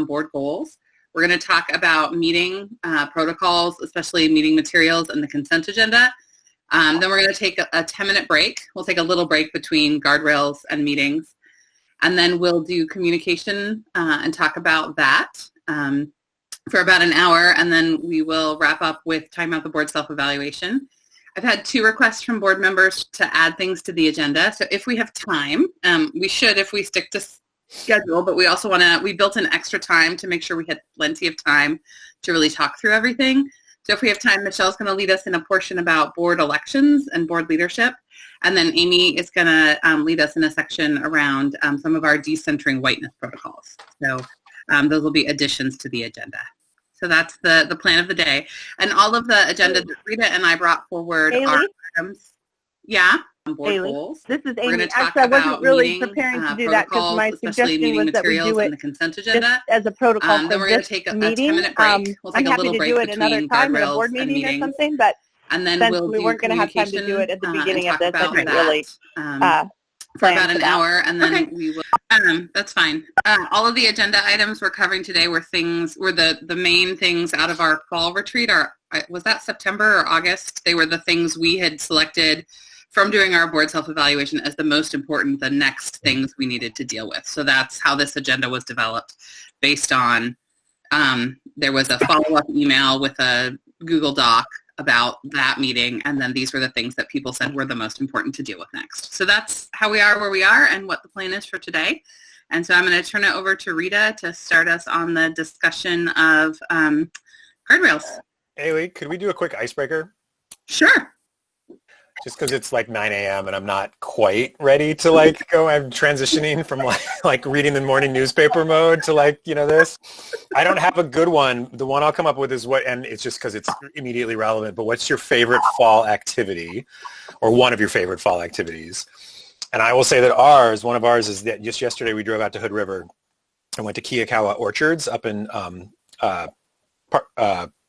board goals. We're going to talk about meeting protocols, especially meeting materials and the consent agenda. Then we're going to take a 10-minute break. We'll take a little break between guardrails and meetings. And then we'll do communication and talk about that for about an hour. And then we will wrap up with talking about the board self-evaluation. I've had 2 requests from board members to add things to the agenda. So if we have time, we should if we stick to schedule, but we also we built in extra time to make sure we had plenty of time to really talk through everything. So if we have time, Michelle's going to lead us in a portion about board elections and board leadership. And then Amy is going to lead us in a section around some of our decentering whiteness protocols. So those will be additions to the agenda. So that's the plan of the day. And all of the agenda that Rita and I brought forward are items. Yeah. Board goals. This is We're Amy. Actually, I wasn't really preparing to do that because my suggestion was that we do it the consent agenda. as a protocol for then we're going to take a 10-minute break. We'll take I'm a little happy to break do it another between time in a guardrails board and meeting or meetings. something, but And then since we'll we weren't going to have time to do it at the beginning of this, I didn't really for about an hour, and then we will. That's fine. All of the agenda items we're covering today were the main things out of our fall retreat. Was that September or August? They were the things we had selected from doing our board self-evaluation as the most important, the next things we needed to deal with. So that's how this agenda was developed, based on there was a follow-up email with a Google Doc about that meeting, and then these were the things that people said were the most important to deal with next. So that's how we are where we are and what the plan is for today. And so I'm going to turn it over to Rita to start us on the discussion of guardrails. Haley, could we do a quick icebreaker? Sure. Just because it's like 9 a.m. and I'm not quite ready to go. I'm transitioning from like reading the morning newspaper mode to this. I don't have a good one. The one I'll come up with is and it's just because it's immediately relevant, but what's your favorite fall activity or one of your favorite fall activities? And I will say that one of ours is that just yesterday we drove out to Hood River and went to Keakawa Orchards up in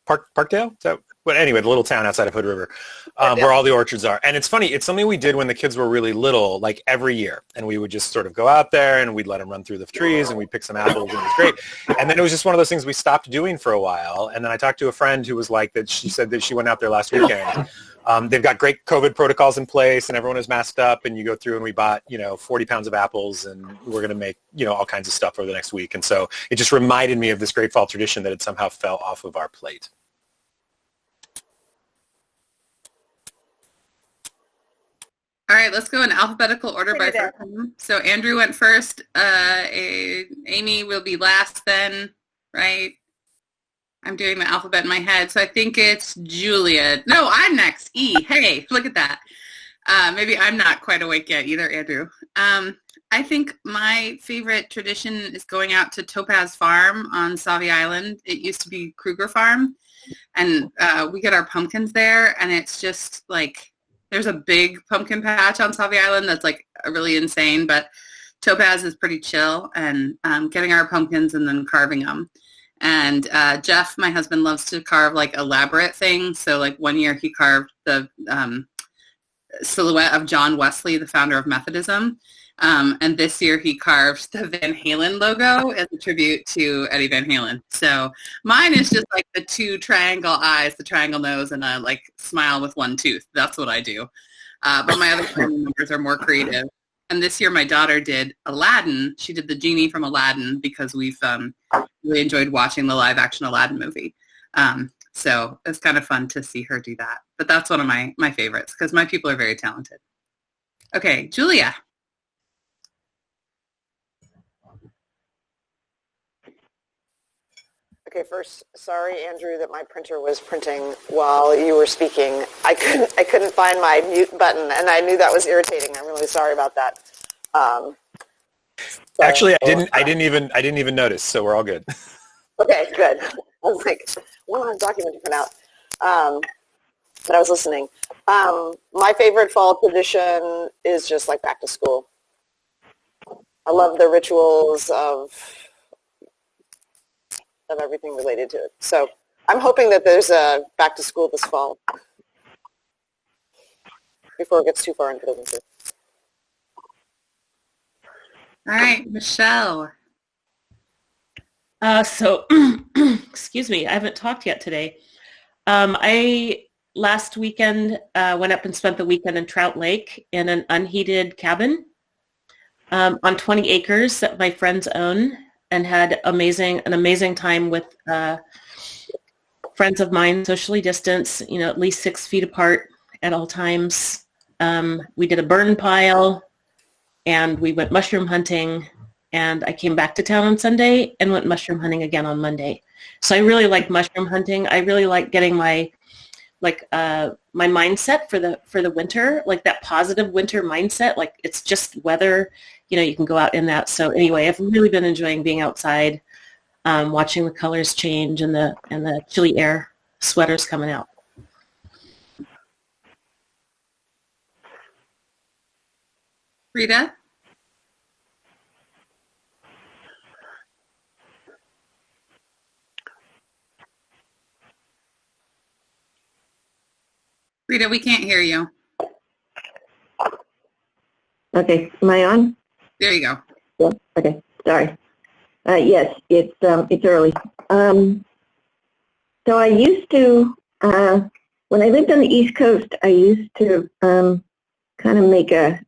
Parkdale. But anyway, the little town outside of Hood River, where all the orchards are. And it's funny, it's something we did when the kids were really little, like every year. And we would just sort of go out there and we'd let them run through the trees and we'd pick some apples and it was great. And then it was just one of those things we stopped doing for a while. And then I talked to a friend who was like that. She said that she went out there last weekend. They've got great COVID protocols in place and everyone is masked up, and you go through and we bought, 40 pounds of apples and we're going to make, all kinds of stuff over the next week. And so it just reminded me of this great fall tradition that had somehow fell off of our plate. All right, let's go in alphabetical order by first name. So Andrew went first. Amy will be last then, right? I'm doing the alphabet in my head. So I think it's Julia. No, I'm next. E. Hey, look at that. Maybe I'm not quite awake yet either, Andrew. I think my favorite tradition is going out to Topaz Farm on Sauvie Island. It used to be Kruger Farm. And we get our pumpkins there, and it's just there's a big pumpkin patch on Sauvie Island that's really insane, but Topaz is pretty chill, and getting our pumpkins and then carving them. And Jeff, my husband, loves to carve elaborate things. So one year he carved the silhouette of John Wesley, the founder of Methodism. And this year he carved the Van Halen logo as a tribute to Eddie Van Halen. So mine is just the 2 triangle eyes, the triangle nose, and a smile with 1 tooth. That's what I do. But my other family members are more creative. And this year my daughter did Aladdin. She did the genie from Aladdin because we've really enjoyed watching the live action Aladdin movie. So it's kind of fun to see her do that. But that's one of my favorites because my people are very talented. Okay, Julia. Okay, first, sorry, Andrew, that my printer was printing while you were speaking. I couldn't find my mute button, and I knew that was irritating. I'm really sorry about that. Actually, I didn't even notice, so we're all good. Okay, good. I was like, one more document to print out. But I was listening. My favorite fall tradition is just back to school. I love the rituals of everything related to it. So I'm hoping that there's a back to school this fall before it gets too far into the winter. All right, Michelle. So, excuse me, I haven't talked yet today. I last weekend went up and spent the weekend in Trout Lake in an unheated cabin on 20 acres that my friends own, and had an amazing time with friends of mine, socially distanced, at least 6 feet apart at all times. We did a burn pile, and we went mushroom hunting, and I came back to town on Sunday and went mushroom hunting again on Monday. So I really like mushroom hunting. I really like getting my mindset for the winter, like that positive winter mindset. Like it's just weather, you can go out in that. So anyway, I've really been enjoying being outside, watching the colors change and the chilly air, sweaters coming out. Rita? Rita, we can't hear you. Okay, am I on? There you go. Yeah. Okay, sorry. Yes, it's early. So I used to, when I lived on the East Coast, I used to kind of make a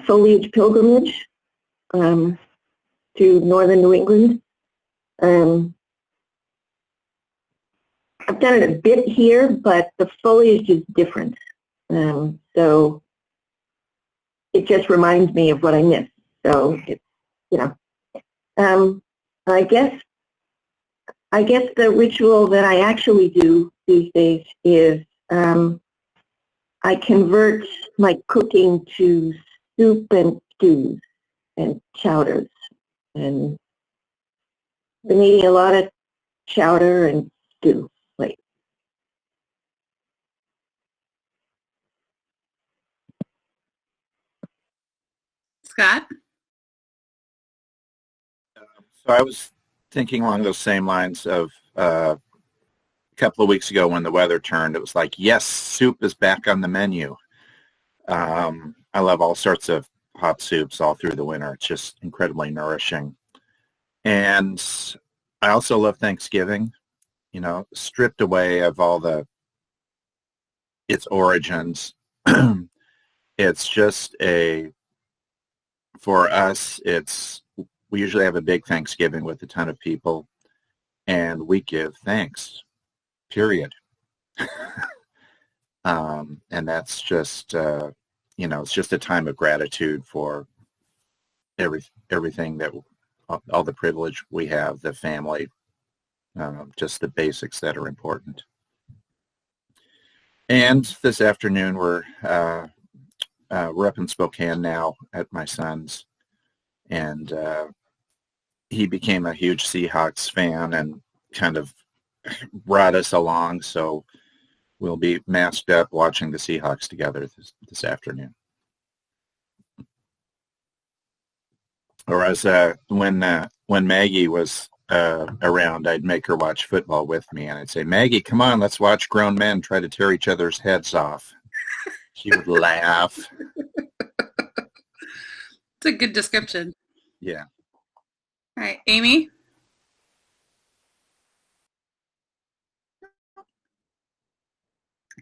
foliage pilgrimage to northern New England. I've done it a bit here, but the foliage is different. So it just reminds me of what I miss. So it's, I guess the ritual that I actually do these days is I convert my cooking to soup and stews and chowders. And been eating a lot of chowder and stew lately. Scott? So I was thinking along those same lines of a couple of weeks ago when the weather turned. It was like, yes, soup is back on the menu. I love all sorts of hot soups all through the winter. It's just incredibly nourishing. And I also love Thanksgiving, stripped away of all its origins. It's just for us, we usually have a big Thanksgiving with a ton of people, and we give thanks, period. And that's just, it's just a time of gratitude for everything all the privilege we have, the family, just the basics that are important. And this afternoon, we're up in Spokane now at my son's, and he became a huge Seahawks fan and kind of brought us along, so we'll be masked up watching the Seahawks together this afternoon. Or as when Maggie was around, I'd make her watch football with me, and I'd say, Maggie, come on, let's watch grown men try to tear each other's heads off. She would laugh. It's a good description. Yeah. All right, Amy?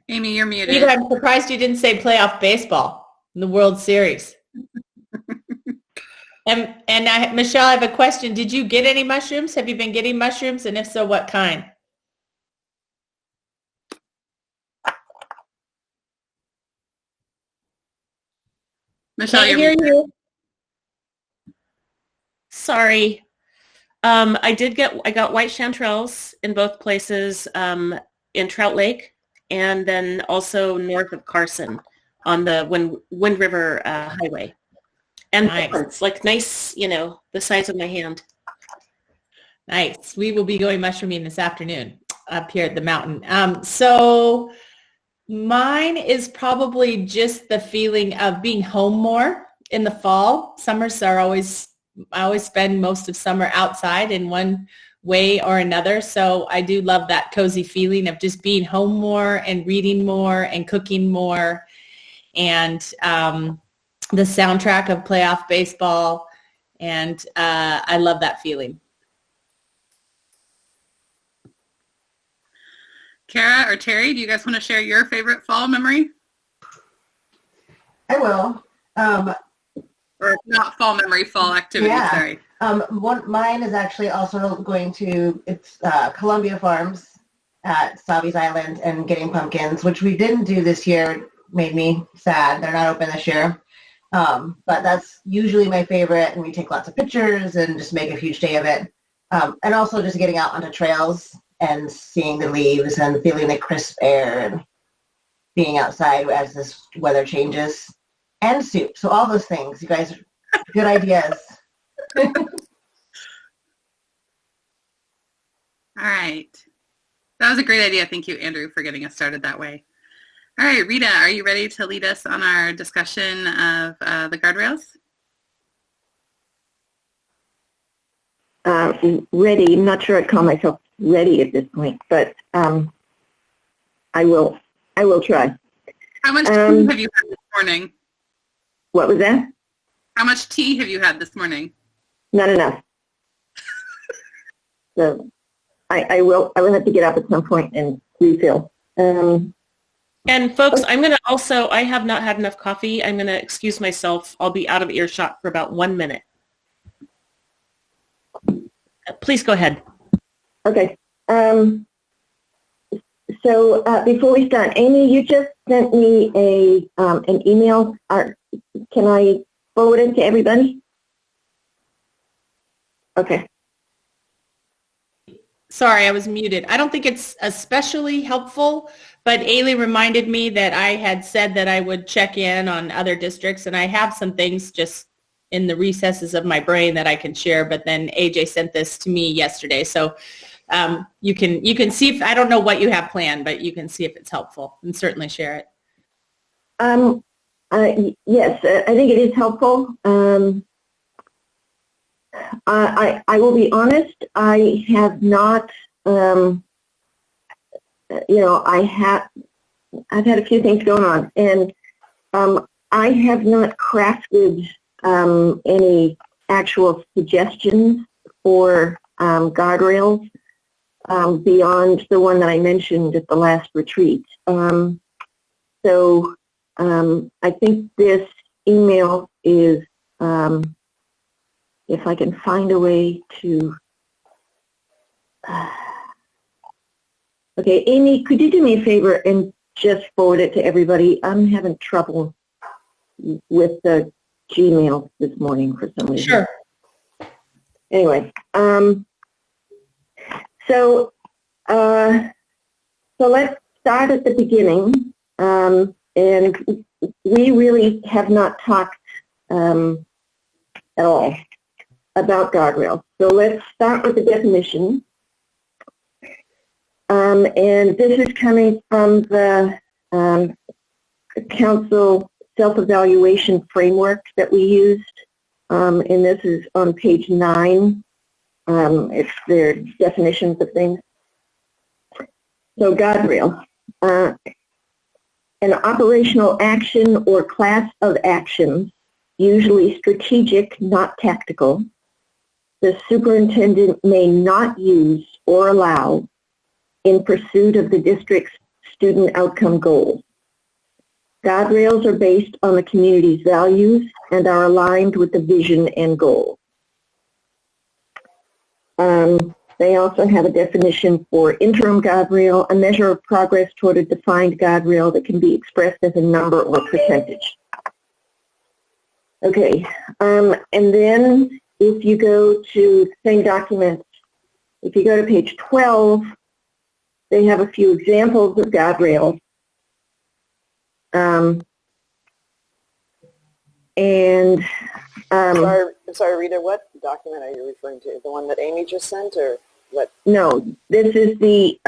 Amy, you're muted. Rita, I'm surprised you didn't say playoff baseball in the World Series. And Michelle, I have a question. Did you get any mushrooms? Have you been getting mushrooms? And if so, what kind? Michelle, I hear you. Sorry. I got white chanterelles in both places, in Trout Lake, and then also north of Carson on the Wind River Highway. And nice. It's like nice, the size of my hand. Nice. We will be going mushrooming this afternoon up here at the mountain. So mine is probably just the feeling of being home more in the fall. Summers are I always spend most of summer outside in one way or another. So I do love that cozy feeling of just being home more and reading more and cooking more. And the soundtrack of playoff baseball. And I love that feeling. Kara or Terry, do you guys want to share your favorite fall memory? I will. Or not fall memory, fall activity, yeah. Sorry. Mine is actually also going to, it's Columbia Farms at Savi's Island and getting pumpkins, which we didn't do this year. It made me sad. They're not open this year. But that's usually my favorite, and we take lots of pictures and just make a huge day of it. And also just getting out onto trails and seeing the leaves and feeling the crisp air and being outside as this weather changes. And soup. So all those things. You guys, good ideas. All right. That was a great idea. Thank you, Andrew, for getting us started that way. All right, Rita, are you ready to lead us on our discussion of the guardrails? Ready. I'm not sure I'd call myself ready at this point, but I will try. How much tea have you had this morning? What was that? How much tea have you had this morning? Not enough. So I will have to get up at some point and refill. And folks, I have not had enough coffee. I'm going to excuse myself. I'll be out of earshot for about 1 minute. Please go ahead. Okay. So before we start, Amy, you just sent me an email. Can I forward it to everybody? Okay. Sorry, I was muted. I don't think it's especially helpful, but Ailey reminded me that I had said that I would check in on other districts, and I have some things just in the recesses of my brain that I can share, but then AJ sent this to me yesterday. So you can see if, I don't know what you have planned, but you can see if it's helpful and certainly share it. Yes, I think it is helpful. I will be honest, I have not, I've had a few things going on, and I have not crafted any actual suggestions for guardrails beyond the one that I mentioned at the last retreat. So I think this email is, if I can find a way to, okay, Amy, could you do me a favor and just forward it to everybody? I'm having trouble with the Gmail this morning for some reason. Sure. Anyway, so let's start at the beginning, and we really have not talked at all about guardrails. So let's start with the definition. And this is coming from the Council self-evaluation framework that we used, and this is on page 9. It's their definitions of things. So guardrail, an operational action or class of actions, usually strategic, not tactical, the superintendent may not use or allow in pursuit of the district's student outcome goals. Guardrails are based on the community's values and are aligned with the vision and goals. They also have a definition for interim guardrail, a measure of progress toward a defined guardrail that can be expressed as a number or percentage. Okay, and then if you go to the same document, if you go to page 12, they have a few examples of guardrails. Sorry, Rita, what document are you referring to? The one that Amy just sent, or what? No, this is the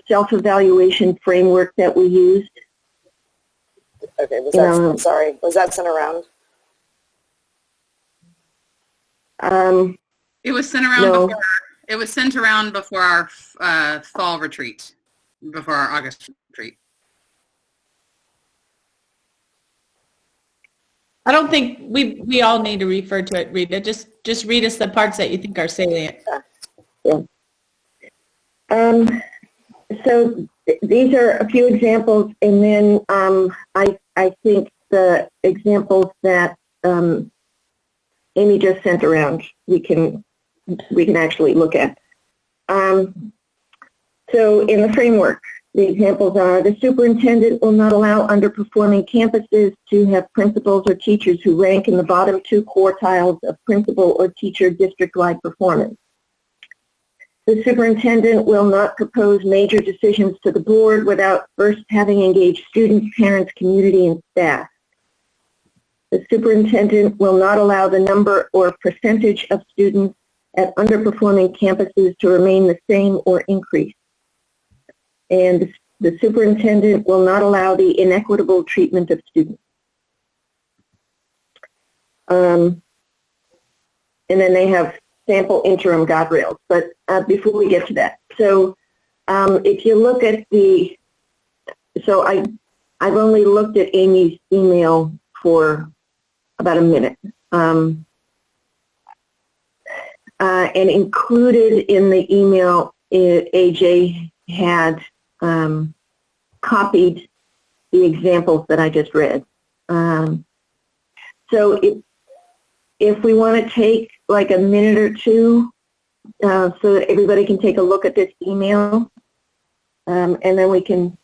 self-evaluation framework that we used. Okay, was that sent around? It was sent around no. before. It was sent around before our fall retreat, before our August retreat. I don't think we all need to refer to it, Rita. Just read us the parts that you think are salient. Yeah. So these are a few examples, and then I think the examples that Amy just sent around we can actually look at. So in the framework, the examples are: the superintendent will not allow underperforming campuses to have principals or teachers who rank in the bottom 2 quartiles of principal or teacher district-wide performance. The superintendent will not propose major decisions to the board without first having engaged students, parents, community, and staff. The superintendent will not allow the number or percentage of students at underperforming campuses to remain the same or increase. And the superintendent will not allow the inequitable treatment of students. And then they have sample interim guardrails. But before we get to that, so if you look at so I've only looked at Amy's email for about a minute. And included in the email, AJ had copied the examples that I just read. So if we want to take like a minute or two so that everybody can take a look at this email, and then we can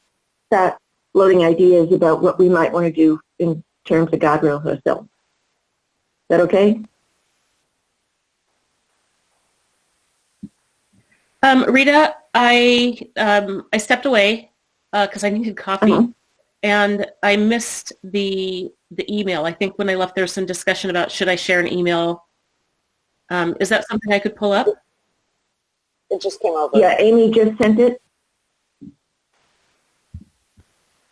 start floating ideas about what we might want to do in terms of guardrails ourselves. Is that okay? Rita, I stepped away because I needed coffee, and I missed the email. I think when I left, there was some discussion about should I share an email. Is that something I could pull up? It just came over. Yeah, Amy just sent it.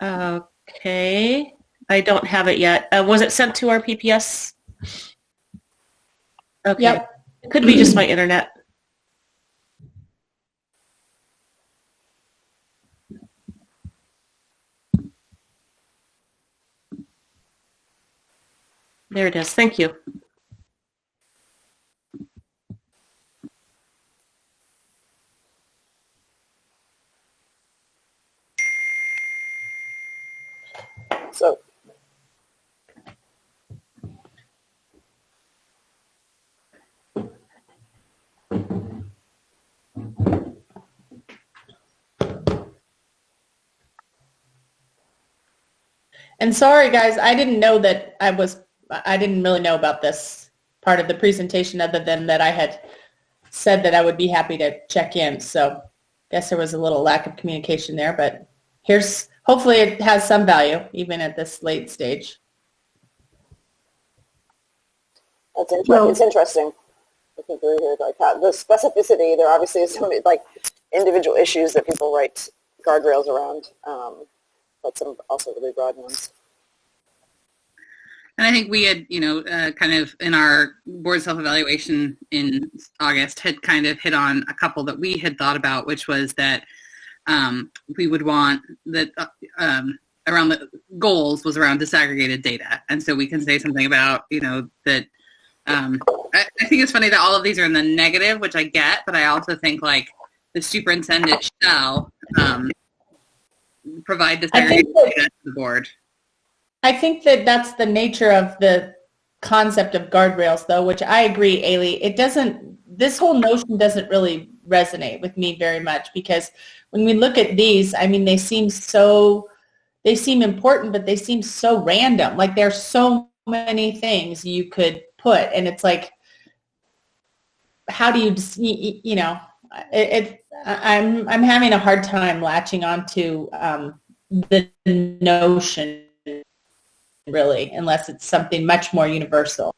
Okay, I don't have it yet. Was it sent to our PPS? Okay, yep. It could be just my internet. There it is. Thank you. So, and sorry guys, I didn't know that I didn't really know about this part of the presentation other than that I had said that I would be happy to check in. So I guess there was a little lack of communication there, but hopefully it has some value even at this late stage. It's interesting. I think we're here like that. The specificity, there obviously is some like individual issues that people write guardrails around, but some also really broad ones. And I think we had, kind of in our board self-evaluation in August had kind of hit on a couple that we had thought about, which was that we would want that around the goals was around disaggregated data. And so we can say something about, that I think it's funny that all of these are in the negative, which I get, but I also think like the superintendent shall provide disaggregated data to the board. I think that that's the nature of the concept of guardrails, though, which I agree, Ailey. This whole notion doesn't really resonate with me very much because when we look at these, I mean, they seem important, but they seem so random. Like there's so many things you could put, and it's like, how do you, I'm having a hard time latching onto the notion. Really, unless it's something much more universal.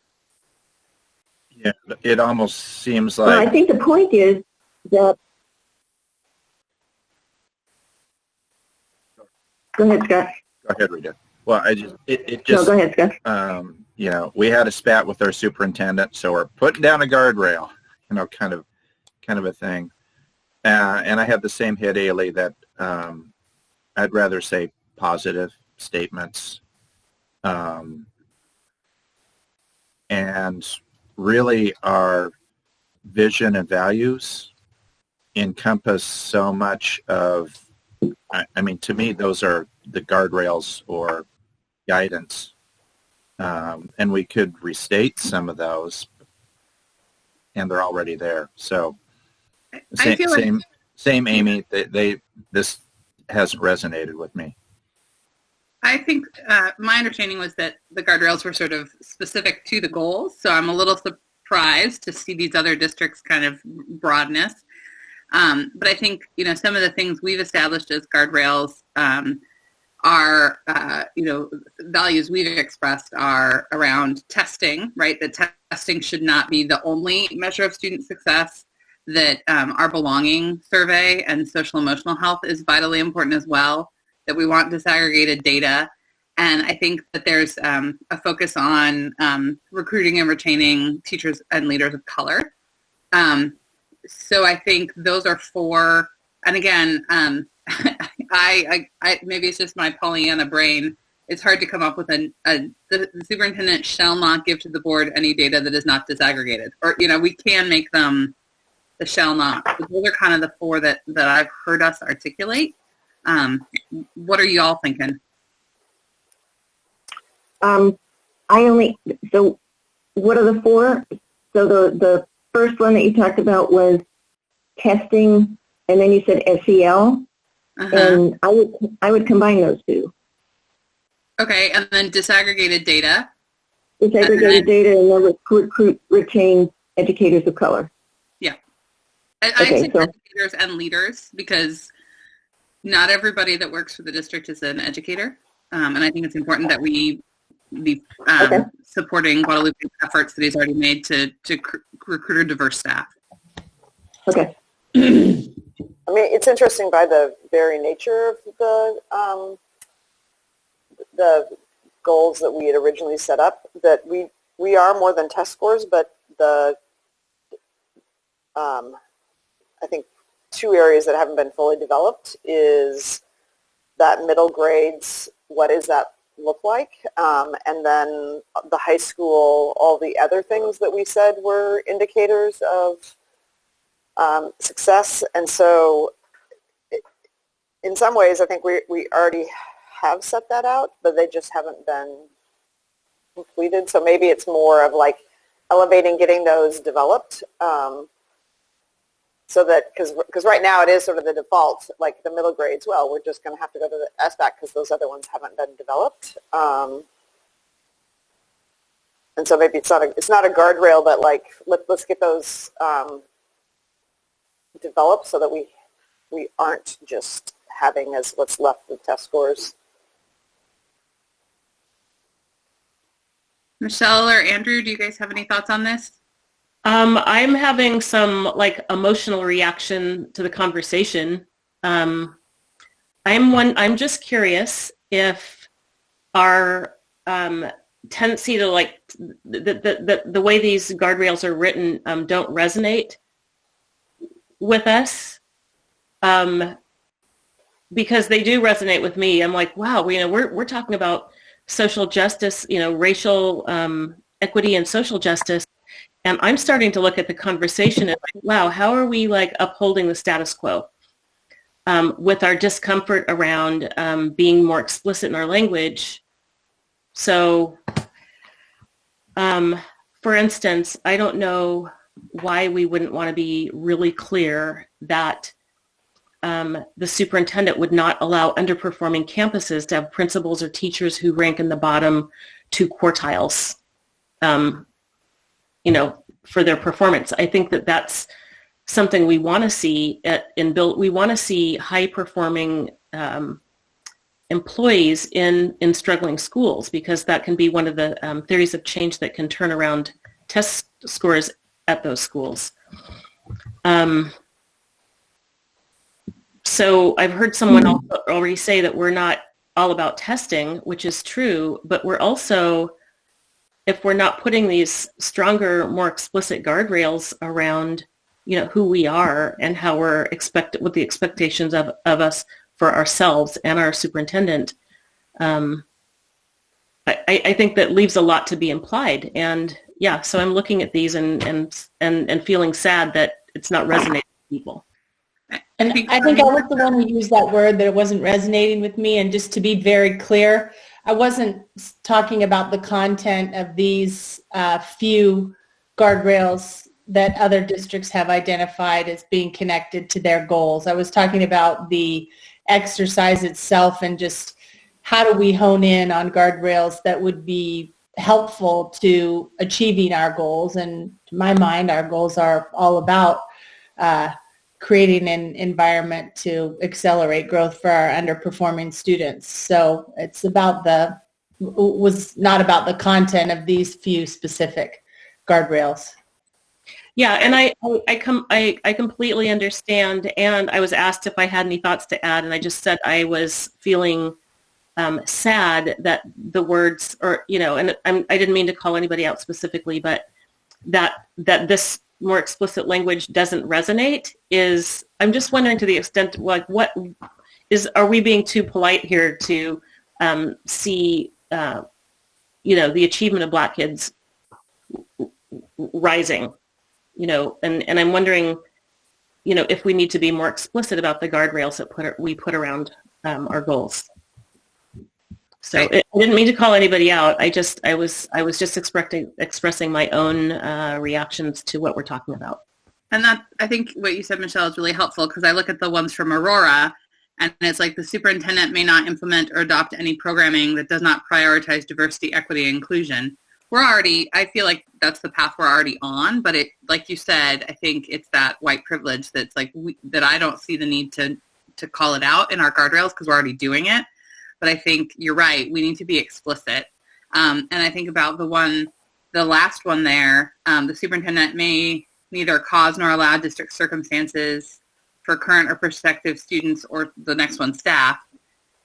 Yeah, it almost seems like... Well, I think the point is that... Go ahead, Scott. Go ahead, Rita. Well, No, go ahead, Scott. We had a spat with our superintendent, so we're putting down a guardrail, kind of a thing. And I have the same hit, Ailey, that I'd rather say positive statements. And really our vision and values encompass so much of I mean, to me, those are the guardrails or guidance. And we could restate some of those, and they're already there. So same Amy, this hasn't resonated with me. I think my understanding was that the guardrails were sort of specific to the goals, so I'm a little surprised to see these other districts kind of broadness. But I think, some of the things we've established as guardrails are, values we've expressed are around testing, right? That testing should not be the only measure of student success, that our belonging survey and social emotional health is vitally important as well, that we want disaggregated data. And I think that there's a focus on recruiting and retaining teachers and leaders of color. So I think those are 4. And again, I maybe it's just my Pollyanna brain. It's hard to come up with the superintendent shall not give to the board any data that is not disaggregated. Or, we can make them the shall not. But those are kind of the 4 that I've heard us articulate. What are you all thinking? So what are the 4? So the first one that you talked about was testing, and then you said SEL, and I would combine those 2. Okay, and then disaggregated data. Disaggregated data, and then recruit, retain educators of color. Yeah. I think educators and leaders, because not everybody that works for the district is an educator. And I think it's important that we be supporting Guadalupe's efforts that he's already made to recruit a diverse staff. Okay. I mean, it's interesting by the very nature of the goals that we had originally set up that we are more than test scores, but I think 2 areas that haven't been fully developed is that middle grades, what does that look like? And then the high school, all the other things that we said were indicators of success. And so in some ways, I think we already have set that out, but they just haven't been completed. So maybe it's more of like elevating, getting those developed. So that, because right now it is sort of the default, like the middle grades, well, we're just going to have to go to the SBAC because those other ones haven't been developed. And so maybe it's not a guardrail, but like let's get those developed so that we aren't just having as what's left with test scores. Michelle or Andrew, do you guys have any thoughts on this? I'm having some emotional reaction to the conversation. I'm just curious if our tendency to the way these guardrails are written don't resonate with us, because they do resonate with me. I'm like, wow, we're talking about social justice, racial equity and social justice. And I'm starting to look at the conversation and like, wow, how are we upholding the status quo with our discomfort around being more explicit in our language? So, for instance, I don't know why we wouldn't want to be really clear that the superintendent would not allow underperforming campuses to have principals or teachers who rank in the bottom 2 quartiles. For their performance. I think that that's something we want to see we want to see high-performing employees in struggling schools, because that can be one of the theories of change that can turn around test scores at those schools. So I've heard someone already say that we're not all about testing, which is true, but we're also, if we're not putting these stronger, more explicit guardrails around, who we are and how we're what the expectations of us for ourselves and our superintendent, I think that leaves a lot to be implied. And yeah, so I'm looking at these and feeling sad that it's not resonating with people. And I think I was the one who used that word, that it wasn't resonating with me. And just to be very clear, I wasn't talking about the content of these few guardrails that other districts have identified as being connected to their goals. I was talking about the exercise itself and just how do we hone in on guardrails that would be helpful to achieving our goals. And to my mind, our goals are all about creating an environment to accelerate growth for our underperforming students. So it's was not about the content of these few specific guardrails. Yeah, and I completely understand. And I was asked if I had any thoughts to add, and I just said I was feeling sad that the words, or and I didn't mean to call anybody out specifically, but that this more explicit language doesn't resonate. I'm just wondering, to the extent, like, are we being too polite here to see the achievement of Black kids rising, and I'm wondering, if we need to be more explicit about the guardrails that we put around our goals. So I didn't mean to call anybody out. I was just expressing my own reactions to what we're talking about. And I think what you said, Michelle, is really helpful, because I look at the ones from Aurora, and it's like the superintendent may not implement or adopt any programming that does not prioritize diversity, equity, and inclusion. I feel like that's the path we're already on, but like you said, I think it's that white privilege that's like that I don't see the need to call it out in our guardrails because we're already doing it. But I think you're right. We need to be explicit. And I think about the last one there, the superintendent may neither cause nor allow district circumstances for current or prospective students, or the next one, staff,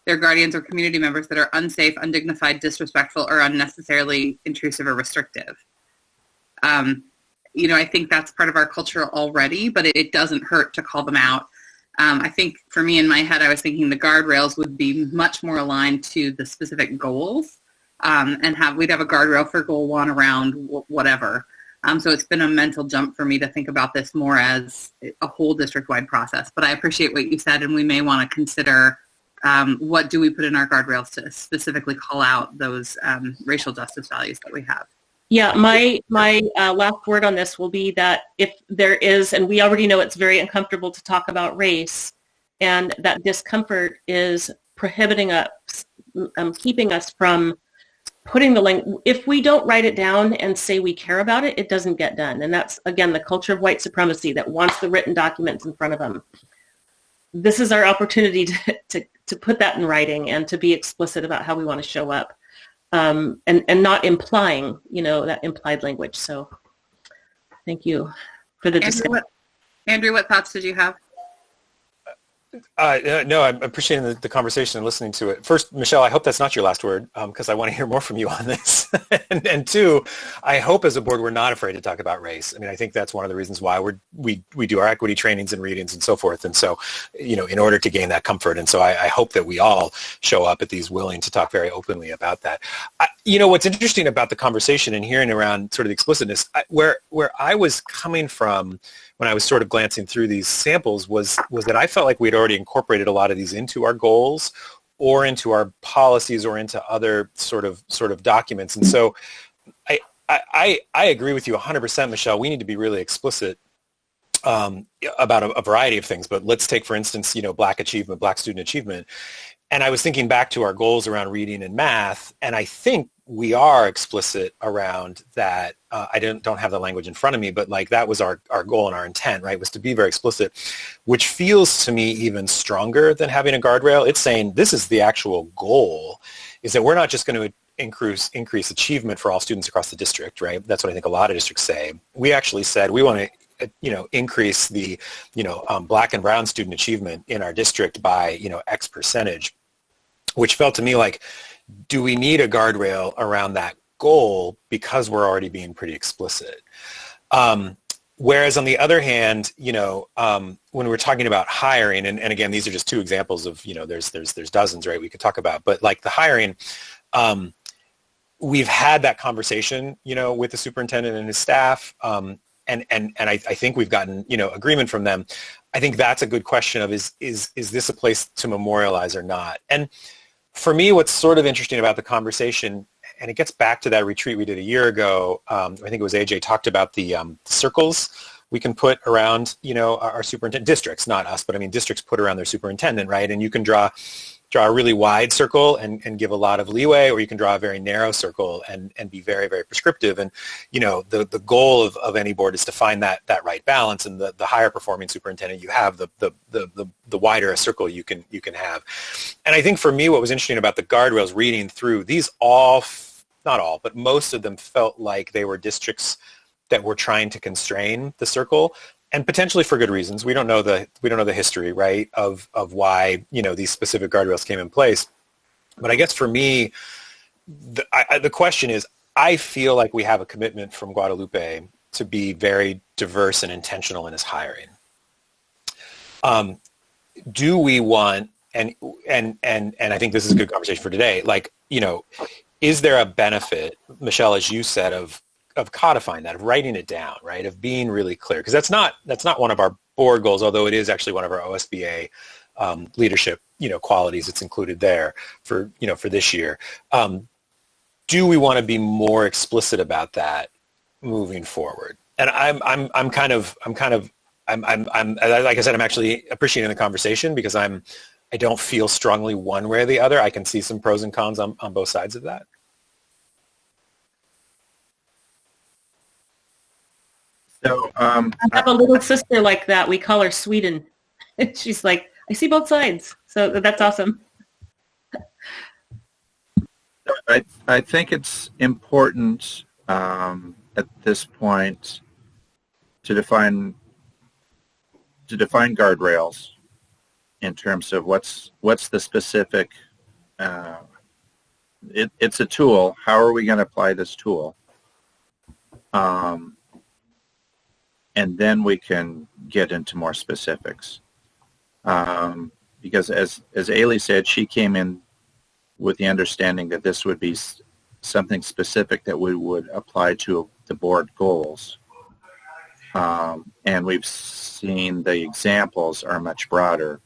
their guardians or community members, that are unsafe, undignified, disrespectful, or unnecessarily intrusive or restrictive. I think that's part of our culture already, but it doesn't hurt to call them out. I think for me, in my head, I was thinking the guardrails would be much more aligned to the specific goals, and we'd have a guardrail for goal 1 around whatever. So it's been a mental jump for me to think about this more as a whole district-wide process. But I appreciate what you said, and we may want to consider what do we put in our guardrails to specifically call out those racial justice values that we have. Yeah, my last word on this will be that if there is, and we already know it's very uncomfortable to talk about race, and that discomfort is prohibiting us, keeping us from putting the language. If we don't write it down and say we care about it, it doesn't get done. And that's, again, the culture of white supremacy that wants the written documents in front of them. This is our opportunity to put that in writing and to be explicit about how we want to show up. And not implying, that implied language. So thank you for the discussion. Andrew, what thoughts did you have? No, I'm appreciating the conversation and listening to it. First, Michelle, I hope that's not your last word, because I want to hear more from you on this. and two, I hope as a board we're not afraid to talk about race. I mean, I think that's one of the reasons why we do our equity trainings and readings and so forth. And so, in order to gain that comfort. And so I hope that we all show up at these willing to talk very openly about that. What's interesting about the conversation and hearing around sort of the explicitness, where I was coming from when I was sort of glancing through these samples was that I felt like we'd already incorporated a lot of these into our goals or into our policies or into other sort of documents. And so I agree with you 100%, Michelle. We need to be really explicit about a variety of things. But let's take, for instance, Black achievement, Black student achievement. And I was thinking back to our goals around reading and math, and I think we are explicit around that. I don't have the language in front of me, but like that was our goal and our intent, right, was to be very explicit, which feels to me even stronger than having a guardrail. It's saying this is the actual goal, is that we're not just going to increase achievement for all students across the district, right? That's what I think a lot of districts say. We actually said we want to increase the Black and brown student achievement in our district by X percentage, which felt to me like, do we need a guardrail around that goal because we're already being pretty explicit? Whereas on the other hand, when we're talking about hiring, and again, these are just two examples of, there's dozens, right, we could talk about, but like the hiring, we've had that conversation, with the superintendent and his staff. I think we've gotten, agreement from them. I think that's a good question of is this a place to memorialize or not? And for me, what's sort of interesting about the conversation, and it gets back to that retreat we did a year ago, I think it was AJ talked about the circles we can put around, our superintendent, districts, not us, but I mean districts put around their superintendent, right? And you can draw a really wide circle and give a lot of leeway, or you can draw a very narrow circle and be very, very prescriptive. And, the goal of any board is to find that right balance, and the higher performing superintendent you have, the wider a circle you can have. And I think for me, what was interesting about the guardrails reading through, these not all, but most of them felt like they were districts that were trying to constrain the circle, and potentially for good reasons. We don't know the history, right, of why these specific guardrails came in place. But I guess for me, the question is, I feel like we have a commitment from Guadalupe to be very diverse and intentional in his hiring. Do we want, and I think this is a good conversation for today, is there a benefit, Michelle, as you said, of codifying that, of writing it down, right, of being really clear? Because that's not one of our board goals, although it is actually one of our OSBA leadership, qualities. It's included there for this year. Do we want to be more explicit about that moving forward? And I'm like I said, I'm actually appreciating the conversation, because I don't feel strongly one way or the other. I can see some pros and cons on both sides of that. So I have a little sister like that. We call her Sweden. She's like, I see both sides. So that's awesome. I think it's important at this point to define guardrails in terms of what's the specific. It's a tool. How are we going to apply this tool? And then we can get into more specifics. Because as Ailey said, she came in with the understanding that this would be something specific that we would apply to the board goals. And we've seen the examples are much broader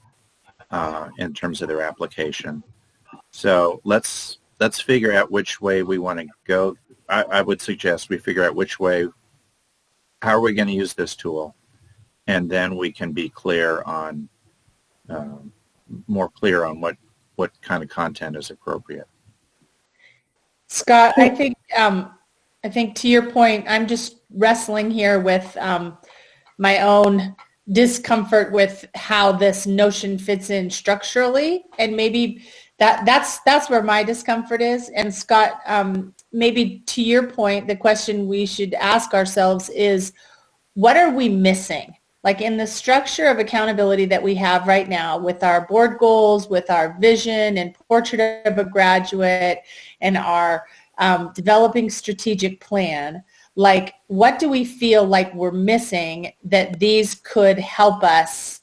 in terms of their application. So let's figure out which way we want to go. I would suggest we figure out how are we going to use this tool, and then we can be more clear on what kind of content is appropriate. Scott, I think to your point, I'm just wrestling here with my own discomfort with how this notion fits in structurally, and maybe that's where my discomfort is. And Scott, maybe to your point, the question we should ask ourselves is, what are we missing? Like in the structure of accountability that we have right now with our board goals, with our vision and portrait of a graduate, and our developing strategic plan, like what do we feel like we're missing that these could help us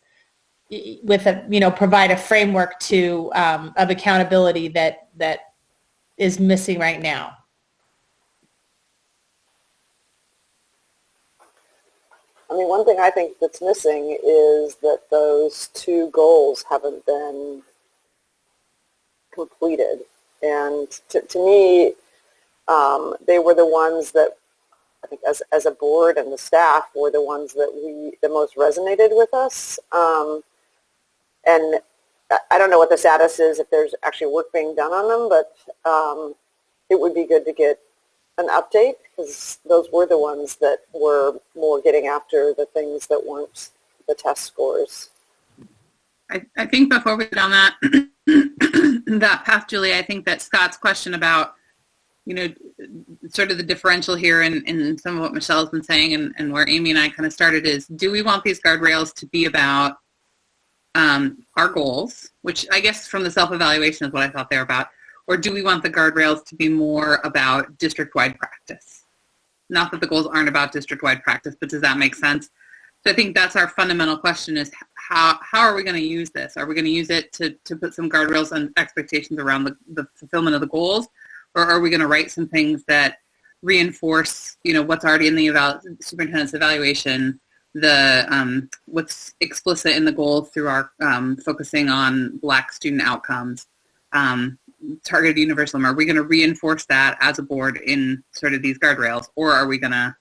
with provide a framework of accountability that is missing right now? I mean, one thing I think that's missing is that those two goals haven't been completed. And to me, they were the ones that I think as a board and the staff were the ones that the most resonated with us. And I don't know what the status is, if there's actually work being done on them, but it would be good to get an update, because those were the ones that were more getting after the things that weren't the test scores. I think before we get on that path, Julie, I think that Scott's question about, sort of the differential here in some of what Michelle's been saying and where Amy and I kind of started is, do we want these guardrails to be about our goals, which I guess from the self-evaluation is what I thought they were about, or do we want the guardrails to be more about district-wide practice? Not that the goals aren't about district-wide practice, but does that make sense? So I think that's our fundamental question is how are we going to use this? Are we going to use it to put some guardrails and expectations around the fulfillment of the goals? Or are we going to write some things that reinforce, what's already in the superintendent's evaluation, the what's explicit in the goals through our focusing on Black student outcomes, targeted universalism. Are we going to reinforce that as a board in sort of these guardrails, or are we going to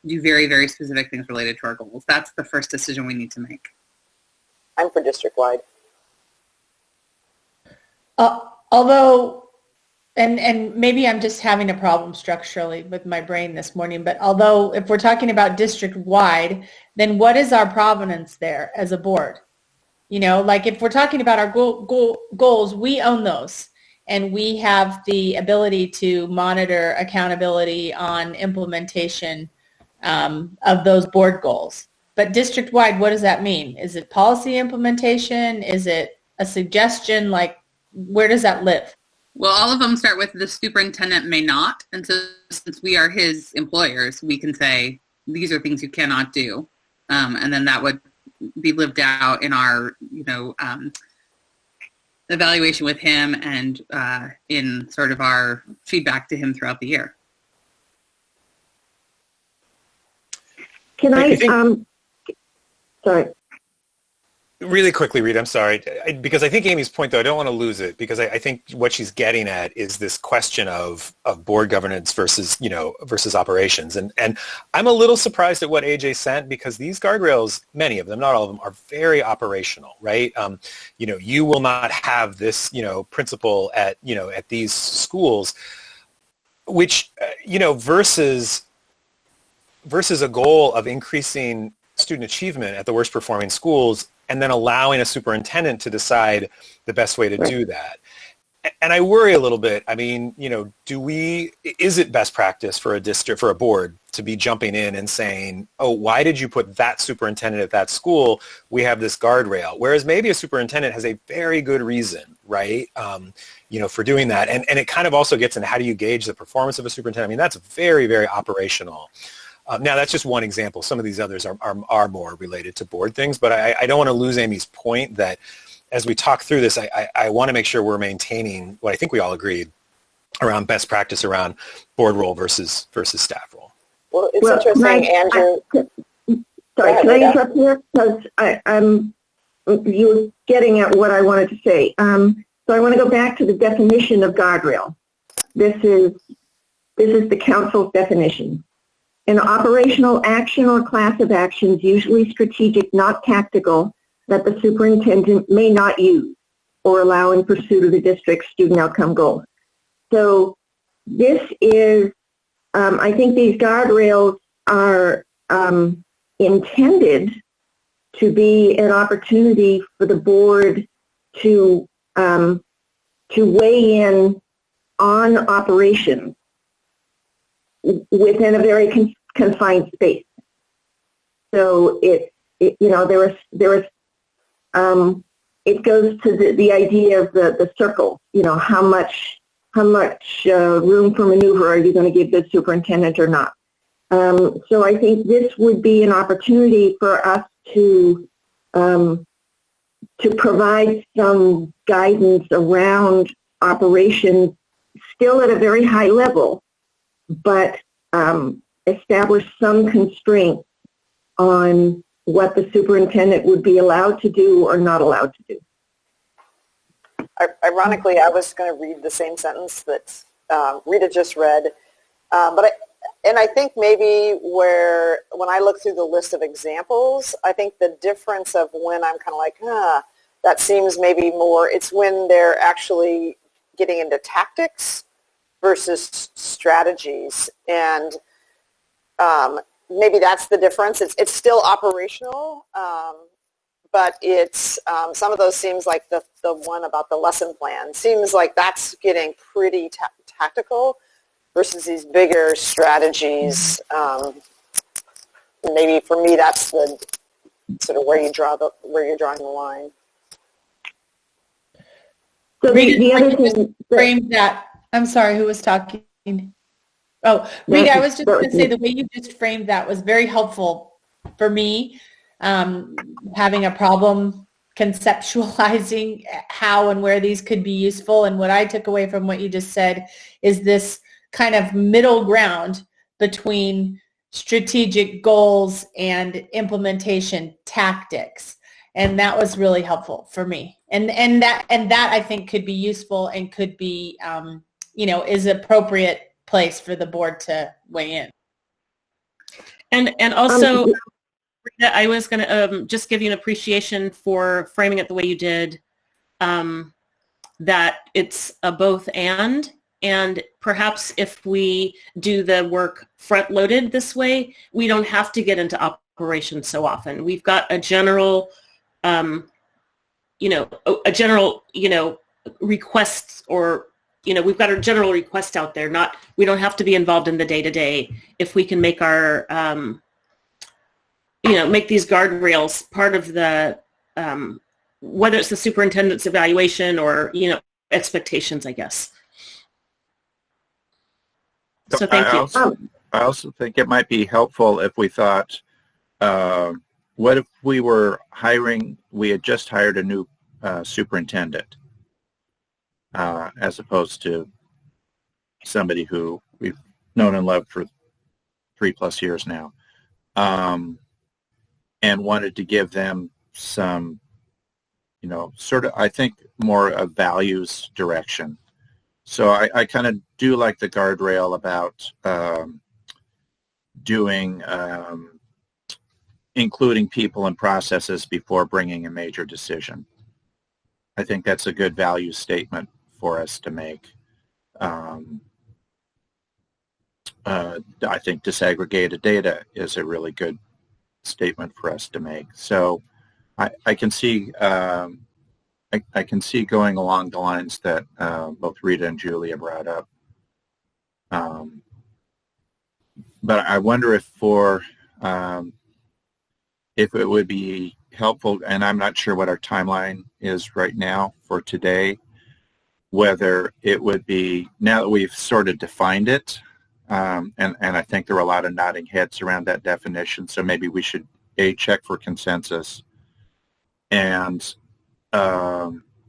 do very, very specific things related to our goals? That's the first decision we need to make. I'm for district-wide. Although, and maybe I'm just having a problem structurally with my brain this morning, but although if we're talking about district-wide, then what is our provenance there as a board? Like if we're talking about our goals, we own those. And we have the ability to monitor accountability on implementation of those board goals. But district-wide, what does that mean? Is it policy implementation? Is it a suggestion? Like, where does that live? Well, all of them start with the superintendent may not. And so since we are his employers, we can say, these are things you cannot do. And then that would be lived out in our, evaluation with him and in sort of our feedback to him throughout the year. Can I sorry. Really quickly, Rita, I'm sorry. Because I think Amy's point, though, I don't want to lose it, because I think what she's getting at is this question of board governance versus operations. And I'm a little surprised at what AJ sent, because these guardrails, many of them, not all of them, are very operational, right? You will not have this, principal at these schools, which, versus a goal of increasing student achievement at the worst performing schools, and then allowing a superintendent to decide the best way to do that. And I worry a little bit. I mean, is it best practice for a board to be jumping in and saying, oh, why did you put that superintendent at that school? We have this guardrail. Whereas maybe a superintendent has a very good reason, right? For doing that. And it kind of also gets into how do you gauge the performance of a superintendent? I mean, that's very, very operational. Now, that's just one example. Some of these others are more related to board things, but I don't want to lose Amy's point that as we talk through this, I want to make sure we're maintaining what I think we all agreed around best practice around board role versus staff role. Well, it's interesting, Andrew. Sorry, can I interrupt here? Because you were getting at what I wanted to say. So I want to go back to the definition of guardrail. This is the council's definition. An operational action or class of actions, usually strategic, not tactical, that the superintendent may not use or allow in pursuit of the district's student outcome goals. So this is, I think these guardrails are intended to be an opportunity for the board to weigh in on operations within a very confined space. So it goes to the idea of the circle. How much room for maneuver are you going to give the superintendent or not? So I think this would be an opportunity for us to provide some guidance around operations, still at a very high level, but establish some constraints on what the superintendent would be allowed to do or not allowed to do. Ironically, I was going to read the same sentence that Rita just read, and I think maybe when I look through the list of examples, I think the difference of when I'm kind of like, that seems maybe more, it's when they're actually getting into tactics versus strategies, and maybe that's the difference. It's still operational, but it's some of those seems like the one about the lesson plan seems like that's getting pretty tactical versus these bigger strategies. Maybe for me, that's the sort of where you're drawing the line. So the other thing frame that. I'm sorry, who was talking? Oh, Rita, I was just going to say the way you just framed that was very helpful for me, having a problem conceptualizing how and where these could be useful. And what I took away from what you just said is this kind of middle ground between strategic goals and implementation tactics. And that was really helpful for me. And that I think could be useful and could be, is an appropriate place for the board to weigh in. And also, Rita, I was going to just give you an appreciation for framing it the way you did, that it's a both and perhaps if we do the work front-loaded this way, we don't have to get into operations so often. We've got a general, request, or we've got a general request out there. We don't have to be involved in the day-to-day. If we can make our, make these guardrails part of the, whether it's the superintendent's evaluation or, expectations, I guess. So thank you. I also think it might be helpful if we thought, what if we had just hired a new superintendent, as opposed to somebody who we've known and loved for 3+ years now, and wanted to give them some, sort of, I think, more of values direction. So I kind of do like the guardrail about including people and processes before bringing a major decision. I think that's a good value statement for us to make. I think disaggregated data is a really good statement for us to make. So I can see I can see going along the lines that both Rita and Julia brought up. But I wonder if it would be helpful, and I'm not sure what our timeline is right now for today, whether it would be, now that we've sort of defined it, and I think there were a lot of nodding heads around that definition, so maybe we should check for consensus. And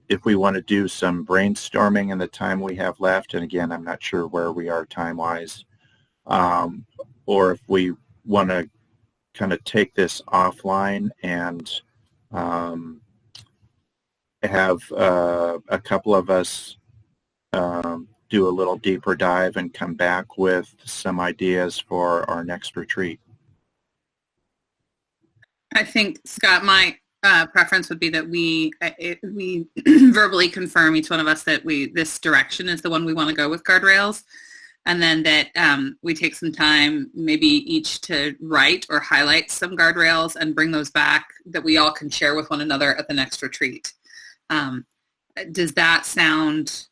if we want to do some brainstorming in the time we have left, and again, I'm not sure where we are time-wise, or if we want to kind of take this offline and have a couple of us do a little deeper dive and come back with some ideas for our next retreat. I think, Scott, my preference would be that we verbally confirm, each one of us, that this direction is the one we want to go with guardrails, and then that we take some time, maybe each, to write or highlight some guardrails and bring those back that we all can share with one another at the next retreat. Does that sound,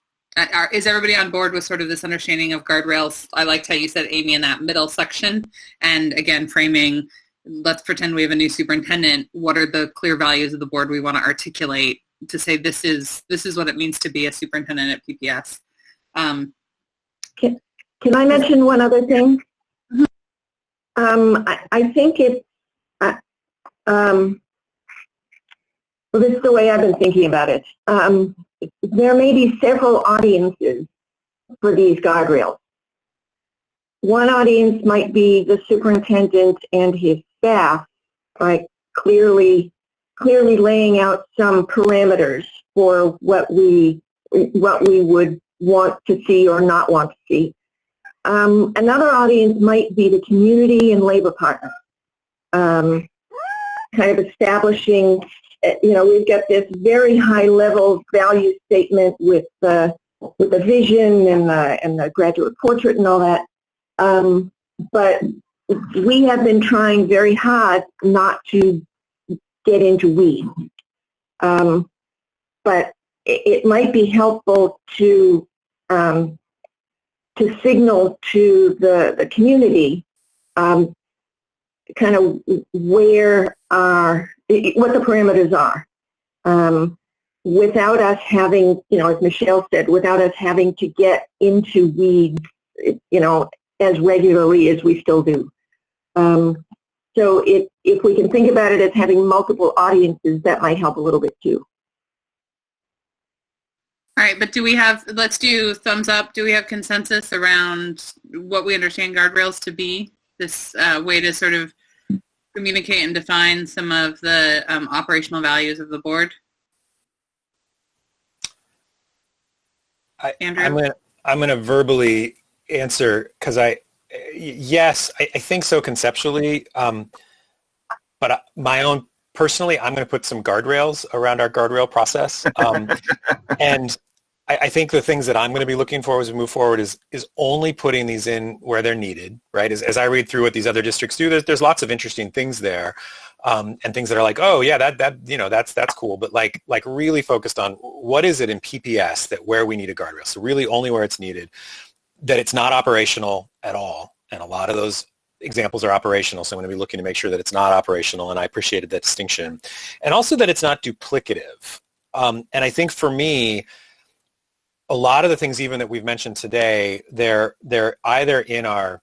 is everybody on board with sort of this understanding of guardrails? I liked how you said, Amy, in that middle section, and again, framing, let's pretend we have a new superintendent. What are the clear values of the board we want to articulate to say this is what it means to be a superintendent at PPS? Can I mention one other thing? I think this is the way I've been thinking about it. There may be several audiences for these guardrails. One audience might be the superintendent and his staff, like clearly laying out some parameters for what we would want to see or not want to see. Another audience might be the community and labor partners, kind of establishing, we've got this very high-level value statement with the vision and the graduate portrait and all that. But we have been trying very hard not to get into weeds. But it might be helpful to signal to the community kind of what the parameters are, without us having, as Michelle said, without us having to get into weeds, as regularly as we still do. So if we can think about it as having multiple audiences, that might help a little bit too. All right, but let's do thumbs up. Do we have consensus around what we understand guardrails to be? This way to sort of communicate and define some of the operational values of the board? Andrew? I'm going to verbally answer because yes, I think so conceptually, but personally, I'm going to put some guardrails around our guardrail process. And I think the things that I'm going to be looking for as we move forward is only putting these in where they're needed, right? As I read through what these other districts do, there's lots of interesting things there, and things that are like, oh yeah, that's cool, but like really focused on what is it in PPS that where we need a guardrail. So really only where it's needed, that it's not operational at all, and a lot of those examples are operational, so I'm going to be looking to make sure that it's not operational, and I appreciated that distinction. And also that it's not duplicative. And I think for me, a lot of the things even that we've mentioned today, they're either in our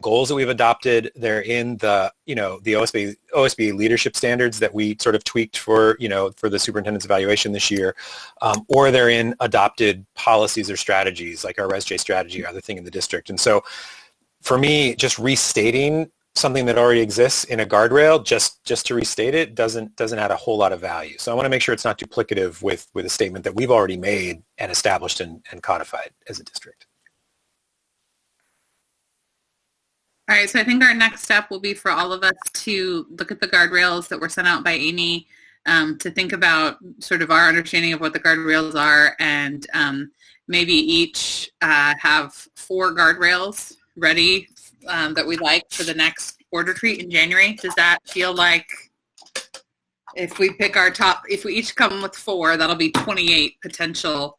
goals that we've adopted, they're in the OSB leadership standards that we sort of tweaked for the superintendent's evaluation this year, or they're in adopted policies or strategies like our ResJ strategy or other thing in the district. And so for me, just restating something that already exists in a guardrail, just to restate it, doesn't add a whole lot of value. So I want to make sure it's not duplicative with a statement that we've already made and established and codified as a district. All right, so I think our next step will be for all of us to look at the guardrails that were sent out by Amy, to think about sort of our understanding of what the guardrails are, and maybe each have 4 guardrails ready that we like for the next board retreat in January. Does that feel like if we pick if we each come with 4, that'll be 28 potential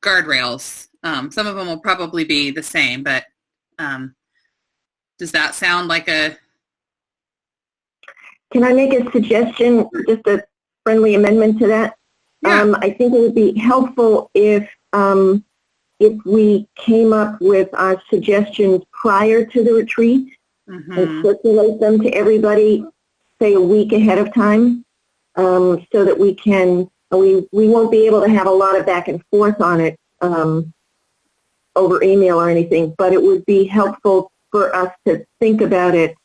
guardrails. Some of them will probably be the same, but does that sound like a... Can I make a suggestion, just a friendly amendment to that? Yeah. I think it would be helpful if we came up with our suggestions prior to the retreat and circulate them to everybody, say a week ahead of time, so that we won't be able to have a lot of back and forth on it over email or anything, but it would be helpful for us to think about it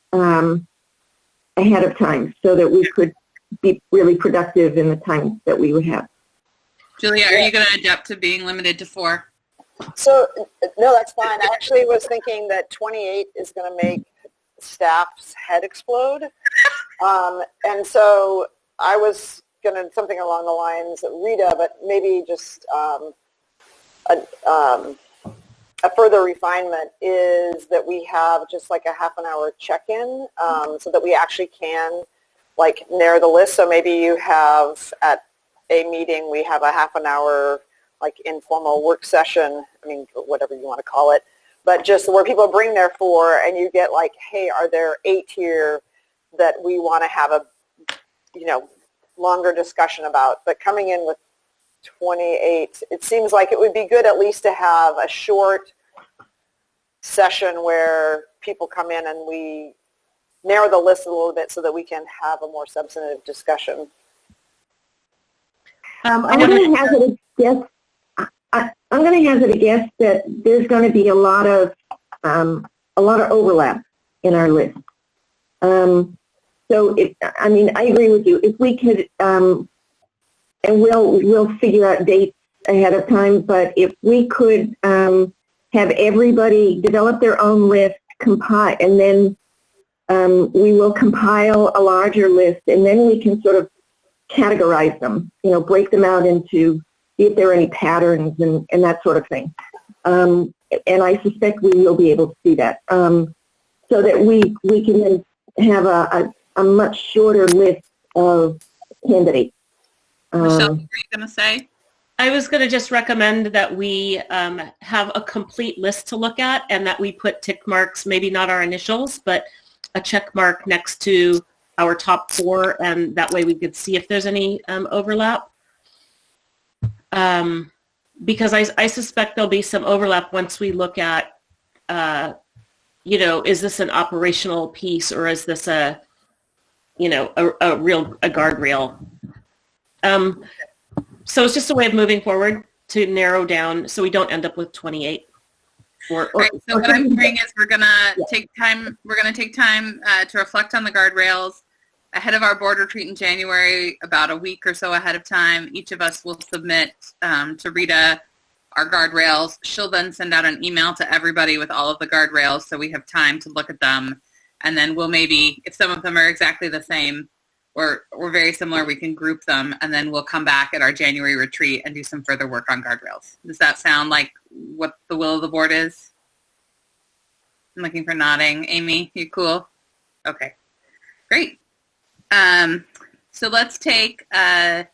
ahead of time so that we could be really productive in the time that we would have. Julia, are you going to adapt to being limited to 4? So, no, that's fine. I actually was thinking that 28 is going to make staff's head explode. And so I was going to something along the lines of Rita, but maybe just a further refinement is that we have just like a half an hour check-in, so that we actually can like narrow the list. So maybe you have at a meeting, we have a half an hour like informal work session, I mean, whatever you want to call it, but just where people bring their 4 and you get like, hey, are there 8 here that we want to have a, longer discussion about? But coming in with 28, it seems like it would be good at least to have a short session where people come in and we narrow the list a little bit so that we can have a more substantive discussion. I'm going to hazard a guess that there's going to be a lot of overlap in our list. So, I agree with you. If we could, and we'll figure out dates ahead of time, but if we could have everybody develop their own list, compile, and then we will compile a larger list, and then we can sort of categorize them, break them out into, see if there are any patterns and that sort of thing. And I suspect we will be able to see that, so that we can then have a much shorter list of candidates. Michelle, what were you going to say? I was going to just recommend that we have a complete list to look at, and that we put tick marks, maybe not our initials, but a check mark next to our top 4, and that way we could see if there's any overlap. Because I suspect there'll be some overlap once we look at, is this an operational piece, or is this a guardrail? So it's just a way of moving forward to narrow down so we don't end up with 28. Right, so what I'm hearing is we're gonna take time. We're gonna take time to reflect on the guardrails ahead of our board retreat in January, about a week or so ahead of time. Each of us will submit to Rita our guardrails. She'll then send out an email to everybody with all of the guardrails so we have time to look at them. And then we'll maybe, if some of them are exactly the same or very similar, we can group them. And then we'll come back at our January retreat and do some further work on guardrails. Does that sound like what the will of the board is? I'm looking for nodding. Amy, you cool? Okay, great. So let's take, it's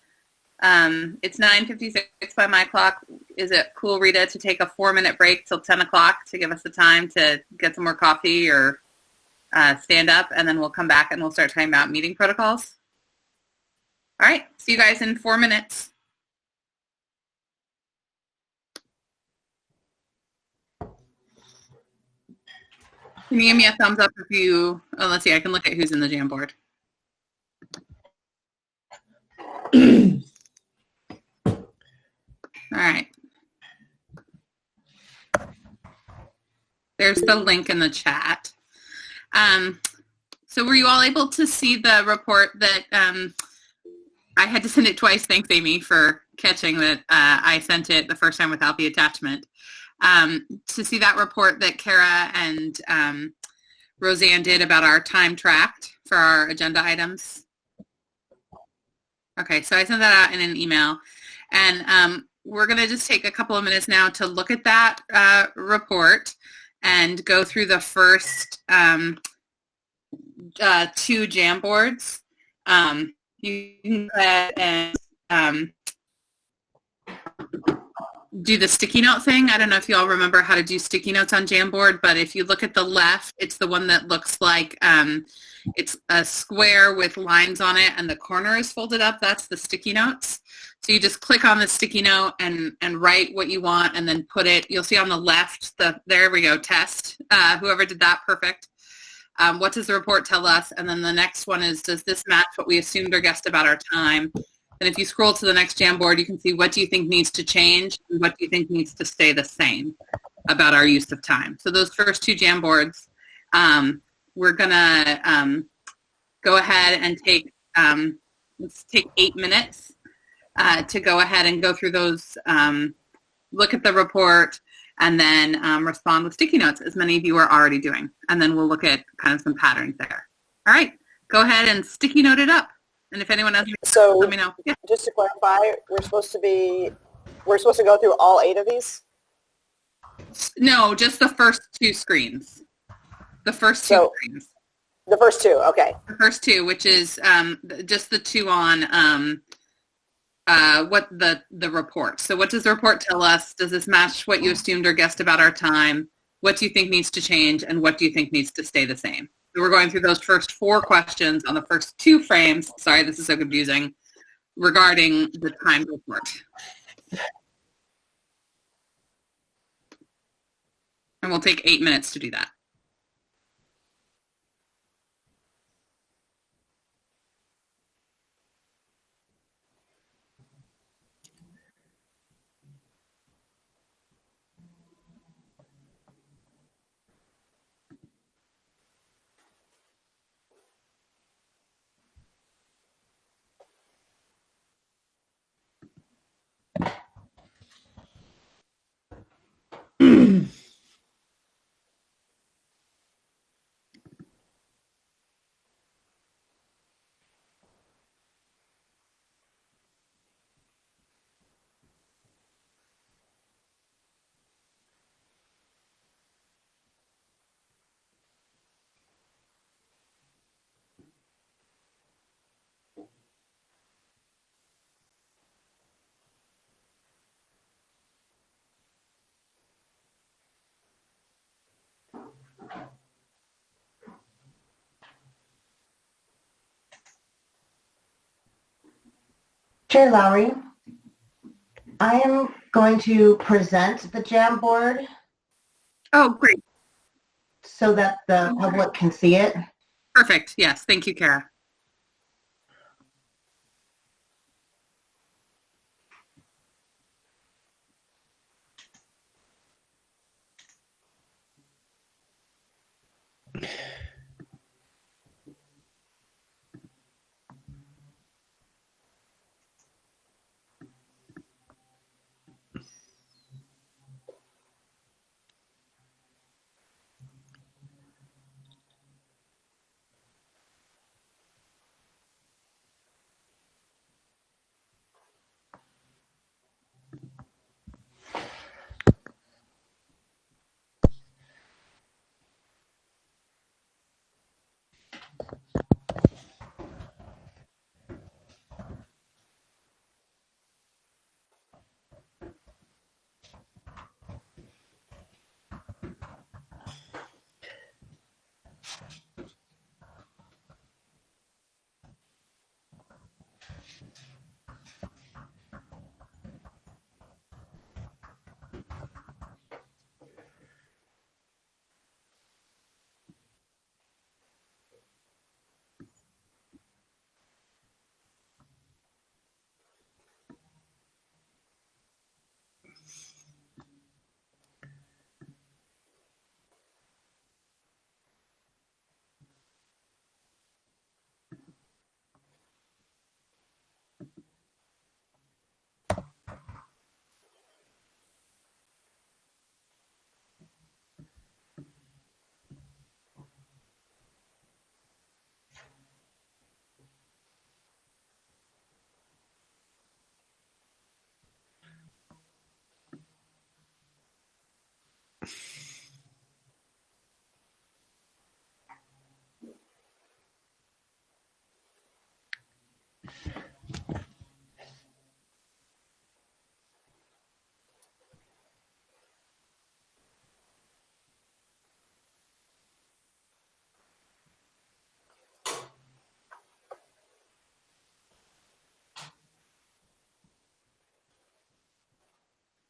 9:56 by my clock. Is it cool, Rita, to take a 4-minute break till 10 o'clock to give us the time to get some more coffee or stand up, and then we'll come back and we'll start talking about meeting protocols? All right, see you guys in 4 minutes. Can you give me a thumbs up if you, oh, let's see, I can look at who's in the Jamboard. All right. There's the link in the chat. So were you all able to see the report that I had to send it twice? Thanks, Amy, for catching that. I sent it the first time without the attachment. To see that report that Kara and Roseanne did about our time tracked for our agenda items. Okay, so I sent that out in an email. And we're going to just take a couple of minutes now to look at that report and go through the first 2 Jamboards. You can go ahead and do the sticky note thing. I don't know if you all remember how to do sticky notes on Jamboard, but if you look at the left, it's the one that looks like it's a square with lines on it and the corner is folded up. That's the sticky notes. So you just click on the sticky note and write what you want and then put it, you'll see on the left, there we go, test. Whoever did that, perfect. What does the report tell us? And then the next one is, does this match what we assumed or guessed about our time? And if you scroll to the next Jamboard, you can see what do you think needs to change and what do you think needs to stay the same about our use of time. So those first 2 Jamboards, we're going to go ahead and take, let's take 8 minutes to go ahead and go through those, look at the report, and then respond with sticky notes, as many of you are already doing. And then we'll look at kind of some patterns there. All right, go ahead and sticky note it up. And if anyone else, let me know. Yeah. Just to clarify, we're supposed to go through all 8 of these? No, just the first 2 screens. The first 2 screens. The first 2, okay. The first 2, which is just the 2 on what the report. So what does the report tell us? Does this match what you assumed or guessed about our time? What do you think needs to change? And what do you think needs to stay the same? So we're going through those first 4 questions on the first 2 frames. Sorry, this is so confusing. Regarding the time report. And we'll take 8 minutes to do that. Chair Lowry, I am going to present the Jamboard. Oh, great. So that the public can see it. Perfect. Yes. Thank you, Kara.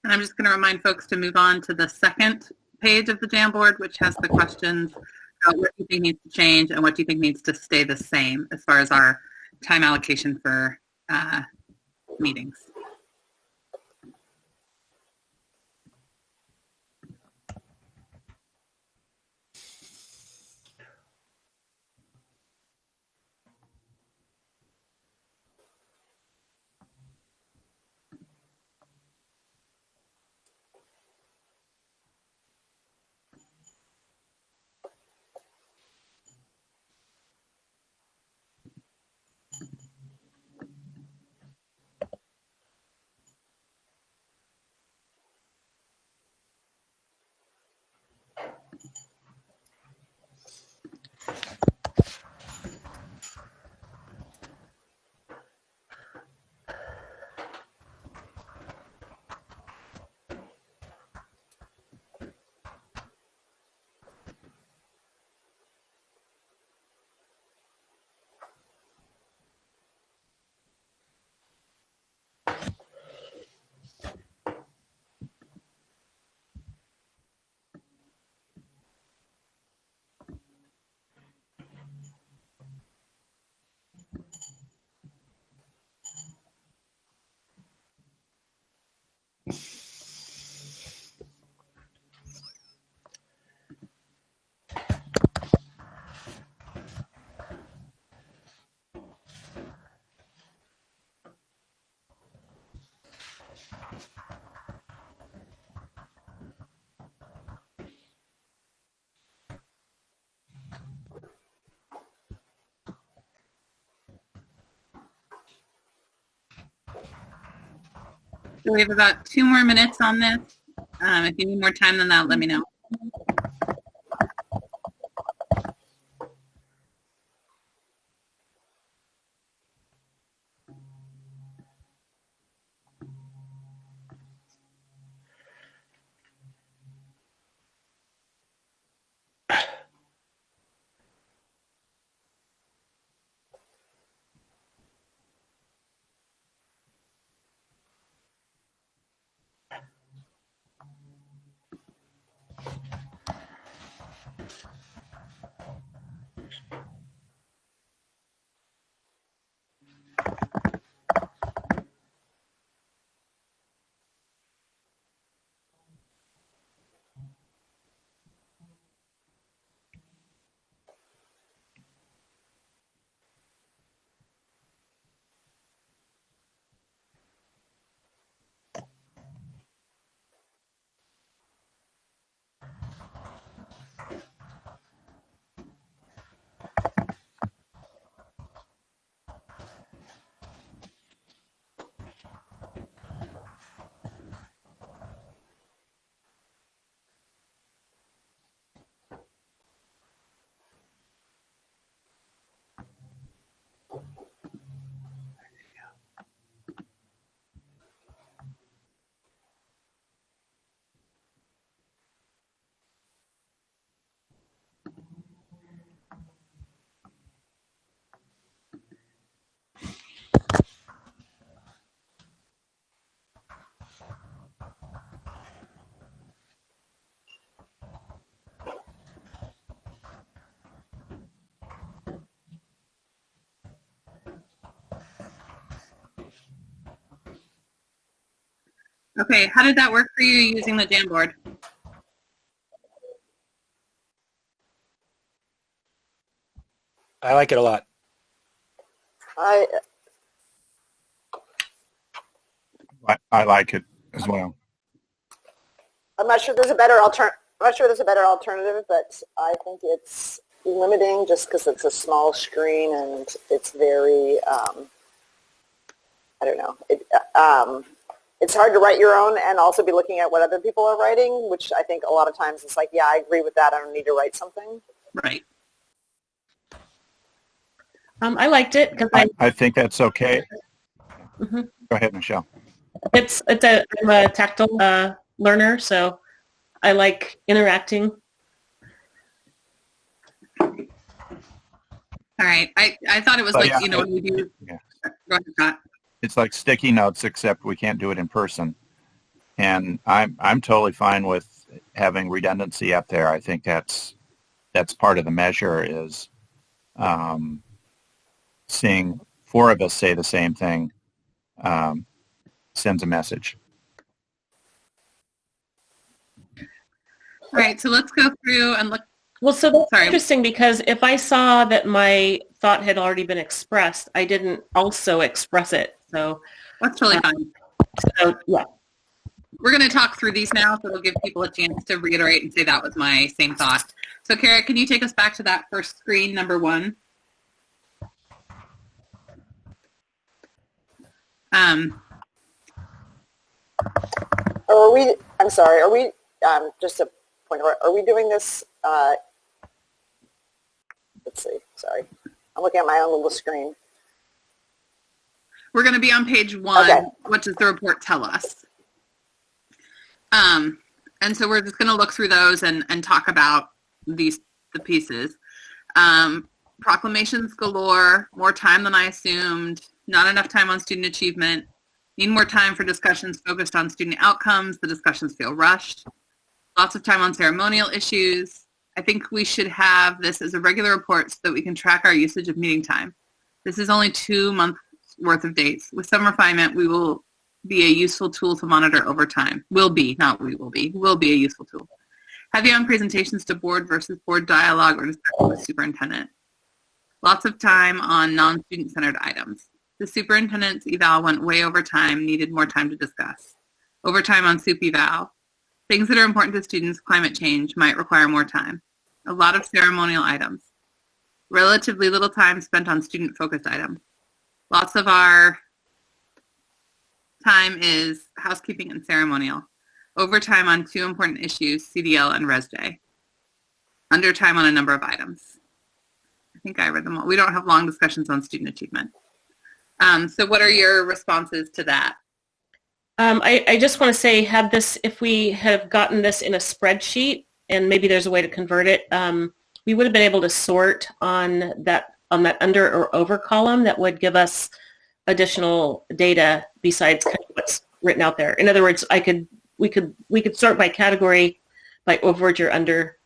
And I'm just going to remind folks to move on to the second page of the Jamboard, which has the questions about what do you think needs to change and what do you think needs to stay the same as far as our time allocation for meetings. So we have about 2 more minutes on this. If you need more time than that, let me know. Okay, how did that work for you using the Jamboard? I like it a lot. I like it as well. I'm not sure there's a better alternative, but I think it's limiting just because it's a small screen and it's very, I don't know. It's hard to write your own and also be looking at what other people are writing, which I think a lot of times it's like, yeah, I agree with that. I don't need to write something. Right. I liked it because I think that's okay. Mm-hmm. Go ahead, Michelle. I'm a tactile learner, so I like interacting. All right. I thought it was when we do. Yeah. Go ahead, Scott. It's like sticky notes, except we can't do it in person. And I'm totally fine with having redundancy up there. I think that's part of the measure is seeing 4 of us say the same thing sends a message. All right, so let's go through and look. Well, so that's interesting because if I saw that my thought had already been expressed, I didn't also express it. So that's totally fine. So yeah. We're going to talk through these now, so it'll give people a chance to reiterate and say that was my same thought. So Kara, can you take us back to that first screen, number 1? Just a point, are we doing this, let's see, sorry. I'm looking at my own little screen. We're going to be on page 1. Okay. What does the report tell us? And so we're just going to look through those and talk about the pieces. Proclamations galore, more time than I assumed, not enough time on student achievement, need more time for discussions focused on student outcomes, the discussions feel rushed, lots of time on ceremonial issues. I think we should have this as a regular report so that we can track our usage of meeting time. This is only 2 months worth of dates. With some refinement, we will be a useful tool to monitor over time. Will be, not we will be. Will be a useful tool. Heavy on presentations to board versus board dialogue or discussion with superintendent. Lots of time on non-student centered items. The superintendent's eval went way over time, needed more time to discuss. Overtime on soup eval. Things that are important to students, climate change, might require more time. A lot of ceremonial items. Relatively little time spent on student-focused items. Lots of our time is housekeeping and ceremonial. Overtime on 2 important issues, CDL and ResJ. Undertime on a number of items. I think I read them all. We don't have long discussions on student achievement. So what are your responses to that? I just want to say, if we have gotten this in a spreadsheet, and maybe there's a way to convert it, we would have been able to sort on that under or over column that would give us additional data besides kind of what's written out there. In other words, we could sort by category, by overage or under,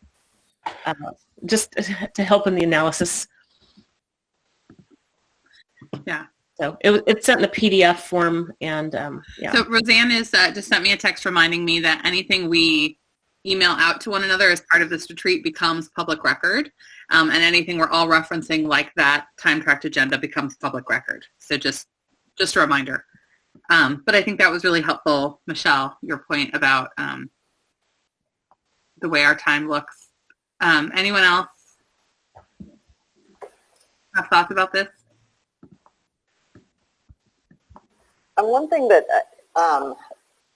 just to help in the analysis. Yeah. So it's sent in a PDF form, and yeah. So Roseanne just sent me a text reminding me that anything we email out to one another as part of this retreat becomes public record, and anything we're all referencing like that time-tracked agenda becomes public record. So just a reminder. But I think that was really helpful, Michelle, your point about the way our time looks. Anyone else have thoughts about this? One thing that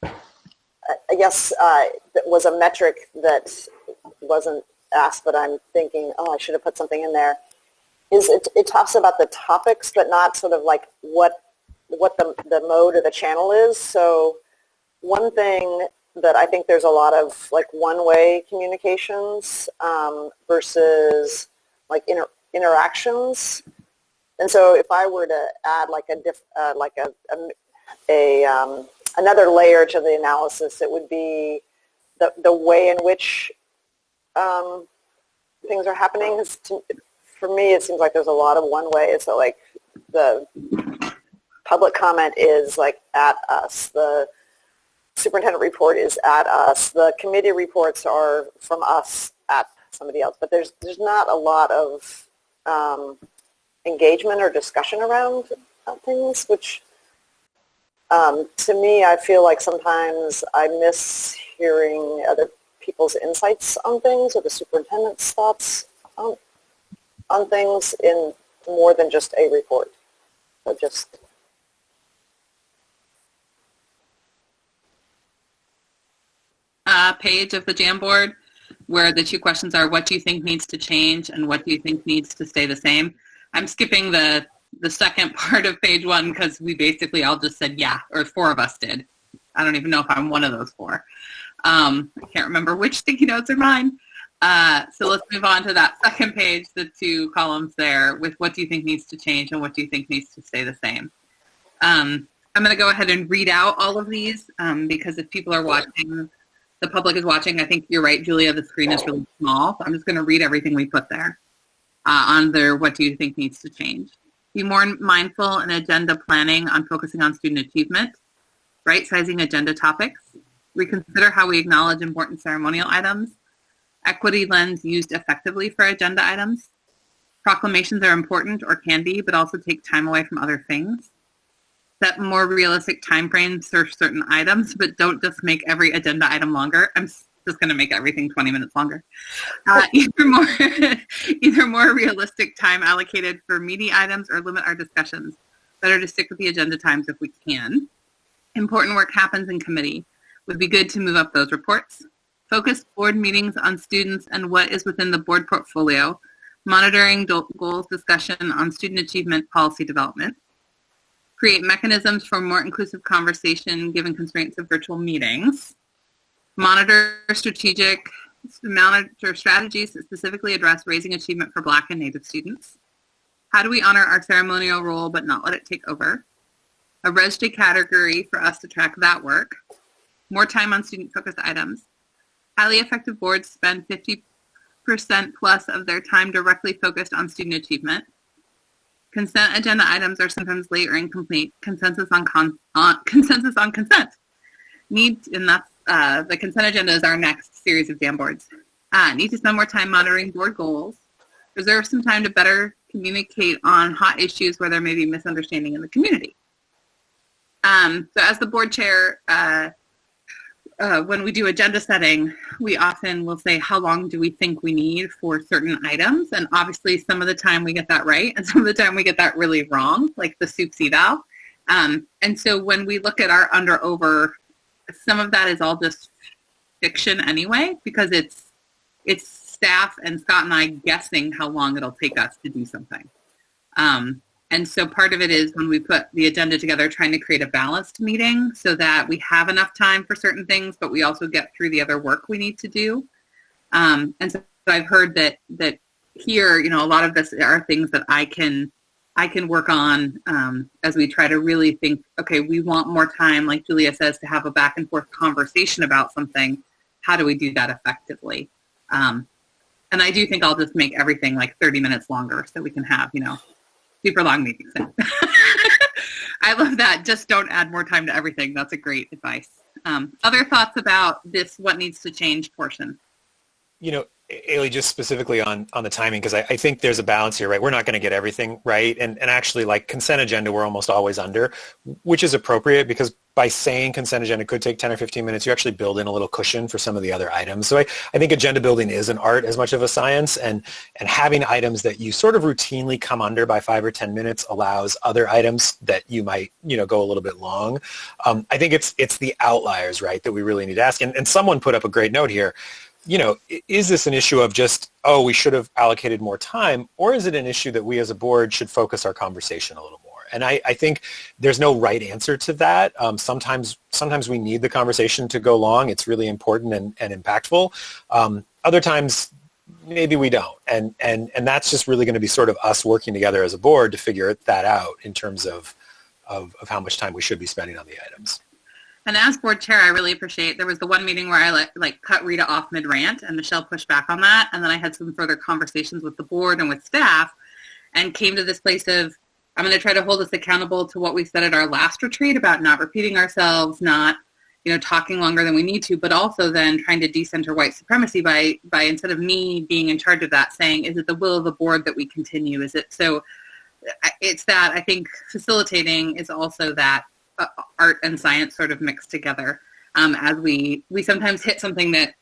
I guess that was a metric that wasn't asked, but I'm thinking, oh, I should have put something in there, is it talks about the topics, but not sort of like what the mode or the channel is. So one thing that I think there's a lot of like one-way communications versus like interactions. And so if I were to add like another layer to the analysis, it would be the way in which things are happening. For me, it seems like there's a lot of one way. So like the public comment is like at us. The superintendent report is at us. The committee reports are from us at somebody else, but there's not a lot of engagement or discussion around things, which to me, I feel like sometimes I miss hearing other people's insights on things or the superintendent's thoughts on things in more than just a report. So just page of the Jamboard where the two questions are, what do you think needs to change and what do you think needs to stay the same? I'm skipping the second part of page 1 because we basically all just said yeah, or 4 of us did. I don't even know if I'm one of those 4. I can't remember which sticky notes are mine. So let's move on to that second page, the 2 columns there with what do you think needs to change and what do you think needs to stay the same. I'm going to go ahead and read out all of these because if people are watching, the public is watching, I think you're right, Julia, the screen is really small. So I'm just going to read everything we put there on their what do you think needs to change. Be more mindful in agenda planning on focusing on student achievement, right-sizing agenda topics, reconsider how we acknowledge important ceremonial items, equity lens used effectively for agenda items, proclamations are important or can be, but also take time away from other things, set more realistic timeframes for certain items, but don't just make every agenda item longer. I'm just going to make everything 20 minutes longer. Either more realistic time allocated for meaty items or limit our discussions. Better to stick with the agenda times if we can. Important work happens in committee. Would be good to move up those reports. Focus board meetings on students and what is within the board portfolio. Monitoring goals discussion on student achievement policy development. Create mechanisms for more inclusive conversation given constraints of virtual meetings. Monitor strategies that specifically address raising achievement for Black and Native students. How do we honor our ceremonial role but not let it take over? A Res J category for us to track that work. More time on student-focused items. Highly effective boards spend 50% plus of their time directly focused on student achievement. Consent agenda items are sometimes late or incomplete. Consensus on consent. Needs, and that's the consent agenda is our next series of Jamboards. Need to spend more time monitoring board goals. Reserve some time to better communicate on hot issues where there may be misunderstanding in the community. So as the board chair, when we do agenda setting, we often will say, how long do we think we need for certain items? And obviously some of the time we get that right, and some of the time we get that really wrong, like the soups eval. And so when we look at our under-over, some of that is all just fiction anyway, because it's staff and Scott and I guessing how long it'll take us to do something. And so part of it is when we put the agenda together, trying to create a balanced meeting so that we have enough time for certain things, but we also get through the other work we need to do. And so I've heard that here, a lot of this are things that I can work on as we try to really think, okay, we want more time, like Julia says, to have a back and forth conversation about something. How do we do that effectively? And I do think I'll just make everything like 30 minutes longer so we can have, super long meetings. I love that. Just don't add more time to everything. That's a great advice. Other thoughts about this, what needs to change portion? Ailey, just specifically on the timing, because I think there's a balance here, right? We're not going to get everything right. And actually, like consent agenda, we're almost always under, which is appropriate because by saying consent agenda could take 10 or 15 minutes, you actually build in a little cushion for some of the other items. So I think agenda building is an art as much of a science, and having items that you sort of routinely come under by 5 or 10 minutes allows other items that you might, go a little bit long. I think it's the outliers, right, that we really need to ask. And someone put up a great note here. Is this an issue of just, we should have allocated more time, or is it an issue that we as a board should focus our conversation a little more? And I think there's no right answer to that. Sometimes we need the conversation to go long. It's really important and impactful. Other times, maybe we don't. And that's just really going to be sort of us working together as a board to figure that out in terms of how much time we should be spending on the items. And as board chair, I really appreciate, there was the one meeting where I cut Rita off mid-rant and Michelle pushed back on that. And then I had some further conversations with the board and with staff and came to this place of, I'm going to try to hold us accountable to what we said at our last retreat about not repeating ourselves, not, talking longer than we need to, but also then trying to decenter white supremacy by instead of me being in charge of that, saying, is it the will of the board that we continue? Is it so? It's that I think facilitating is also that art and science sort of mixed together. As we sometimes hit something that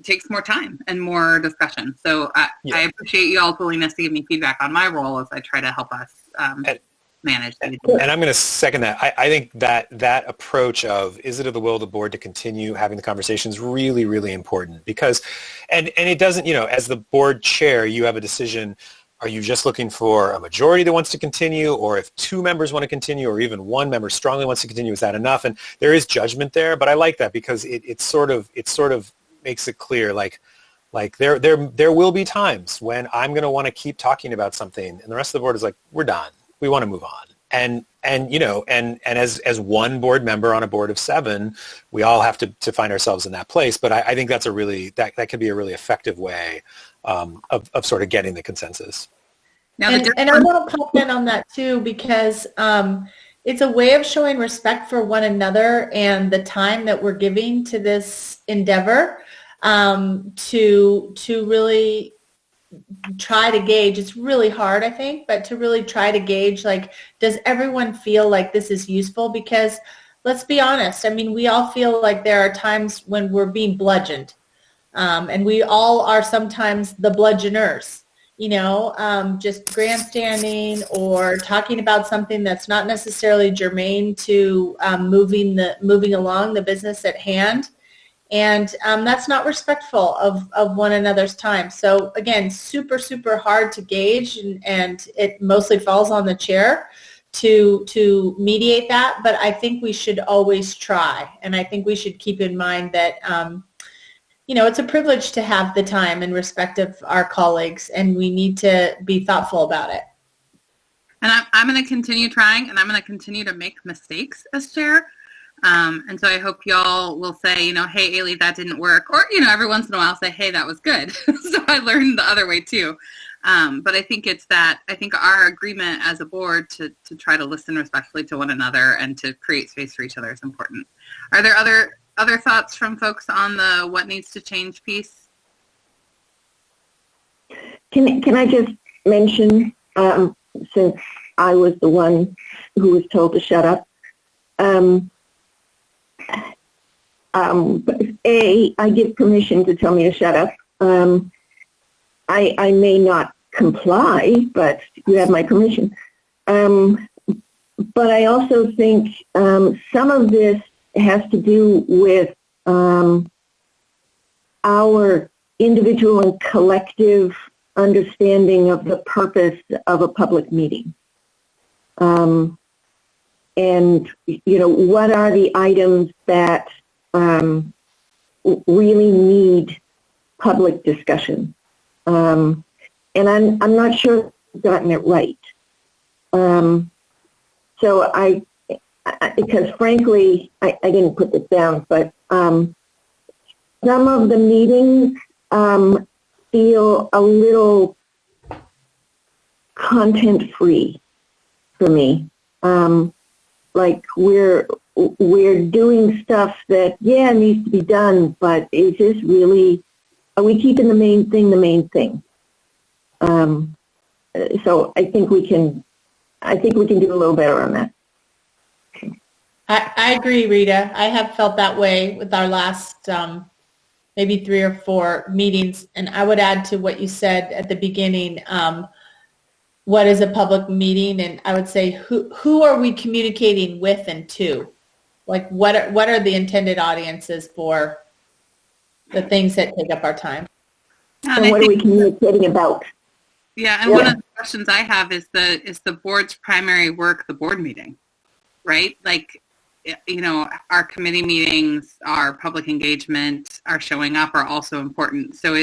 takes more time and more discussion. So I appreciate you all's willingness to give me feedback on my role as I try to help us manage these. And I'm going to second that. I think that approach of, is it of the will of the board to continue having the conversation is really, really important because, and it doesn't, as the board chair, you have a decision. Are you just looking for a majority that wants to continue, or if 2 members want to continue, or even 1 member strongly wants to continue, is that enough? And there is judgment there, but I like that because it sort of makes it clear, like there will be times when I'm going to want to keep talking about something, and the rest of the board is like, we're done. We want to move on. And as one board member on a board of 7, we all have to find ourselves in that place. But I think that's that could be a really effective way of sort of getting the consensus. Now, and I want to pop in on that too, because it's a way of showing respect for one another and the time that we're giving to this endeavor, to really try to gauge. It's really hard, I think, but to really try to gauge, like, does everyone feel like this is useful? Because let's be honest, I mean, we all feel like there are times when we're being bludgeoned, and we all are sometimes the bludgeoners, just grandstanding or talking about something that's not necessarily germane to moving along the business at hand. And that's not respectful of one another's time. So again, super, super hard to gauge, and it mostly falls on the chair to mediate that. But I think we should always try. And I think we should keep in mind that, it's a privilege to have the time and respect of our colleagues, and we need to be thoughtful about it. And I'm going to continue trying, and I'm going to continue to make mistakes as chair. And so I hope y'all will say, hey, Ailey, that didn't work. Or, every once in a while say, hey, that was good. So I learned the other way too. But I think I think our agreement as a board to try to listen respectfully to one another and to create space for each other is important. Are there other thoughts from folks on the what needs to change piece? Can I just mention, since I was the one who was told to shut up, I give permission to tell me to shut up. I may not comply, but you have my permission. But I also think some of this has to do with our individual and collective understanding of the purpose of a public meeting. And, what are the items that really need public discussion? And I'm not sure I've gotten it right. So because frankly, I didn't put this down, but some of the meetings feel a little content-free for me. Like we're doing stuff that, needs to be done, but is this really, are we keeping the main thing? So I think we can do a little better on that. I agree, Rita. I have felt that way with our last maybe 3 or 4 meetings, and I would add to what you said at the beginning, what is a public meeting, and I would say who are we communicating with and to? Like what are the intended audiences for the things that take up our time? And what are we communicating about? Yeah, and one of the questions I have is the board's primary work the board meeting, right? Like, our committee meetings, our public engagement, our showing up are also important. So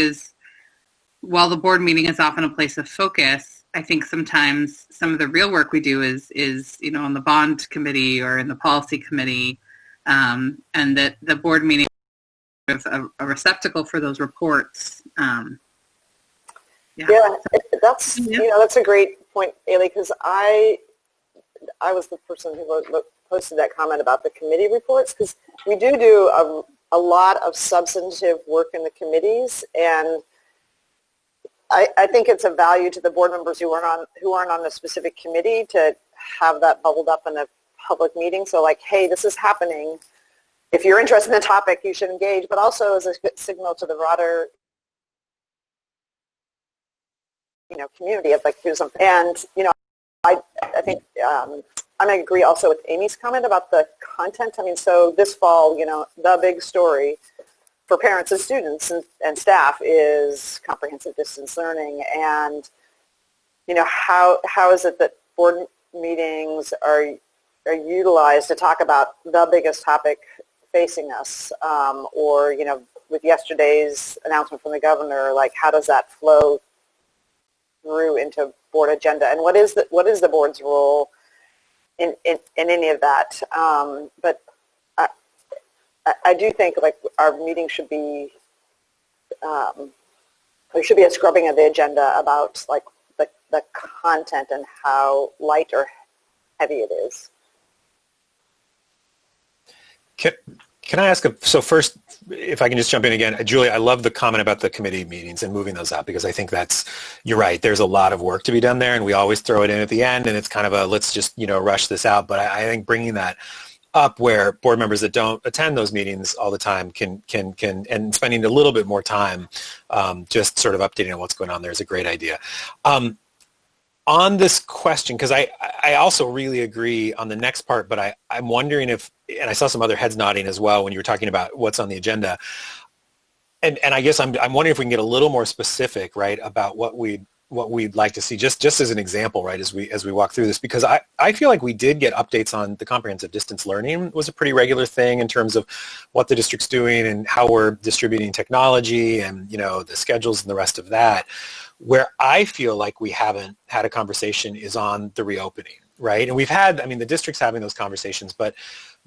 while the board meeting is often a place of focus, I think sometimes some of the real work we do is on the bond committee or in the policy committee, and that the board meeting is a receptacle for those reports. That's a great point, Ailey, because I was the person who posted that comment about the committee reports, because we do a lot of substantive work in the committees, and I think it's a value to the board members who aren't on the specific committee to have that bubbled up in a public meeting. So like, hey, this is happening. If you're interested in the topic, you should engage, but also as a signal to the broader, community of like, here's something. And, I think I'm going to agree also with Amy's comment about the content. I mean, so this fall, the big story for parents and students and staff is comprehensive distance learning. And, how is it that board meetings are utilized to talk about the biggest topic facing us, or, with yesterday's announcement from the governor, like how does that flow through into board agenda, and what is the board's role in any of that? But I do think like our meeting should be there should be a scrubbing of the agenda about like the content and how light or heavy it is. Can I ask, so first, if I can just jump in again, Julie, I love the comment about the committee meetings and moving those up, because I think you're right, there's a lot of work to be done there, and we always throw it in at the end, and it's kind of a, let's just, rush this out. But I think bringing that up where board members that don't attend those meetings all the time can and spending a little bit more time just sort of updating on what's going on there is a great idea. On this question, because I also really agree on the next part, but I'm wondering if, and I saw some other heads nodding as well when you were talking about what's on the agenda, and I guess I'm wondering if we can get a little more specific, right, about what we'd like to see, just as an example, right, as we walk through this, because I feel like we did get updates on the comprehensive distance learning was a pretty regular thing in terms of what the district's doing and how we're distributing technology and, the schedules and the rest of that. Where I feel like we haven't had a conversation is on the reopening, right? And we've had, the district's having those conversations, but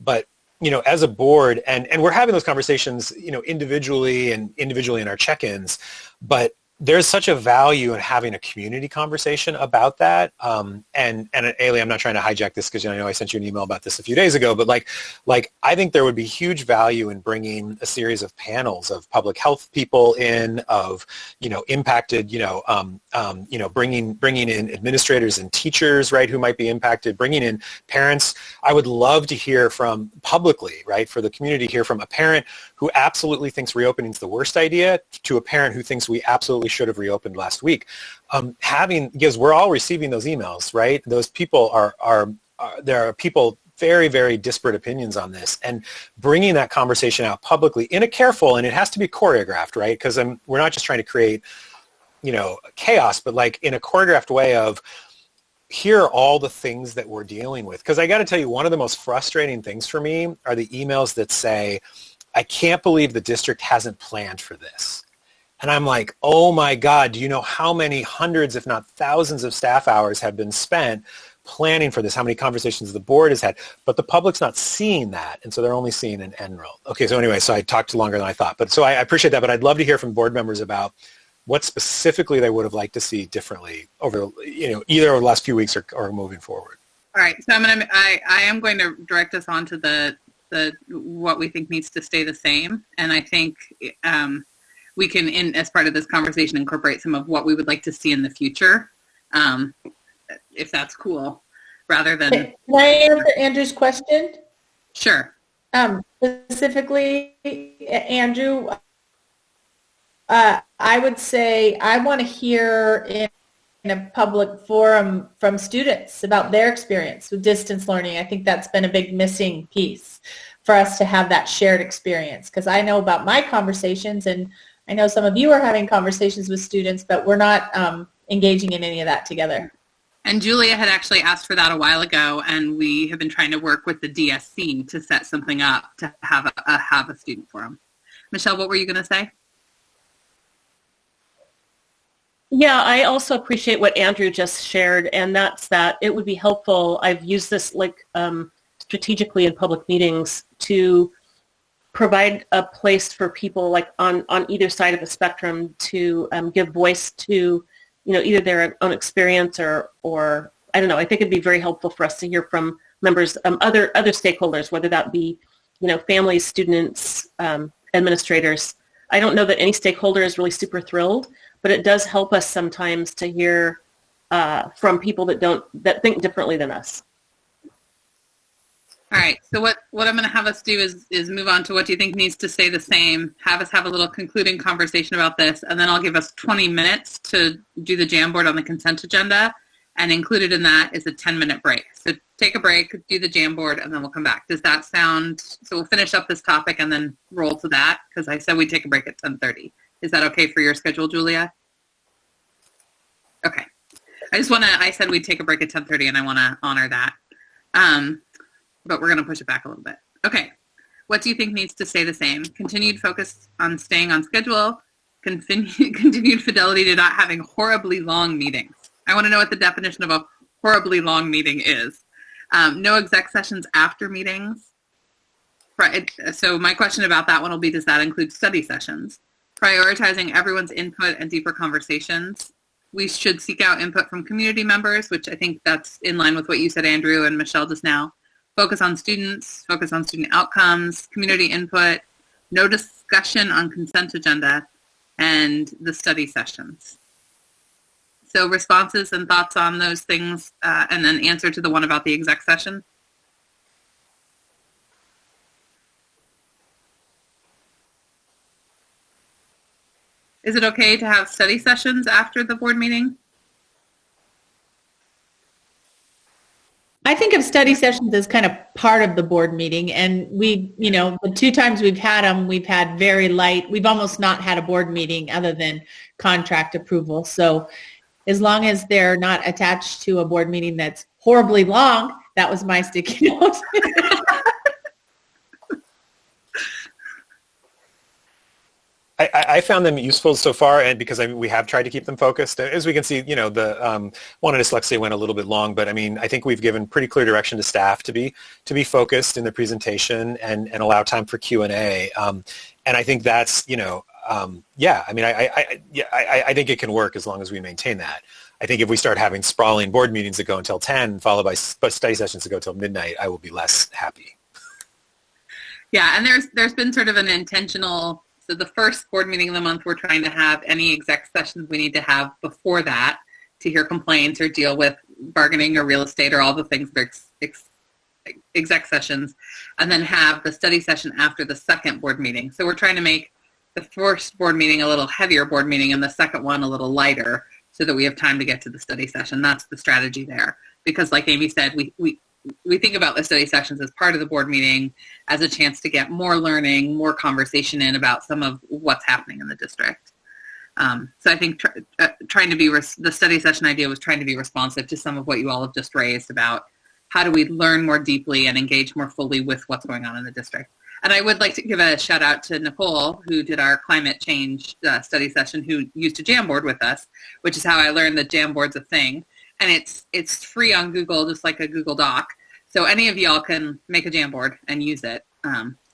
as a board, and we're having those conversations, individually in our check-ins, but there's such a value in having a community conversation about that. And Ailey, I'm not trying to hijack this because I know I sent you an email about this a few days ago, but like I think there would be huge value in bringing a series of panels of public health people in, of impacted, bringing in administrators and teachers, right, who might be impacted, bringing in parents. I would love to hear from publicly, right, for the community to hear from a parent who absolutely thinks reopening is the worst idea to a parent who thinks we absolutely should have reopened last week. Because we're all receiving those emails, right? Those people there are people very, very disparate opinions on this, and bringing that conversation out publicly in a careful, and it has to be choreographed, right? Because we're not just trying to create, chaos, but like in a choreographed way of, here are all the things that we're dealing with. Because I got to tell you, one of the most frustrating things for me are the emails that say, I can't believe the district hasn't planned for this. And I'm like, oh my God, do you know how many hundreds, if not thousands of staff hours have been spent planning for this, how many conversations the board has had, but the public's not seeing that, and so they're only seeing an end result. Okay, so anyway, so I talked longer than I thought, but so I appreciate that, but I'd love to hear from board members about what specifically they would have liked to see differently over, either over the last few weeks or moving forward. All right, so I am going to direct us on to the what we think needs to stay the same, and I think we can, as part of this conversation, incorporate some of what we would like to see in the future, if that's cool, rather than... Can I answer Andrew's question? Sure. Specifically, Andrew, I would say I want to hear in a public forum from students about their experience with distance learning. I think that's been a big missing piece for us to have that shared experience, because I know about my conversations, and I know some of you are having conversations with students, but we're not engaging in any of that together. And Julia had actually asked for that a while ago, and we have been trying to work with the DSC to set something up to have a student forum. Michelle, what were you going to say? Yeah, I also appreciate what Andrew just shared, and that's that it would be helpful. I've used this strategically in public meetings to provide a place for people on either side of the spectrum to give voice to either their own experience or I don't know, I think it'd be very helpful for us to hear from members, other stakeholders, whether that be, families, students, administrators. I don't know that any stakeholder is really super thrilled, but it does help us sometimes to hear from people that think differently than us. All right. So what I'm going to have us do is move on to what do you think needs to stay the same. Have us have a little concluding conversation about this, and then I'll give us 20 minutes to do the Jamboard on the consent agenda, and included in that is a 10-minute break. So take a break, do the Jamboard, and then we'll come back. Does that sound? So we'll finish up this topic and then roll to that, because I said we'd take a break at 10:30. Is that okay for your schedule, Julia? Okay. I said we'd take a break at 10:30, and I want to honor that. But we're going to push it back a little bit. Okay. What do you think needs to stay the same? Continued focus on staying on schedule, continued fidelity to not having horribly long meetings. I want to know what the definition of a horribly long meeting is. No exec sessions after meetings. Right. So my question about that one will be, does that include study sessions? Prioritizing everyone's input and deeper conversations. We should seek out input from community members, which I think that's in line with what you said, Andrew and Michelle, just now. Focus on students, focus on student outcomes, community input, no discussion on consent agenda, and the study sessions. So responses and thoughts on those things, and then answer to the one about the exec session. Is it okay to have study sessions after the board meeting? I think of study sessions as kind of part of the board meeting, and the 2 times we've had them, we've had very light. We've almost not had a board meeting other than contract approval. So as long as they're not attached to a board meeting that's horribly long, that was my sticky note. I found them useful so far, and because we have tried to keep them focused. As we can see, the one on dyslexia went a little bit long, but I think we've given pretty clear direction to staff to be focused in the presentation and allow time for Q&A. And I think that's I think it can work as long as we maintain that. I think if we start having sprawling board meetings that go until 10, followed by study sessions that go until midnight, I will be less happy. Yeah, and there's been sort of an intentional. So the first board meeting of the month, we're trying to have any exec sessions we need to have before that to hear complaints or deal with bargaining or real estate or all the things that are exec sessions, and then have the study session after the second board meeting. So we're trying to make the first board meeting a little heavier board meeting and the second one a little lighter so that we have time to get to the study session. That's the strategy there. Because like Amy said, we think about the study sessions as part of the board meeting as a chance to get more learning, more conversation in about some of what's happening in the district. So I think trying to be, the study session idea was trying to be responsive to some of what you all have just raised about how do we learn more deeply and engage more fully with what's going on in the district. And I would like to give a shout out to Nicole, who did our climate change study session, who used a Jamboard with us, which is how I learned that Jamboard's a thing. And it's free on Google, just like a Google Doc. So any of y'all can make a Jamboard and use it.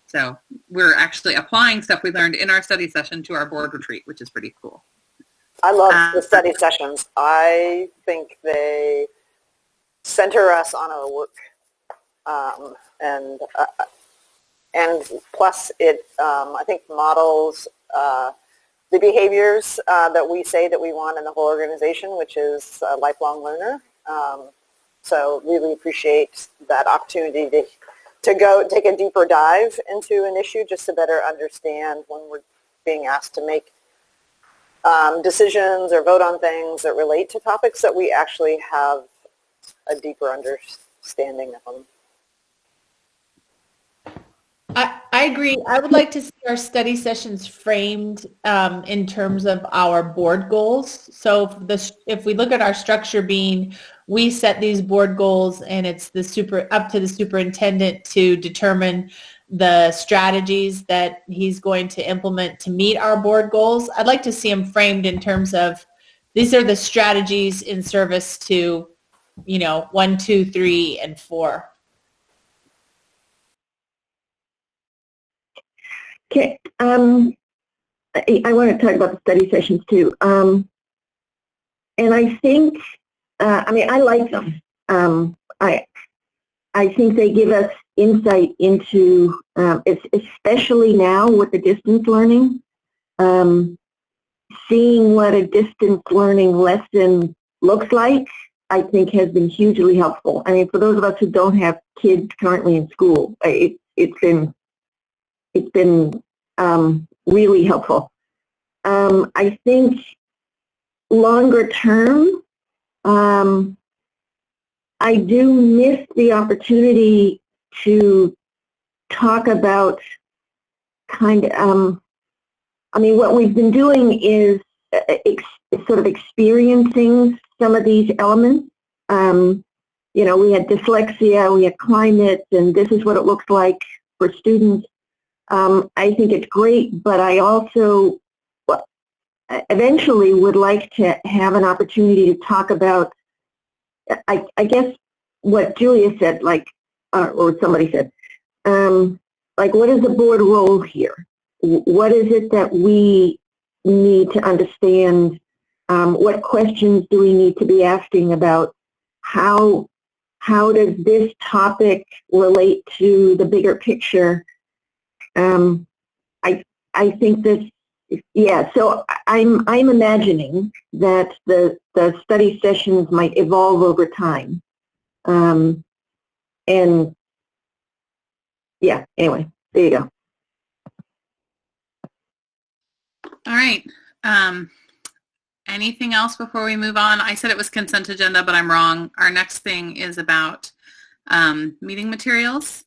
So we're actually applying stuff we learned in our study session to our board retreat, which is pretty cool. I love the study sessions. I think they center us on our work. And plus it, I think, models the behaviors that we say that we want in the whole organization, which is a lifelong learner. So really appreciate that opportunity to go take a deeper dive into an issue just to better understand when we're being asked to make decisions or vote on things that relate to topics that we actually have a deeper understanding of them. I agree. I would like to see our study sessions framed in terms of our board goals. So if we look at our structure being, we set these board goals and it's up to the superintendent to determine the strategies that he's going to implement to meet our board goals. I'd like to see them framed in terms of these are the strategies in service to, 1, 2, 3, and 4. Okay, I want to talk about the study sessions too. And I think, I like them. I think they give us insight into, especially now with the distance learning, seeing what a distance learning lesson looks like, I think has been hugely helpful. I mean, for those of us who don't have kids currently in school, it's been really helpful. I think longer term, I do miss the opportunity to talk about I mean, what we've been doing is sort of experiencing some of these elements. You know, we had dyslexia, we had climate, and this is what it looks like for students. I think it's great, but I also eventually would like to have an opportunity to talk about, I guess, what Julia said, like, or somebody said, like, what is the board role here? What is it that we need to understand? What questions do we need to be asking about how does this topic relate to the bigger picture? I think this, yeah. So I'm imagining that the study sessions might evolve over time, and yeah. Anyway, there you go. All right. Anything else before we move on? I said it was consent agenda, but I'm wrong. Our next thing is about meeting materials.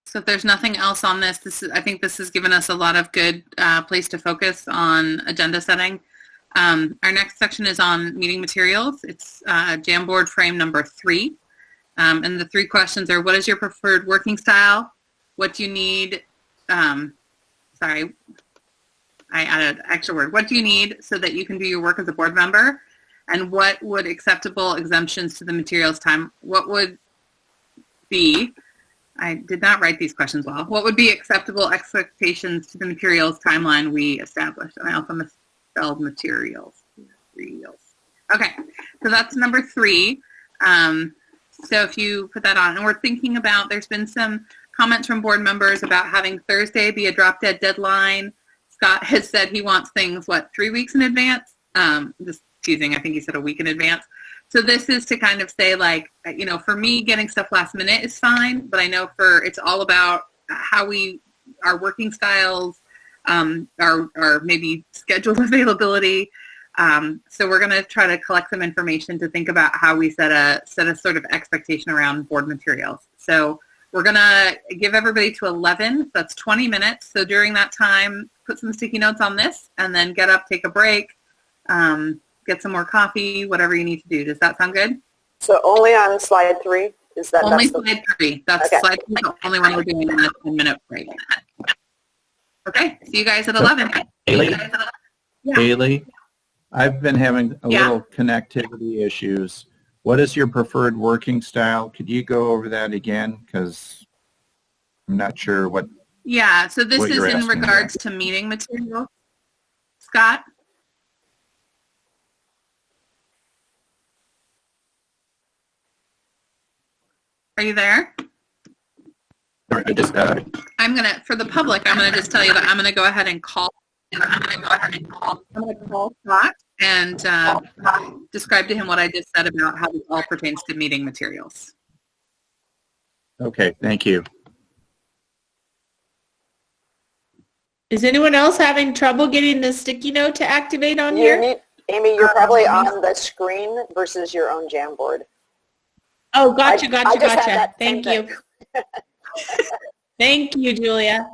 So if there's nothing else on this, I think this has given us a lot of good place to focus on agenda setting. Our next section is on meeting materials. It's Jamboard frame number 3. And the 3 questions are, what is your preferred working style? What do you need? Sorry, I added an extra word. What do you need so that you can do your work as a board member? And what would acceptable exemptions to the materials time? What would be, I did not write these questions well. What would be acceptable expectations to the materials timeline we established? And I also misspelled materials. Okay, so that's number 3. So if you put that on, and we're thinking about, there's been some comments from board members about having Thursday be a drop dead deadline. Scott has said he wants things, 3 weeks in advance? Just teasing, I think he said a week in advance. So this is to kind of say, like, you know, for me, getting stuff last minute is fine, but I know it's all about how our working styles, our maybe schedule availability. So we're going to try to collect some information to think about how we set a sort of expectation around board materials. So we're going to give everybody to 11. That's 20 minutes. So during that time, put some sticky notes on this and then get up, take a break, get some more coffee, whatever you need to do. Does that sound good? So only on slide 3? Is that only slide 3? That's okay. Slide 3, the only one we're doing in a 10-minute break. Okay, see you guys at 11. Haley? Yeah. Haley, I've been having a little connectivity issues. What is your preferred working style? Could you go over that again? Because I'm not sure what. Yeah, so this is in regards to meeting material. Scott? Are you there? I just, I'm going to, for the public, I'm going to just tell you that I'm going to go ahead and call. I'm going to call Scott and describe to him what I just said about how this all pertains to meeting materials. Okay, thank you. Is anyone else having trouble getting the sticky note to activate on here? Amy, you're probably on the screen versus your own Jamboard. Oh, gotcha. Thank you. Thank you, Julia.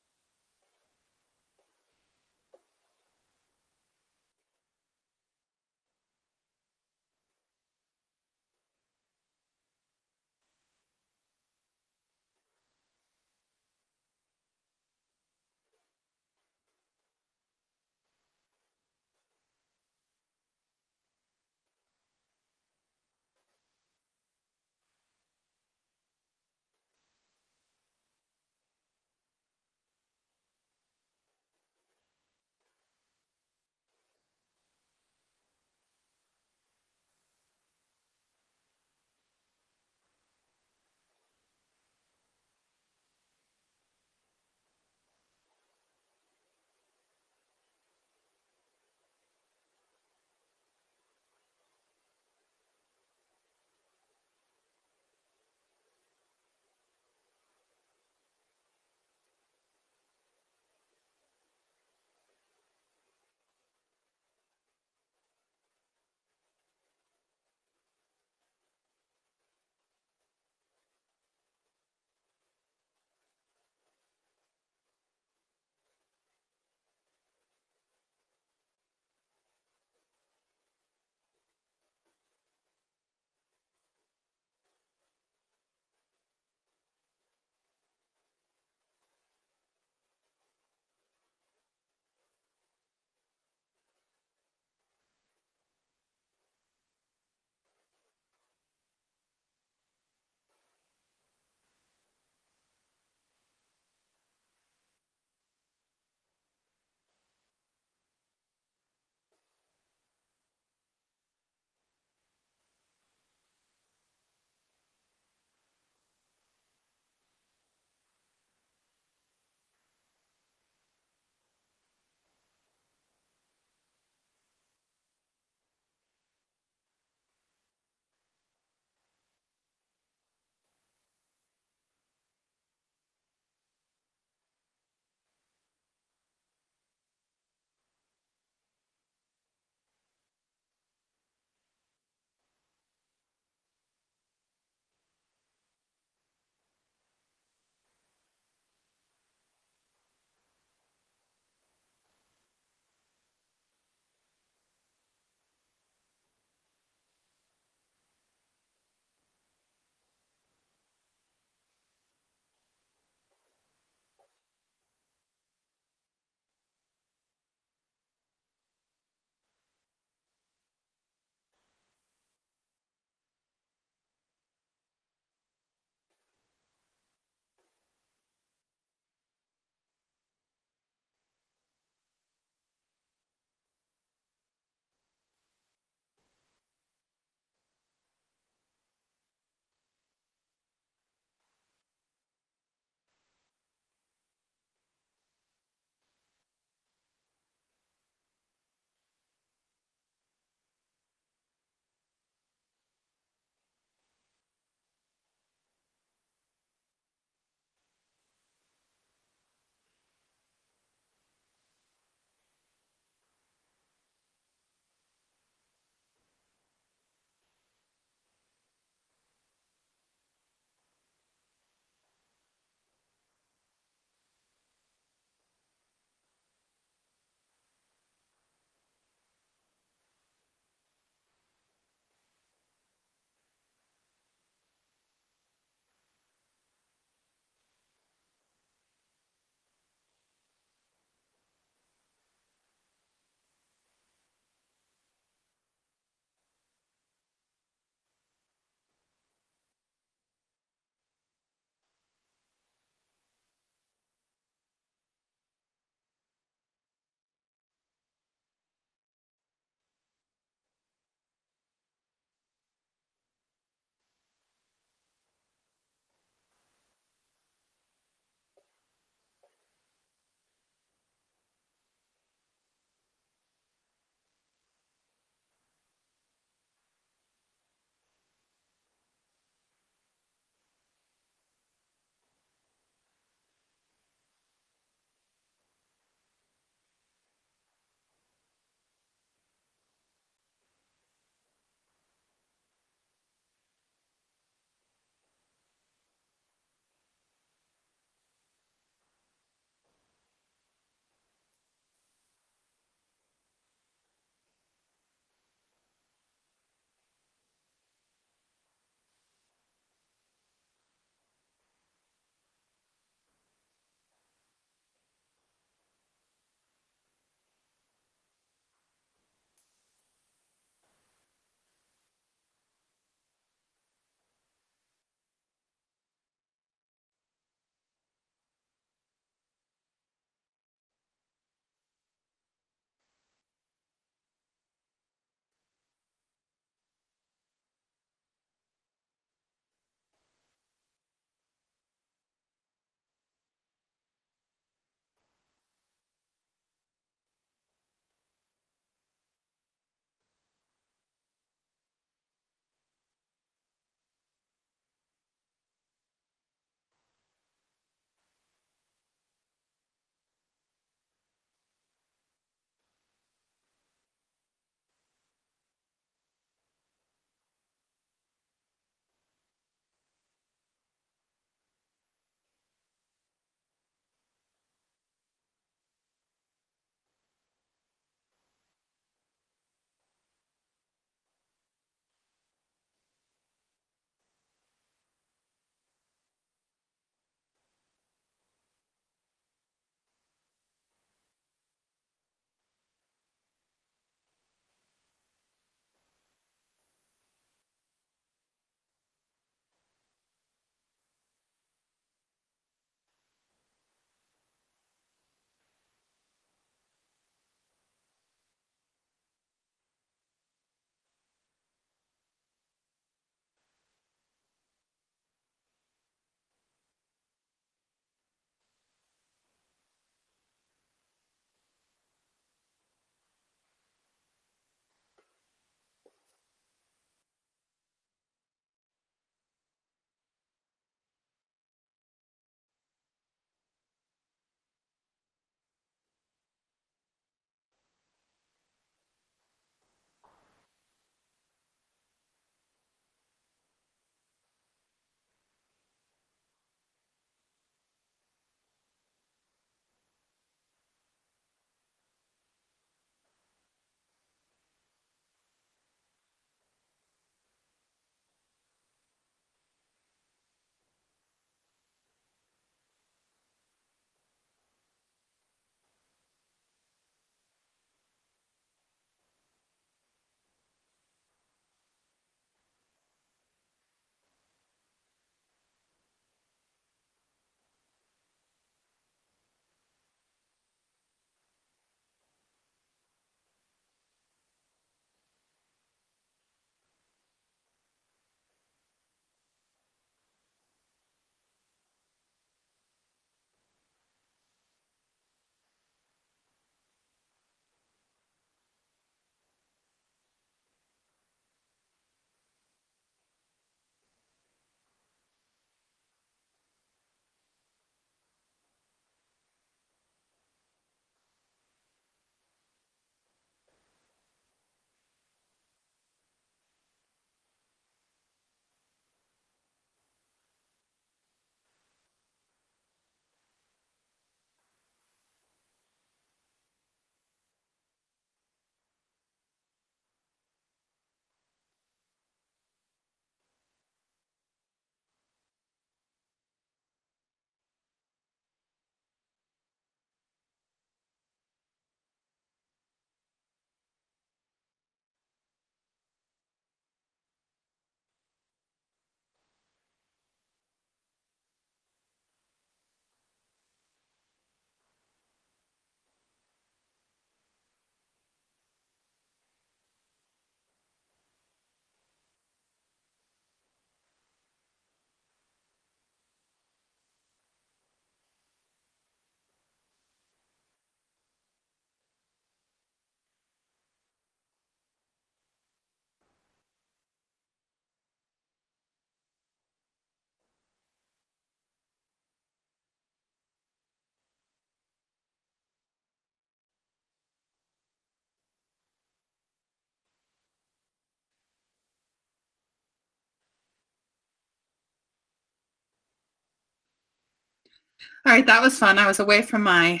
All right, that was fun. I was away from my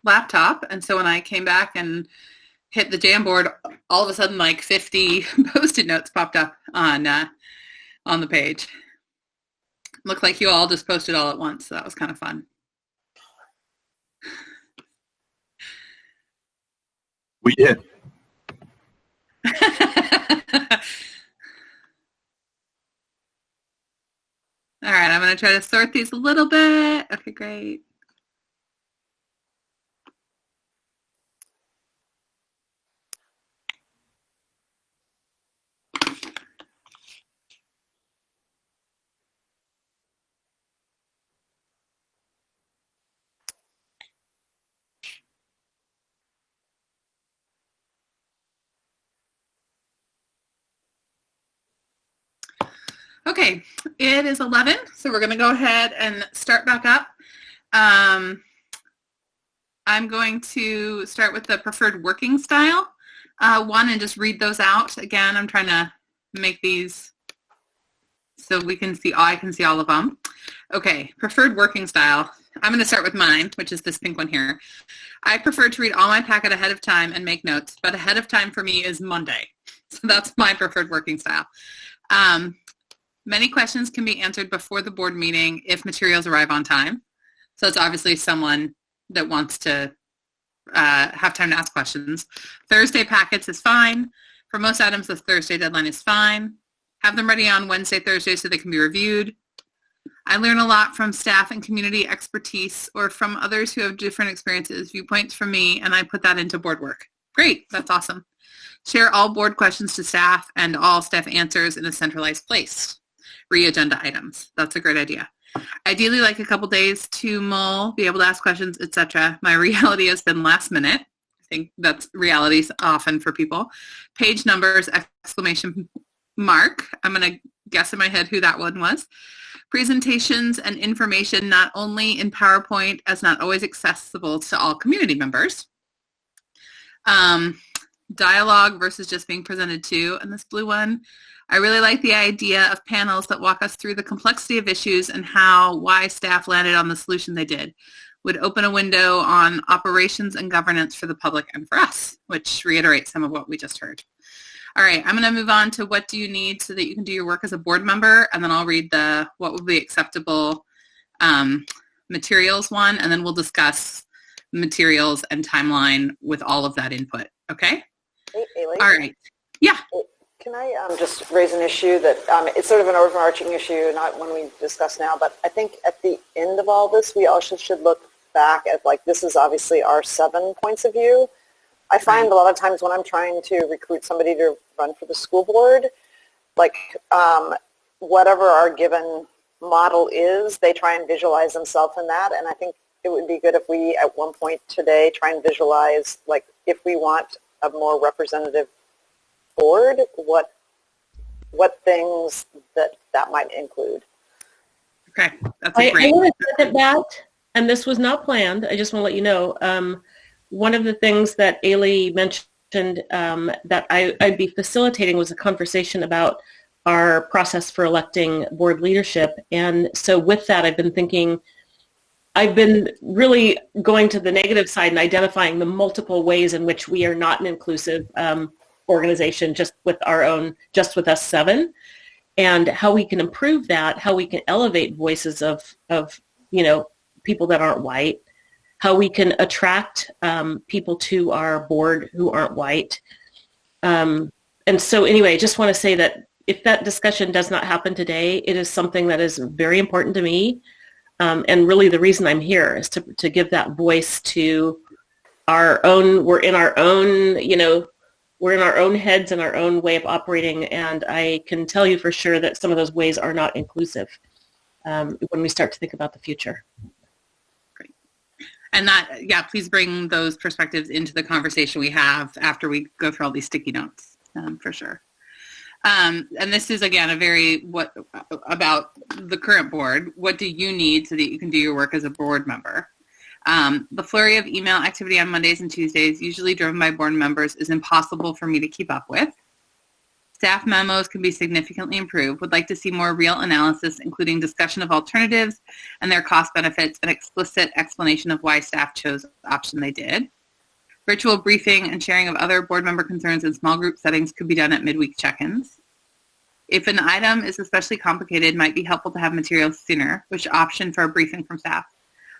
laptop, and so when I came back and hit the Jamboard, all of a sudden like 50 Post-it notes popped up on the page. Looked like you all just posted all at once, so that was kind of fun. We did. All right, I'm going to try to sort these a little bit. Okay, great. Okay, it is 11, so we're going to go ahead and start back up. I'm going to start with the preferred working style one and just read those out. Again, I'm trying to make these so we can see, I can see all of them. Okay, preferred working style. I'm going to start with mine, which is this pink one here. I prefer to read all my packet ahead of time and make notes, but ahead of time for me is Monday. So that's my preferred working style. Many questions can be answered before the board meeting if materials arrive on time. So it's obviously someone that wants to have time to ask questions. Thursday packets is fine. For most items, the Thursday deadline is fine. Have them ready on Wednesday, Thursday so they can be reviewed. I learn a lot from staff and community expertise or from others who have different experiences, viewpoints from me, and I put that into board work. Great, that's awesome. Share all board questions to staff and all staff answers in a centralized place. Re-agenda items. That's a great idea. Ideally, like a couple days to mull, be able to ask questions, etc. My reality has been last minute. I think that's reality often for people. Page numbers, exclamation mark. I'm going to guess in my head who that one was. Presentations and information not only in PowerPoint as not always accessible to all community members. Dialogue versus just being presented to. And this blue one, I really like the idea of panels that walk us through the complexity of issues and why staff landed on the solution they did. Would open a window on operations and governance for the public and for us, which reiterates some of what we just heard. All right, I'm going to move on to what do you need so that you can do your work as a board member, and then I'll read the what will be acceptable materials one, and then we'll discuss materials and timeline with all of that input, okay? Hey, Ailey. All right, yeah. Can I just raise an issue that it's sort of an overarching issue, not one we discuss now, but I think at the end of all this, we also should look back at, like, this is obviously our 7 points of view. I find a lot of times when I'm trying to recruit somebody to run for the school board, like whatever our given model is, they try and visualize themselves in that, and I think it would be good if we at one point today try and visualize, like, if we want a more representative board, what things that might include. Okay, that's great. I want to second that, and this was not planned. I just want to let you know. One of the things that Ailey mentioned that I'd be facilitating was a conversation about our process for electing board leadership. And so with that, I've been really going to the negative side and identifying the multiple ways in which we are not an inclusive organization just with us 7, and how we can improve that, how we can elevate voices of people that aren't white, how we can attract people to our board who aren't white. And so anyway, I just want to say that if that discussion does not happen today, it is something that is very important to me. And really the reason I'm here is to give that voice to we're in our own heads and our own way of operating, and I can tell you for sure that some of those ways are not inclusive when we start to think about the future. Great. And please bring those perspectives into the conversation we have after we go through all these sticky notes, for sure. And this is, again, about the current board. What do you need so that you can do your work as a board member? The flurry of email activity on Mondays and Tuesdays, usually driven by board members, is impossible for me to keep up with. Staff memos can be significantly improved. Would like to see more real analysis, including discussion of alternatives and their cost benefits and explicit explanation of why staff chose the option they did. Virtual briefing and sharing of other board member concerns in small group settings could be done at midweek check-ins. If an item is especially complicated, it might be helpful to have materials sooner, which option for a briefing from staff.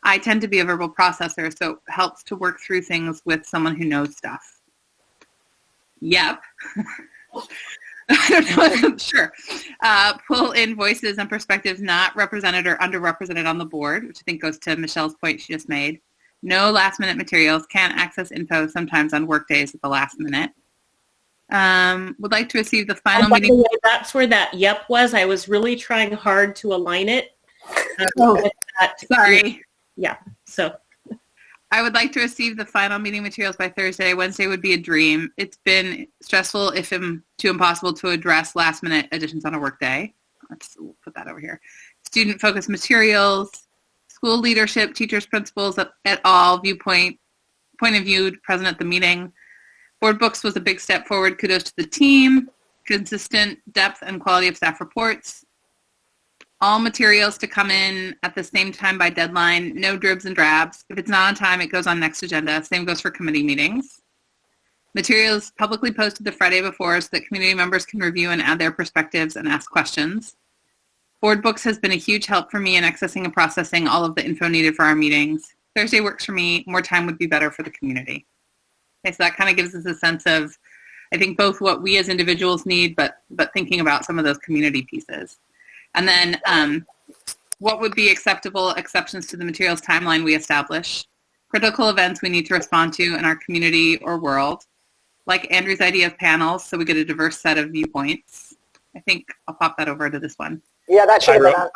I tend to be a verbal processor, so it helps to work through things with someone who knows stuff. Yep. I don't know. Sure. Pull in voices and perspectives not represented or underrepresented on the board, which I think goes to Michelle's point she just made. No last-minute materials. Can't access info sometimes on work days at the last minute. Would like to receive the final meeting. Way, that's where that yep was. I was really trying hard to align it. With that. Sorry. Yeah. So I would like to receive the final meeting materials by Thursday. Wednesday would be a dream. It's been stressful, if too impossible, to address last-minute additions on a work day. We'll put that over here. Student-focused materials, school leadership, teachers, principals at all, point of view present at the meeting. Board books was a big step forward. Kudos to the team. Consistent depth and quality of staff reports. All materials to come in at the same time by deadline. No dribs and drabs. If it's not on time, it goes on next agenda. Same goes for committee meetings. Materials publicly posted the Friday before so that community members can review and add their perspectives and ask questions. Board books has been a huge help for me in accessing and processing all of the info needed for our meetings. Thursday works for me. More time would be better for the community. Okay, so that kind of gives us a sense of, I think, both what we as individuals need, but thinking about some of those community pieces. And then what would be acceptable exceptions to the materials timeline we establish, critical events we need to respond to in our community or world, like Andrew's idea of panels, so we get a diverse set of viewpoints. I think I'll pop that over to this one. Yeah, that should have been on.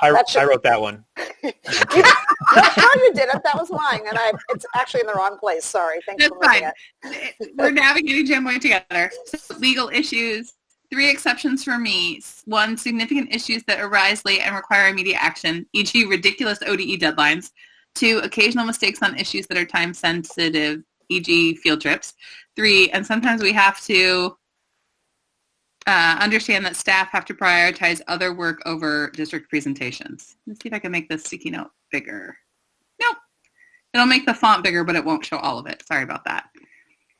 I wrote that one. No, you didn't. That was mine, and it's actually in the wrong place. Sorry. Thanks for moving it. We're navigating Jamboy together. So, legal issues. 3 exceptions for me. 1, significant issues that arise late and require immediate action, e.g. ridiculous ODE deadlines. 2, occasional mistakes on issues that are time sensitive, e.g. field trips. 3, and sometimes we have to understand that staff have to prioritize other work over district presentations. Let's see if I can make this sticky note bigger. Nope. It'll make the font bigger, but it won't show all of it. Sorry about that.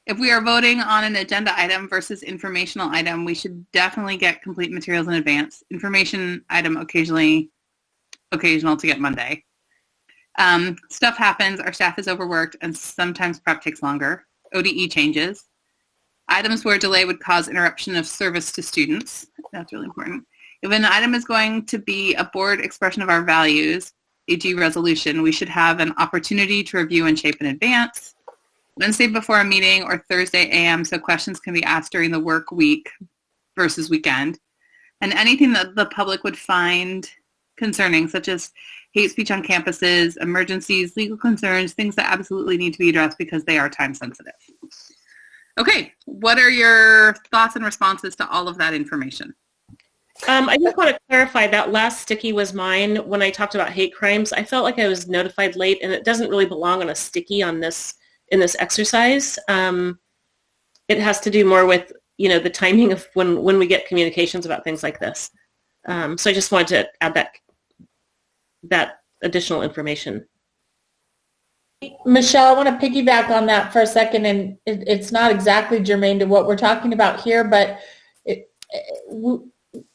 If we are voting on an agenda item versus informational item, we should definitely get complete materials in advance. Information item occasional to get Monday. Stuff happens, our staff is overworked, and sometimes prep takes longer. ODE changes. Items where delay would cause interruption of service to students. That's really important. If an item is going to be a board expression of our values, e.g. resolution, we should have an opportunity to review and shape in advance. Wednesday before a meeting or Thursday AM so questions can be asked during the work week versus weekend. And anything that the public would find concerning, such as hate speech on campuses, emergencies, legal concerns, things that absolutely need to be addressed because they are time sensitive. Okay, what are your thoughts and responses to all of that information? I just want to clarify that last sticky was mine. When I talked about hate crimes, I felt like I was notified late, and it doesn't really belong on a sticky on this in this exercise. It has to do more with the timing of when we get communications about things like this. So I just wanted to add that additional information. Michelle, I want to piggyback on that for a second, and it's not exactly germane to what we're talking about here, but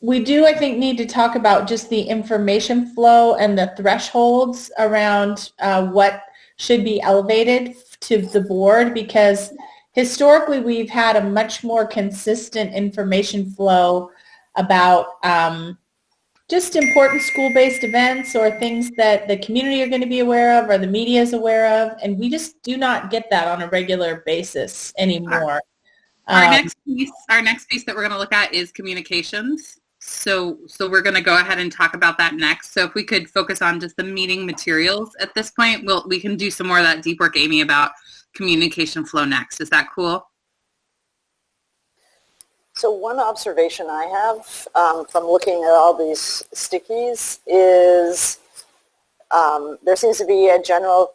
we do, I think, need to talk about just the information flow and the thresholds around what should be elevated to the board, because historically we've had a much more consistent information flow about just important school-based events or things that the community are going to be aware of or the media is aware of, and we just do not get that on a regular basis anymore. Our next piece that we're going to look at is communications. So we're going to go ahead and talk about that next. So if we could focus on just the meeting materials at this point, we can do some more of that deep work, Amy, about communication flow next. Is that cool? So one observation I have from looking at all these stickies is there seems to be a general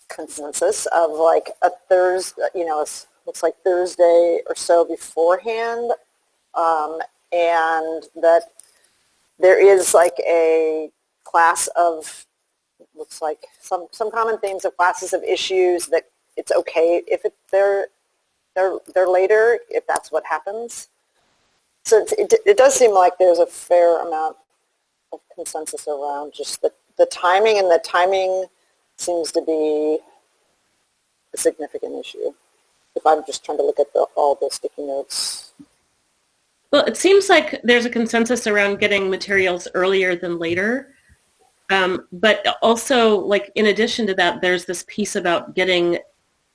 consensus of like a Thursday, it looks like Thursday or so beforehand and that there is like a class of, looks like some common themes of classes of issues that it's okay if they're later, if that's what happens. So it does seem like there's a fair amount of consensus around just the timing, and the timing seems to be a significant issue. If I'm just trying to look at all the sticky notes. Well, it seems like there's a consensus around getting materials earlier than later. But also, like, in addition to that, there's this piece about getting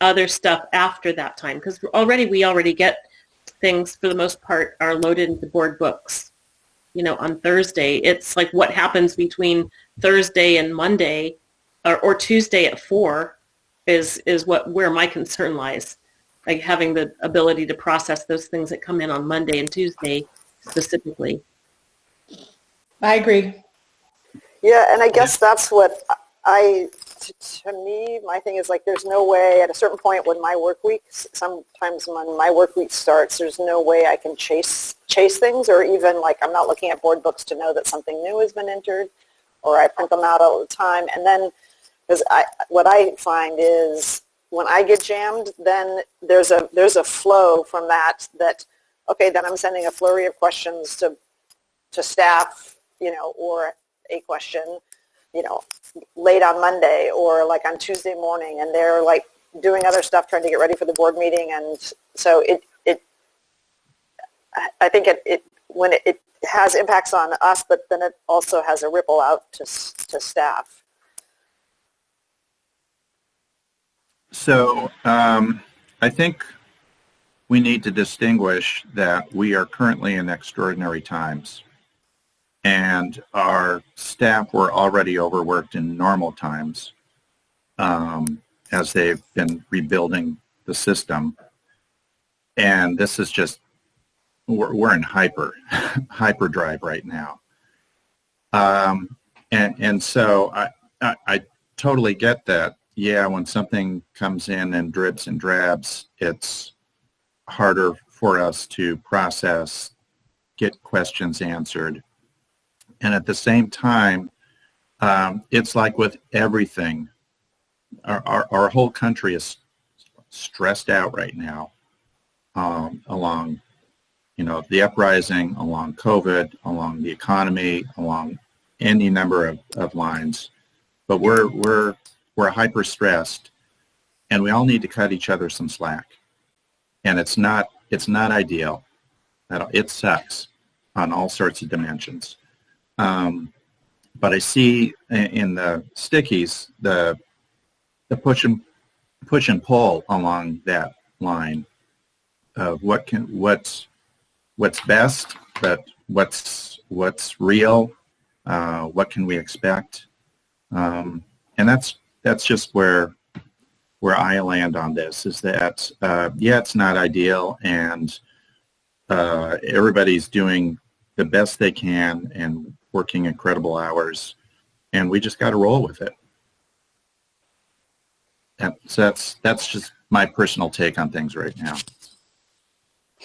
other stuff after that time, because we already get things, for the most part, are loaded into board books, on Thursday. It's like what happens between Thursday and Monday or Tuesday at 4 is where my concern lies, like having the ability to process those things that come in on Monday and Tuesday specifically. I agree. Yeah, and I guess that's what to me, my thing is like, there's no way at a certain point when my work week, sometimes when my work week starts, there's no way I can chase things, or even like I'm not looking at board books to know that something new has been entered, or I print them out all the time. And then, because what I find is when I get jammed, then there's a flow from that, okay, then I'm sending a flurry of questions to staff, or a question, late on Monday or like on Tuesday morning, and they're like doing other stuff trying to get ready for the board meeting. And so I think when it has impacts on us, but then it also has a ripple out to staff. So I think we need to distinguish that we are currently in extraordinary times, and our staff were already overworked in normal times as they've been rebuilding the system. And this is just, we're in hyperdrive right now. And so I totally get that. Yeah, when something comes in and dribs and drabs, it's harder for us to process, get questions answered. And at the same time, it's like with everything, our whole country is stressed out right now along, the uprising, along COVID, along the economy, along any number of lines. But we're hyper stressed, and we all need to cut each other some slack. And it's not ideal. It sucks on all sorts of dimensions. But I see in the stickies the push and pull along that line of what's best, but what's real, what can we expect, and that's just where I land on this, is that it's not ideal, and everybody's doing the best they can and working incredible hours, and we just got to roll with it. So that's just my personal take on things right now.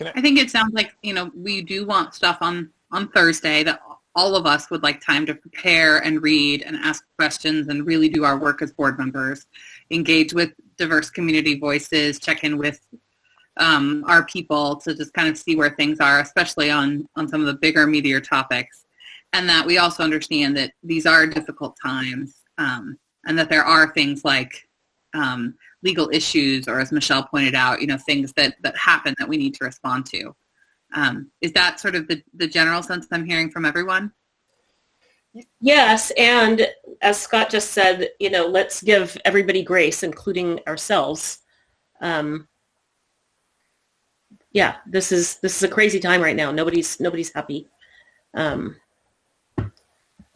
I think it sounds like, we do want stuff on Thursday that all of us would like time to prepare and read and ask questions and really do our work as board members, engage with diverse community voices, check in with our people to just kind of see where things are, especially on some of the bigger, meatier topics. And that we also understand that these are difficult times, and that there are things like legal issues, or as Michelle pointed out, things that happen that we need to respond to. Is that sort of the general sense I'm hearing from everyone? Yes, and as Scott just said, let's give everybody grace, including ourselves. This is a crazy time right now. Nobody's happy.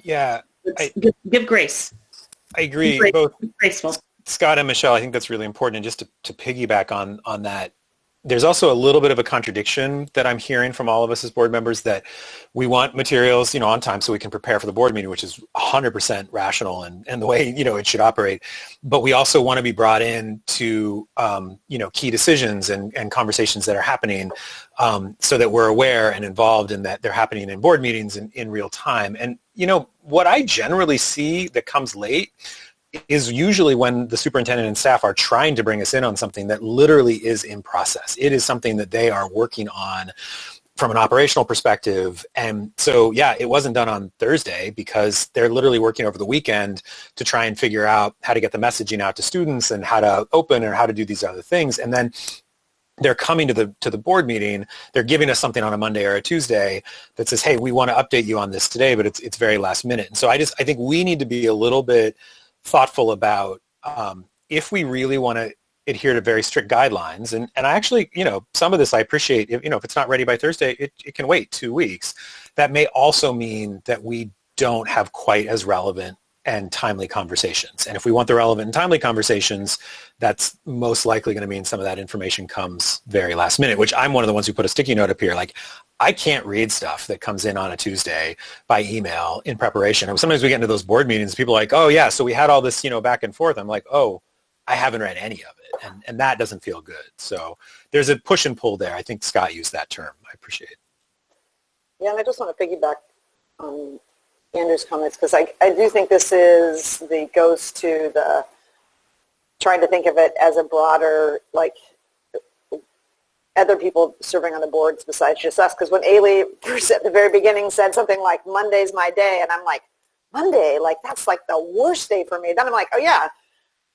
Give grace. I agree. Be Both graceful. Scott and Michelle, I think that's really important. And just to piggyback on that, there's also a little bit of a contradiction that I'm hearing from all of us as board members, that we want materials, on time so we can prepare for the board meeting, which is 100% rational and the way, it should operate. But we also want to be brought in to, key decisions and conversations that are happening, so that we're aware and involved in that they're happening in board meetings in real time. And, what I generally see that comes late is usually when the superintendent and staff are trying to bring us in on something that literally is in process. It is something that they are working on from an operational perspective. And so, yeah, it wasn't done on Thursday because they're literally working over the weekend to try and figure out how to get the messaging out to students and how to open or how to do these other things. And then they're coming to the board meeting, they're giving us something on a Monday or a Tuesday that says, hey, we want to update you on this today, but it's very last minute. And so I think we need to be a little bit thoughtful about if we really want to adhere to very strict guidelines. And I actually, some of this I appreciate. If it's not ready by Thursday, it can wait 2 weeks. That may also mean that we don't have quite as relevant and timely conversations. And if we want the relevant and timely conversations, that's most likely going to mean some of that information comes very last minute, which I'm one of the ones who put a sticky note up here. Like, I can't read stuff that comes in on a Tuesday by email in preparation. And sometimes we get into those board meetings, people are like, oh yeah, so we had all this, back and forth. I'm like, oh, I haven't read any of it. And that doesn't feel good. So there's a push and pull there. I think Scott used that term. I appreciate it. Yeah, and I just want to piggyback on Andrew's comments, because I do think this goes to the trying to think of it as a broader, like, other people serving on the boards besides just us. Because when Ailey first at the very beginning said something like, Monday's my day, and I'm like, Monday? Like, that's like the worst day for me. Then I'm like, oh yeah,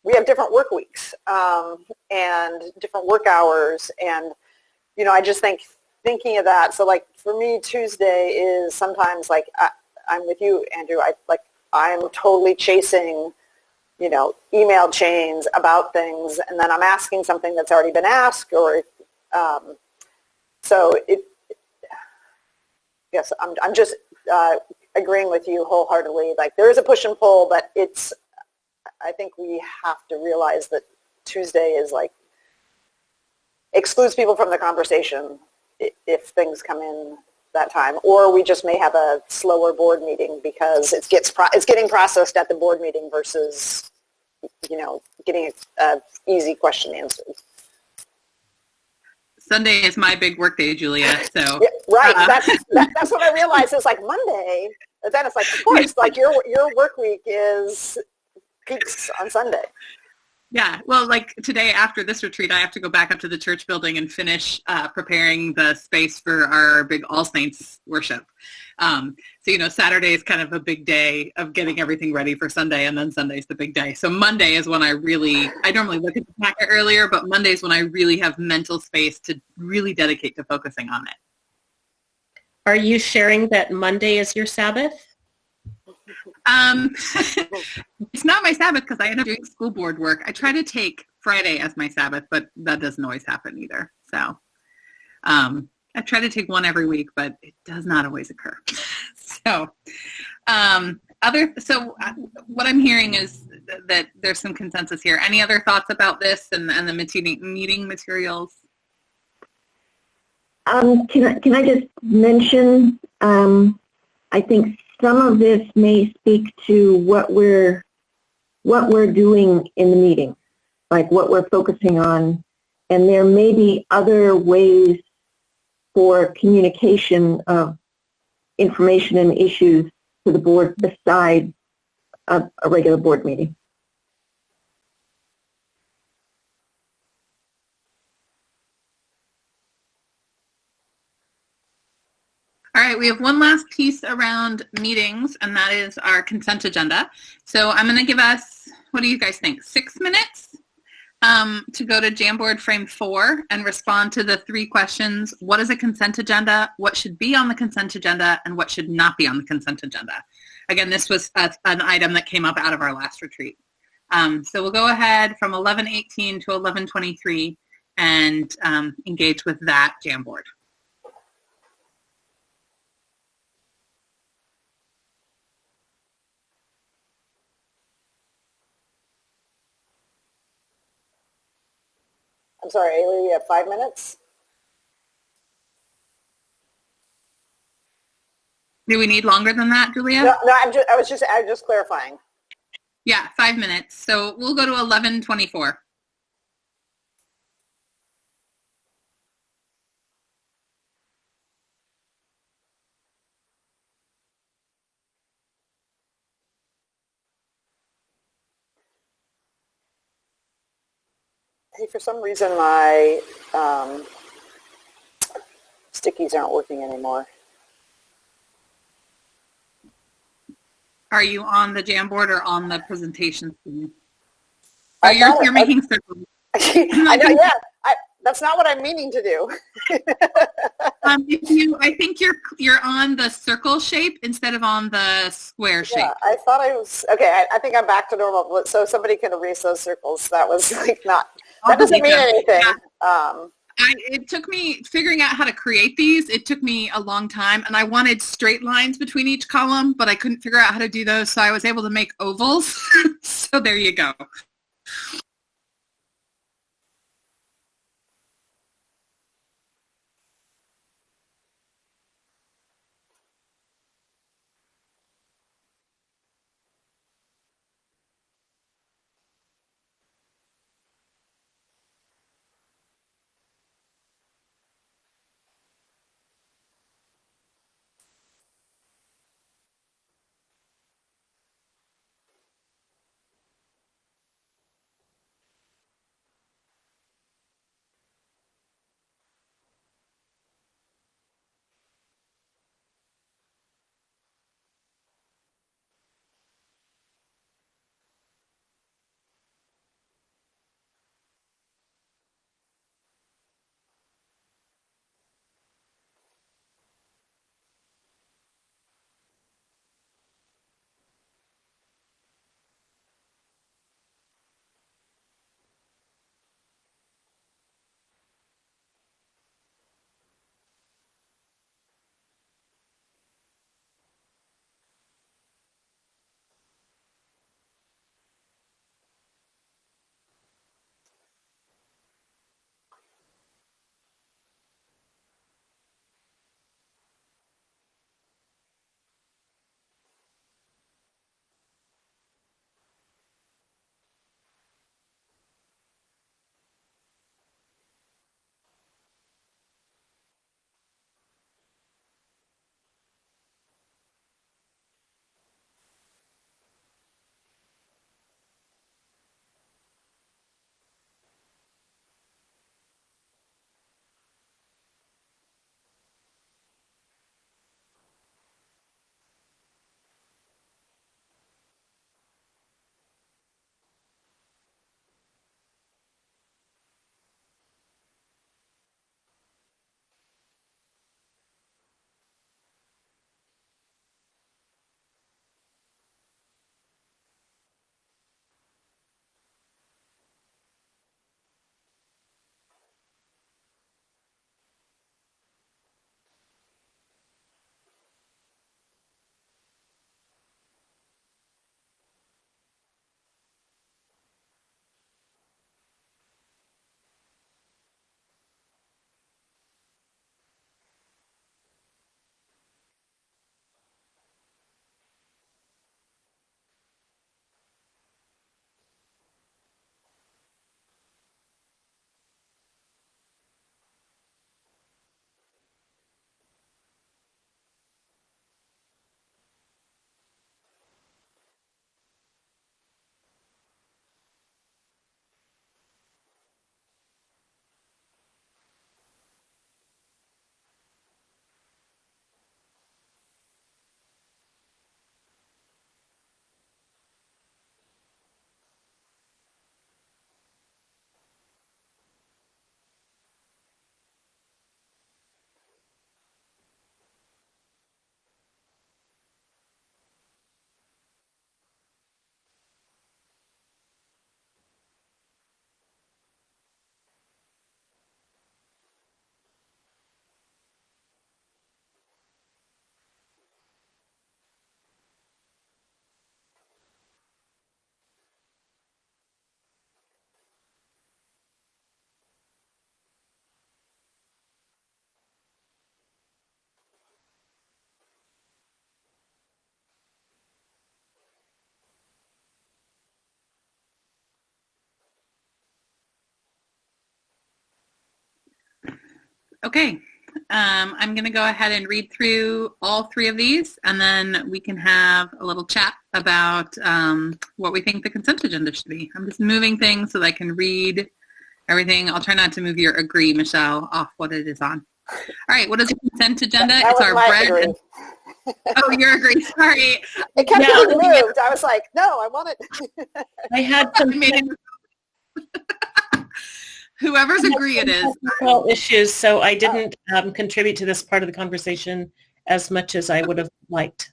we have different work weeks and different work hours. And, I just thinking of that. So like for me, Tuesday is sometimes like, I'm with you, Andrew. I'm totally chasing, email chains about things, and then I'm asking something that's already been asked, or yes, I'm just agreeing with you wholeheartedly. Like, there is a push and pull, but I think we have to realize that Tuesday is like excludes people from the conversation if things come in that time, or we just may have a slower board meeting because it's getting processed at the board meeting versus getting an easy question answered. Sunday is my big work day, Julia. So yeah, right, that's what I realized. It's like Monday, but then it's like, of course, like your work week peaks on Sunday. Yeah, well, like today after this retreat, I have to go back up to the church building and finish preparing the space for our big All Saints worship. So, Saturday is kind of a big day of getting everything ready for Sunday, and then Sunday's the big day. So Monday is when I normally look at the packet earlier, but Monday is when I really have mental space to really dedicate to focusing on it. Are you sharing that Monday is your Sabbath? It's not my Sabbath because I end up doing school board work. I try to take Friday as my Sabbath, but that doesn't always happen either. So I try to take one every week, but it does not always occur. So what I'm hearing is that there's some consensus here. Any other thoughts about this and the meeting materials? Can I just mention, I think some of this may speak to what we're doing in the meeting, like what we're focusing on, and there may be other ways for communication of information and issues to the board besides a regular board meeting. All right, we have one last piece around meetings, and that is our consent agenda. So I'm going to give us, what do you guys think, 6 minutes to go to Jamboard Frame 4 and respond to the 3 questions. What is a consent agenda? What should be on the consent agenda? And what should not be on the consent agenda? Again, this was an item that came up out of our last retreat. So we'll go ahead from 11:18 to 11:23 and engage with that Jamboard. I'm sorry, Ailey, we have 5 minutes? Do we need longer than that, Julia? No, I was just clarifying. Yeah, 5 minutes. So we'll go to 11:24. Hey, for some reason my stickies aren't working anymore. Are you on the Jamboard or on the presentation screen? Oh, you're making circles. I know, yeah. That's not what I'm meaning to do. I think you're on the circle shape instead of on the square shape. Yeah, I thought I was okay. I think I'm back to normal. So somebody can erase those circles. That was like not. That doesn't mean anything. Yeah. It took me figuring out how to create these. It took me a long time, and I wanted straight lines between each column, but I couldn't figure out how to do those. So I was able to make ovals. So there you go. Okay. I'm going to go ahead and read through all three of these, and then we can have a little chat about what we think the consent agenda should be. I'm just moving things so that I can read everything. I'll try not to move your agree, Michelle, off what it is on. All right, what is the consent agenda? It's our bread. And, oh, your agree. Sorry. It kept getting moved. I was like, no, I want it. I had some whoever's agree it is. Issues, so I didn't contribute to this part of the conversation as much as I would have liked.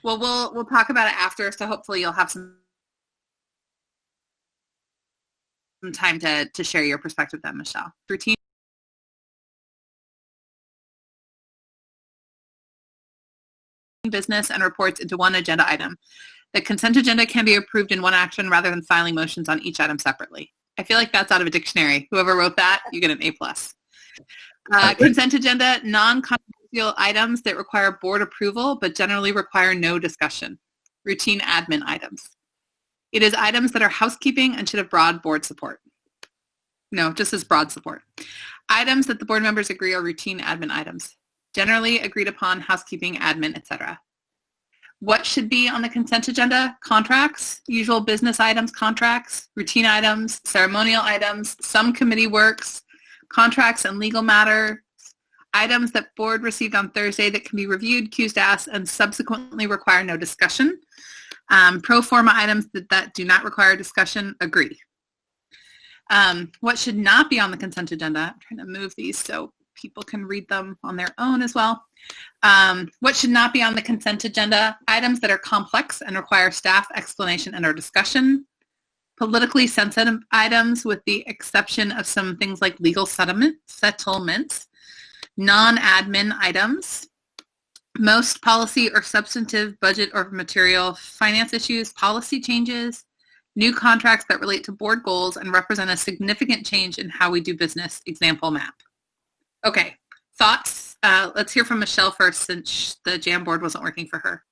Well, we'll talk about it after, so hopefully you'll have some time to share your perspective then, Michelle. Routine business and reports into one agenda item. The consent agenda can be approved in one action rather than filing motions on each item separately. I feel like that's out of a dictionary. Whoever wrote that, you get an A+. Consent agenda, non-controversial items that require board approval but generally require no discussion. Routine admin items. It is items that are housekeeping and should have broad board support. No, just as broad support. Items that the board members agree are routine admin items. Generally agreed upon housekeeping, admin, etc. What should be on the consent agenda? Contracts, usual business items, contracts, routine items, ceremonial items, some committee works, contracts and legal matters, items that board received on Thursday that can be reviewed, Q's asked, and subsequently require no discussion. Pro forma items that do not require discussion, agree. What should not be on the consent agenda? I'm trying to move these so people can read them on their own as well. What should not be on the consent agenda? Items that are complex and require staff explanation and or discussion. Politically sensitive items with the exception of some things like legal settlements. Non-admin items. Most policy or substantive budget or material finance issues, policy changes, new contracts that relate to board goals and represent a significant change in how we do business, example map. Okay, thoughts? Let's hear from Michelle first since the Jamboard wasn't working for her.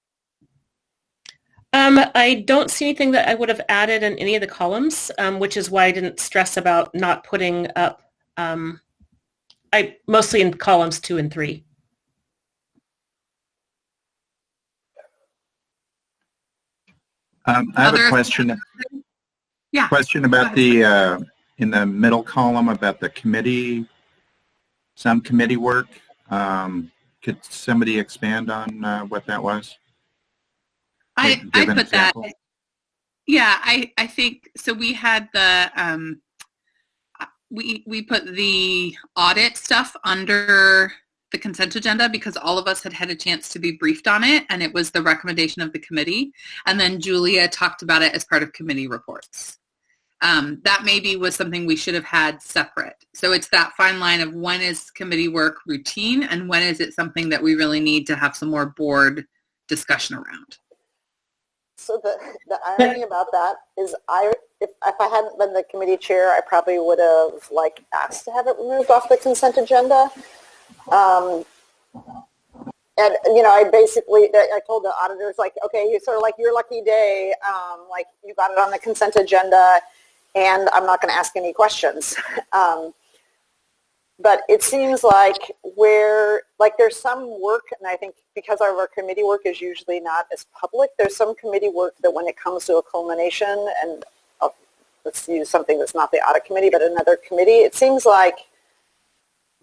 I don't see anything that I would have added in any of the columns, which is why I didn't stress about not putting up, mostly in columns 2 and 3. I have a question. Yeah. Question about the, in the middle column about the committee, some committee work. Could somebody expand on what that was? I put that. Yeah, I think, so we had the, we put the audit stuff under the consent agenda because all of us had a chance to be briefed on it, and it was the recommendation of the committee. And then Julia talked about it as part of committee reports. That maybe was something we should have had separate. So it's that fine line of when is committee work routine and when is it something that we really need to have some more board discussion around. So the irony about that is if I hadn't been the committee chair, I probably would have asked to have it removed off the consent agenda. And I told the auditors okay, you sort of your lucky day, you got it on the consent agenda, and I'm not going to ask any questions. But it seems like there's some work, and I think because our committee work is usually not as public, there's some committee work that when it comes to a culmination, and let's use something that's not the audit committee, but another committee, it seems like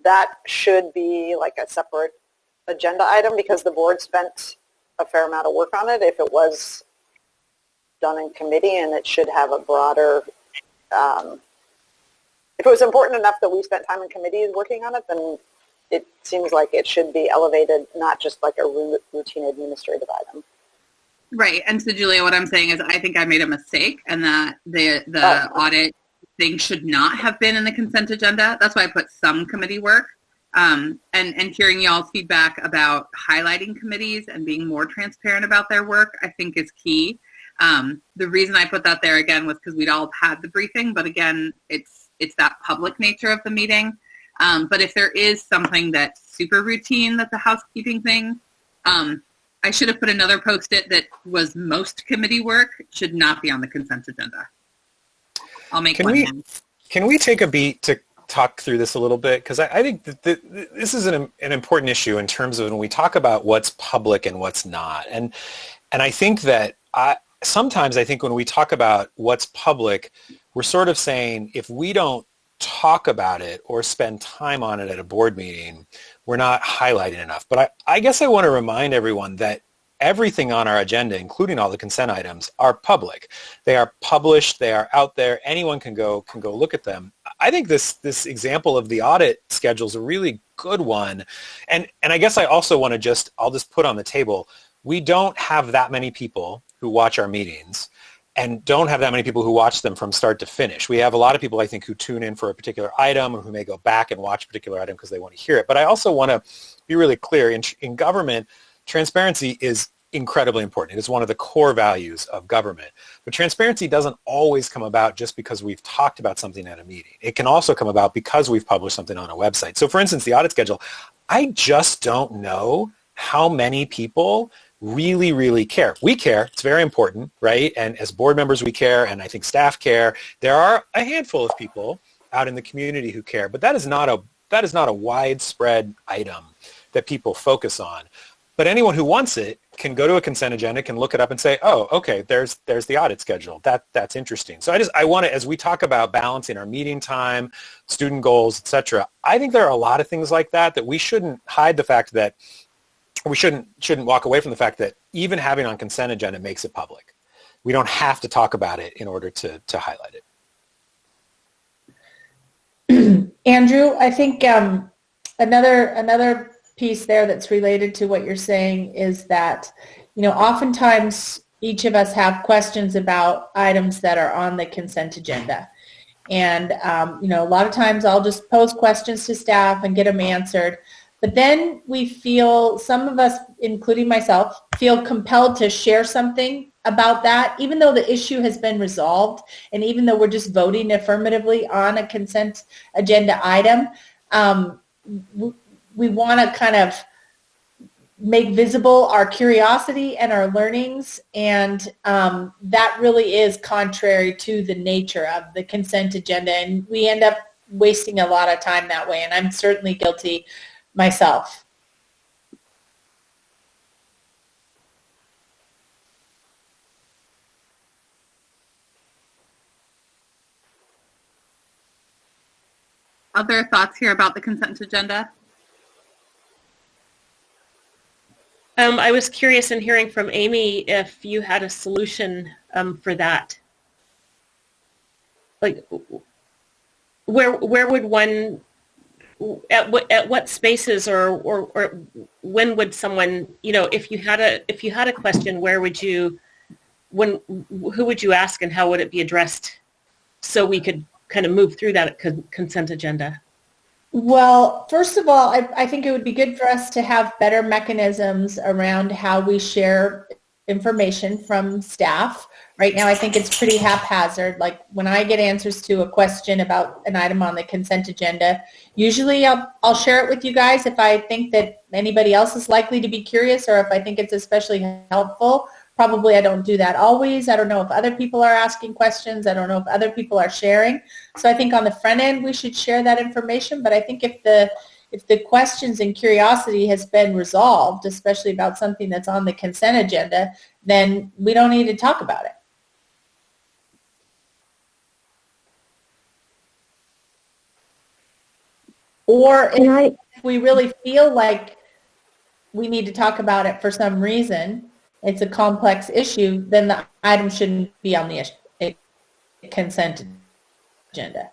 that should be a separate agenda item because the board spent a fair amount of work on it if it was done in committee, and it should have a broader, if it was important enough that we spent time in committee working on it, then it seems like it should be elevated, not just a routine administrative item. Right. And so, Julia, what I'm saying is I think I made a mistake and that the audit thing should not have been in the consent agenda. That's why I put some committee work. And hearing y'all's feedback about highlighting committees and being more transparent about their work, I think is key. The reason I put that there, again, was because we'd all had the briefing, but again, it's that public nature of the meeting. But if there is something that's super routine that's a housekeeping thing, I should have put another post-it that was most committee work should not be on the consent agenda. I'll make one. Can we take a beat to talk through this a little bit? Because I think that this is an important issue in terms of when we talk about what's public and what's not. And I think that sometimes I think when we talk about what's public, we're sort of saying if we don't talk about it or spend time on it at a board meeting, we're not highlighting enough. But I guess I want to remind everyone that everything on our agenda, including all the consent items, are public. They are published. They are out there. Anyone can go look at them. I think this example of the audit schedule is a really good one. And I guess I also want to I'll just put on the table, we don't have that many people who watch our meetings and don't have that many people who watch them from start to finish. We have a lot of people, I think, who tune in for a particular item or who may go back and watch a particular item because they want to hear it. But I also want to be really clear. In government, transparency is incredibly important. It is one of the core values of government. But transparency doesn't always come about just because we've talked about something at a meeting. It can also come about because we've published something on a website. So for instance, the audit schedule, I just don't know how many people really, really care. We care. It's very important, right? And as board members, we care, and I think staff care. There are a handful of people out in the community who care, but that is not a widespread item that people focus on. But anyone who wants it can go to a consent agenda, can look it up and say, oh, okay, there's the audit schedule. That's interesting. So I want to, as we talk about balancing our meeting time, student goals, et cetera, I think there are a lot of things like that we shouldn't hide the fact that we shouldn't walk away from the fact that even having on consent agenda makes it public. We don't have to talk about it in order to highlight it. Andrew, I think another piece there that's related to what you're saying is that, oftentimes each of us have questions about items that are on the consent agenda. And, a lot of times I'll just pose questions to staff and get them answered. But then we feel, some of us, including myself, feel compelled to share something about that, even though the issue has been resolved and even though we're just voting affirmatively on a consent agenda item. We want to kind of make visible our curiosity and our learnings, and that really is contrary to the nature of the consent agenda, and we end up wasting a lot of time that way, and I'm certainly guilty myself. Other thoughts here about the consent agenda? I was curious in hearing from Amy if you had a solution for that. Like, where would one, at what spaces or when would someone, if you had a question, who would you ask and how would it be addressed so we could kind of move through that consent agenda? Well, first of all, I think it would be good for us to have better mechanisms around how we share information from staff. Right now, I think it's pretty haphazard. Like when I get answers to a question about an item on the consent agenda, usually I'll share it with you guys if I think that anybody else is likely to be curious or if I think it's especially helpful. Probably I don't do that always. I don't know if other people are asking questions. I don't know if other people are sharing. So I think on the front end we should share that information. But I think if the questions and curiosity has been resolved, especially about something that's on the consent agenda, then we don't need to talk about it. Or if we really feel like we need to talk about it for some reason, it's a complex issue, then the item shouldn't be on the consent agenda.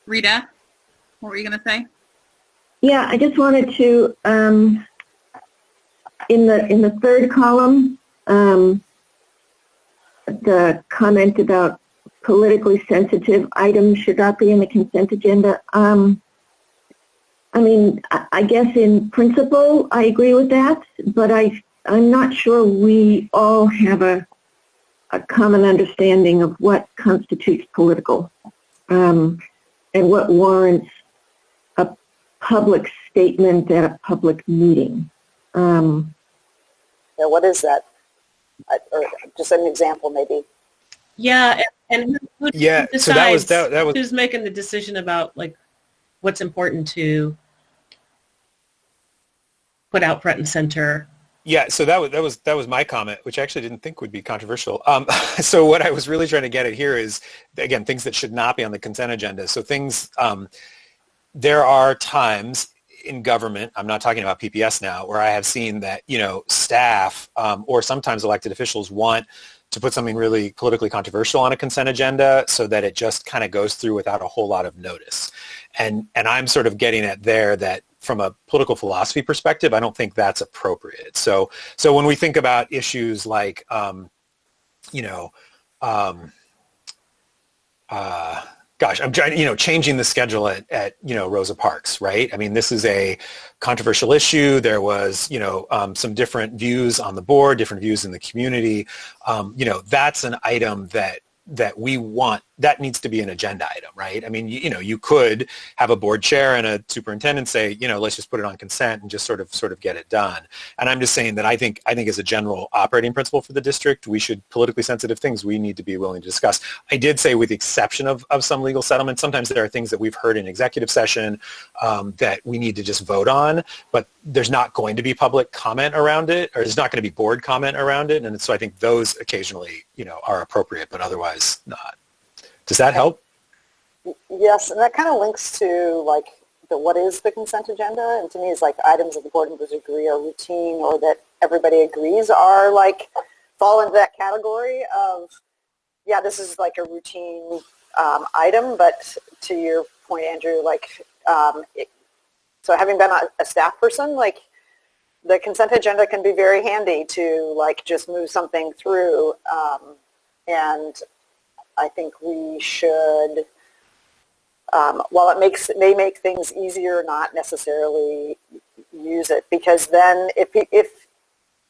Rita, what were you going to say? Yeah, I just wanted to, in the third column, the comment about politically sensitive items should not be in the consent agenda. I mean, I guess in principle I agree with that, but I'm not sure we all have a common understanding of what constitutes political and what warrants a public statement at a public meeting. Yeah, what is that? Or just an example maybe. Yeah, and who decides, so that was who's making the decision about like what's important to put out front and center? Yeah, so that was my comment, which I actually didn't think would be controversial. So what I was really trying to get at here is, again, things that should not be on the consent agenda. So things, there are times in government, I'm not talking about PPS now, where I have seen that, staff or sometimes elected officials want to put something really politically controversial on a consent agenda so that it just kind of goes through without a whole lot of notice. And I'm sort of getting at there that from a political philosophy perspective, I don't think that's appropriate. So when we think about issues like, I'm trying, changing the schedule at Rosa Parks, right? I mean, this is a controversial issue. There was, some different views on the board, different views in the community. That's an item that we want, that needs to be an agenda item, right? I mean, you could have a board chair and a superintendent say, let's just put it on consent and just sort of get it done. And I'm just saying that I think as a general operating principle for the district, we should, politically sensitive things we need to be willing to discuss. I did say with the exception of some legal settlements, sometimes there are things that we've heard in executive session that we need to just vote on, but there's not going to be public comment around it, or there's not going to be board comment around it. And so I think those occasionally, are appropriate, but otherwise not. Does that help? Yes, and that kind of links to like what is the consent agenda, and to me it's like items that the board members agree are routine or that everybody agrees are like fall into that category of, yeah, this is like a routine item, but to your point, Andrew, like so having been a staff person, like the consent agenda can be very handy to like just move something through, and I think we should, while it may make things easier, not necessarily use it, because then if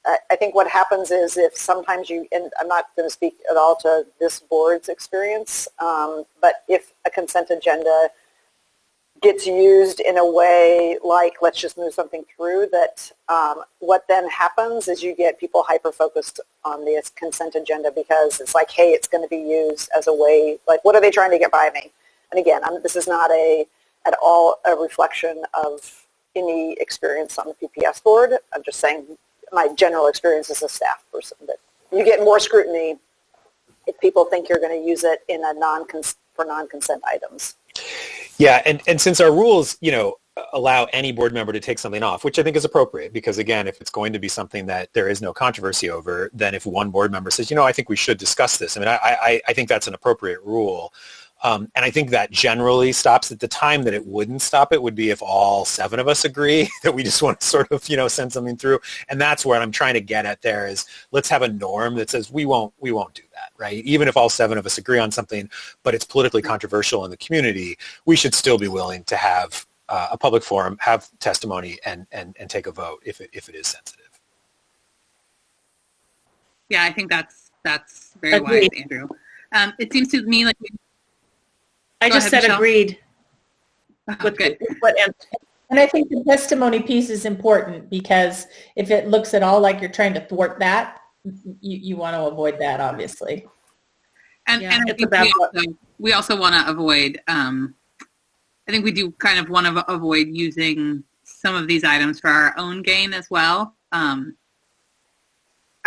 I think what happens is if sometimes and I'm not going to speak at all to this board's experience, but if a consent agenda gets used in a way like let's just move something through, that what then happens is you get people hyper-focused on the consent agenda because it's like, hey, it's going to be used as a way, like what are they trying to get by me? And again, this is not at all a reflection of any experience on the PPS board. I'm just saying my general experience as a staff person, that you get more scrutiny if people think you're going to use it in for non-consent items. Yeah, and since our rules, allow any board member to take something off, which I think is appropriate, because again, if it's going to be something that there is no controversy over, then if one board member says, I think we should discuss this, I mean, I think that's an appropriate rule. And I think that generally stops at the time that it wouldn't stop it would be if all 7 of us agree that we just want to sort of, send something through. And that's where I'm trying to get at there is let's have a norm that says we won't do that, right? Even if all 7 of us agree on something, but it's politically controversial in the community, we should still be willing to have a public forum, have testimony, and take a vote if it is sensitive. Yeah, I think that's very wise, Andrew. It seems to me like I just said Michelle. Agreed. Oh, good. And I think the testimony piece is important because if it looks at all like you're trying to thwart that, you want to avoid that, obviously. And I think we also want to avoid, I think we do kind of want to avoid using some of these items for our own gain as well. I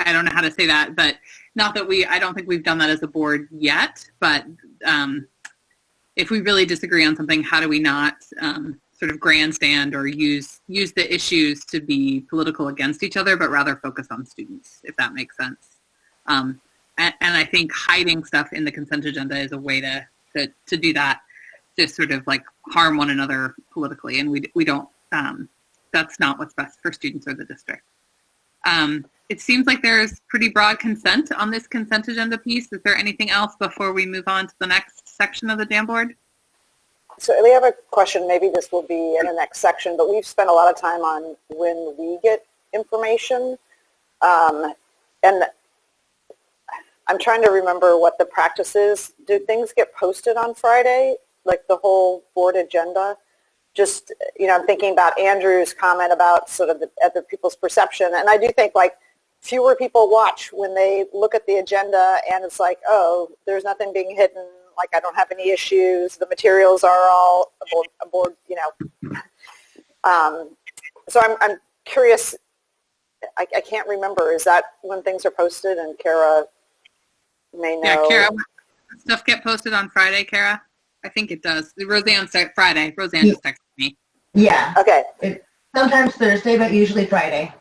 don't know how to say that, but not that I don't think we've done that as a board yet, but if we really disagree on something, how do we not sort of grandstand or use the issues to be political against each other, but rather focus on students, if that makes sense. And I think hiding stuff in the consent agenda is a way to do that, to sort of like harm one another politically, and we don't. That's not what's best for students or the district. It seems like there's pretty broad consent on this consent agenda piece. Is there anything else before we move on to the next section of the DAM board? So we have a question, maybe this will be in the next section, but we've spent a lot of time on when we get information. And I'm trying to remember what the practice is. Do things get posted on Friday, like the whole board agenda? Just, I'm thinking about Andrew's comment about sort of the other people's perception. And I do think like fewer people watch when they look at the agenda and it's like, oh, there's nothing being hidden, like I don't have any issues, the materials are all aboard, you know. So I'm curious, I can't remember, is that when things are posted? And Kara may know. Yeah, Kara, stuff get posted on Friday, Kara? I think it does. Roseanne said Friday. Roseanne just texted me. Yeah. Okay. Sometimes Thursday, but usually Friday.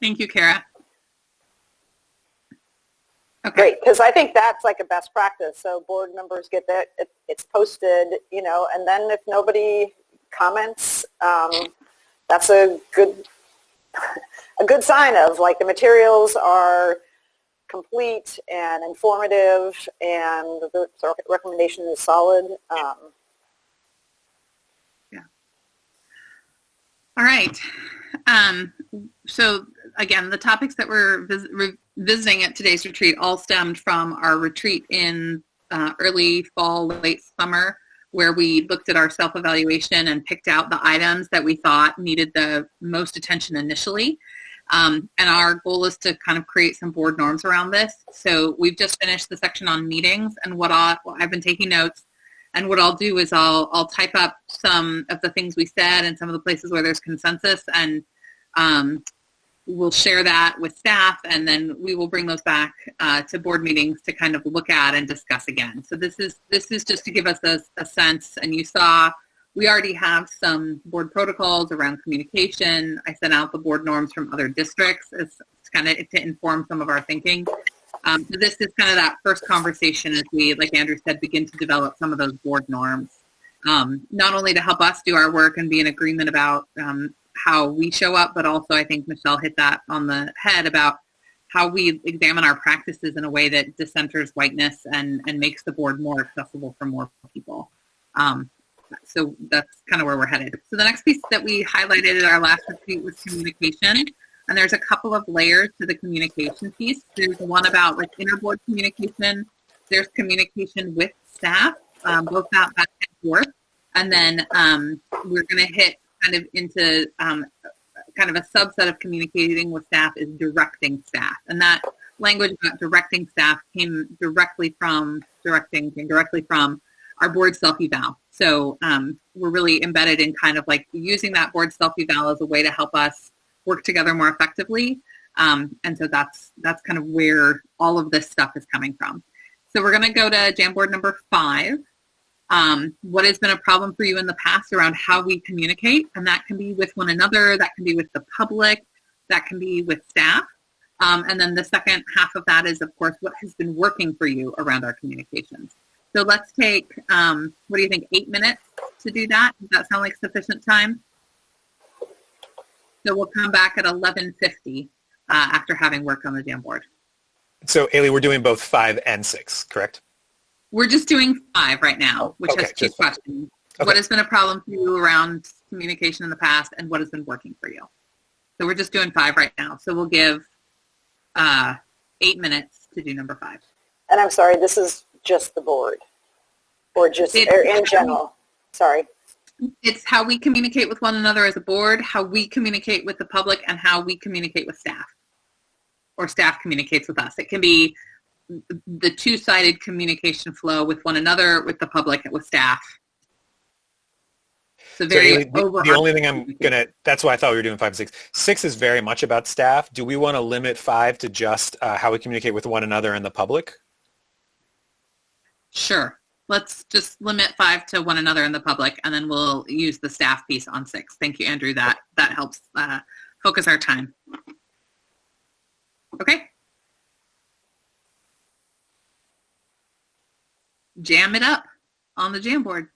Thank you, Kara. Okay. Great, because I think that's like a best practice. So board members get that, it's posted, you know, and then if nobody comments, that's a good sign of like the materials are complete and informative and the recommendation is solid. Yeah. All right. So again, the topics that we're visiting at today's retreat all stemmed from our retreat in early fall, late summer, where we looked at our self-evaluation and picked out the items that we thought needed the most attention initially. And our goal is to kind of create some board norms around this. So we've just finished the section on meetings, and I've been taking notes, and what I'll do is I'll type up some of the things we said and some of the places where there's consensus, and we'll share that with staff, and then we will bring those back to board meetings to kind of look at and discuss again. So this is just to give us a sense, and you saw we already have some board protocols around communication. I sent out the board norms from other districts as kind of to inform some of our thinking. So this is kind of that first conversation as we, like Andrew said, begin to develop some of those board norms, not only to help us do our work and be in agreement about how we show up, but also I think Michelle hit that on the head about how we examine our practices in a way that decenters whiteness and makes the board more accessible for more people. So that's kind of where we're headed. So the next piece that we highlighted at our last retreat was communication. And there's a couple of layers to the communication piece. There's one about like interboard communication. There's communication with staff, both that back and forth. And then we're going to hit kind of into kind of a subset of communicating with staff is directing staff. And that language about directing staff came directly from our board self-eval. So we're really embedded in kind of like using that board self-eval as a way to help us work together more effectively. And so that's kind of where all of this stuff is coming from. So we're going to go to Jamboard number 5. What has been a problem for you in the past around how we communicate? And that can be with one another, that can be with the public, that can be with staff. And then the second half of that is, of course, what has been working for you around our communications. So let's take, what do you think, 8 minutes to do that? Does that sound like sufficient time? So we'll come back at 11:50 after having worked on the Jamboard. So, Ailey, we're doing both 5 and 6, correct? We're just doing 5 right now, which has 2 questions. Okay. What has been a problem for you around communication in the past, and what has been working for you? So we're just doing 5 right now. So we'll give 8 minutes to do number 5. And I'm sorry, this is just the board, or just or in general? Sorry. It's how we communicate with one another as a board, how we communicate with the public, and how we communicate with staff, or staff communicates with us. It can be the two-sided communication flow with one another, with the public, and with staff. So the only thing I'm going to, that's why I thought we were doing 5 and 6. 6 is very much about staff. Do we want to limit 5 to just how we communicate with one another and the public? Sure. Let's just limit 5 to one another and the public, and then we'll use the staff piece on 6. Thank you, Andrew. That helps focus our time. Okay. Jam it up on the Jamboard.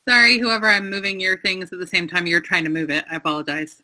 Sorry, whoever, I'm moving your things at the same time you're trying to move it. I apologize.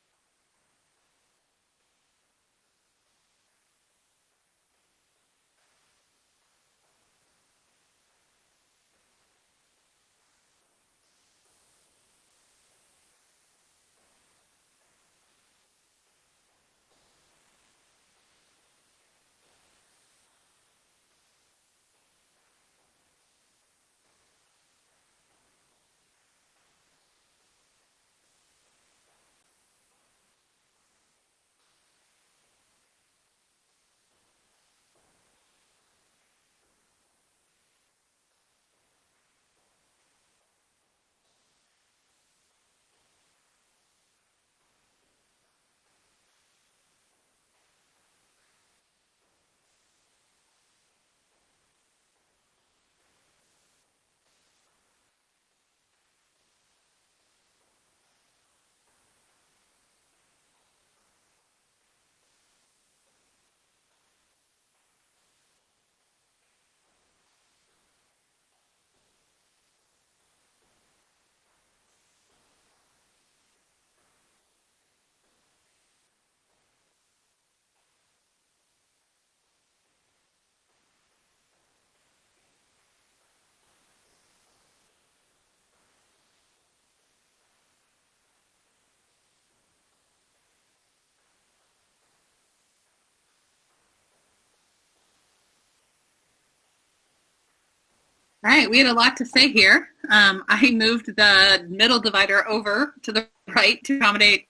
All right, we had a lot to say here. I moved the middle divider over to the right to accommodate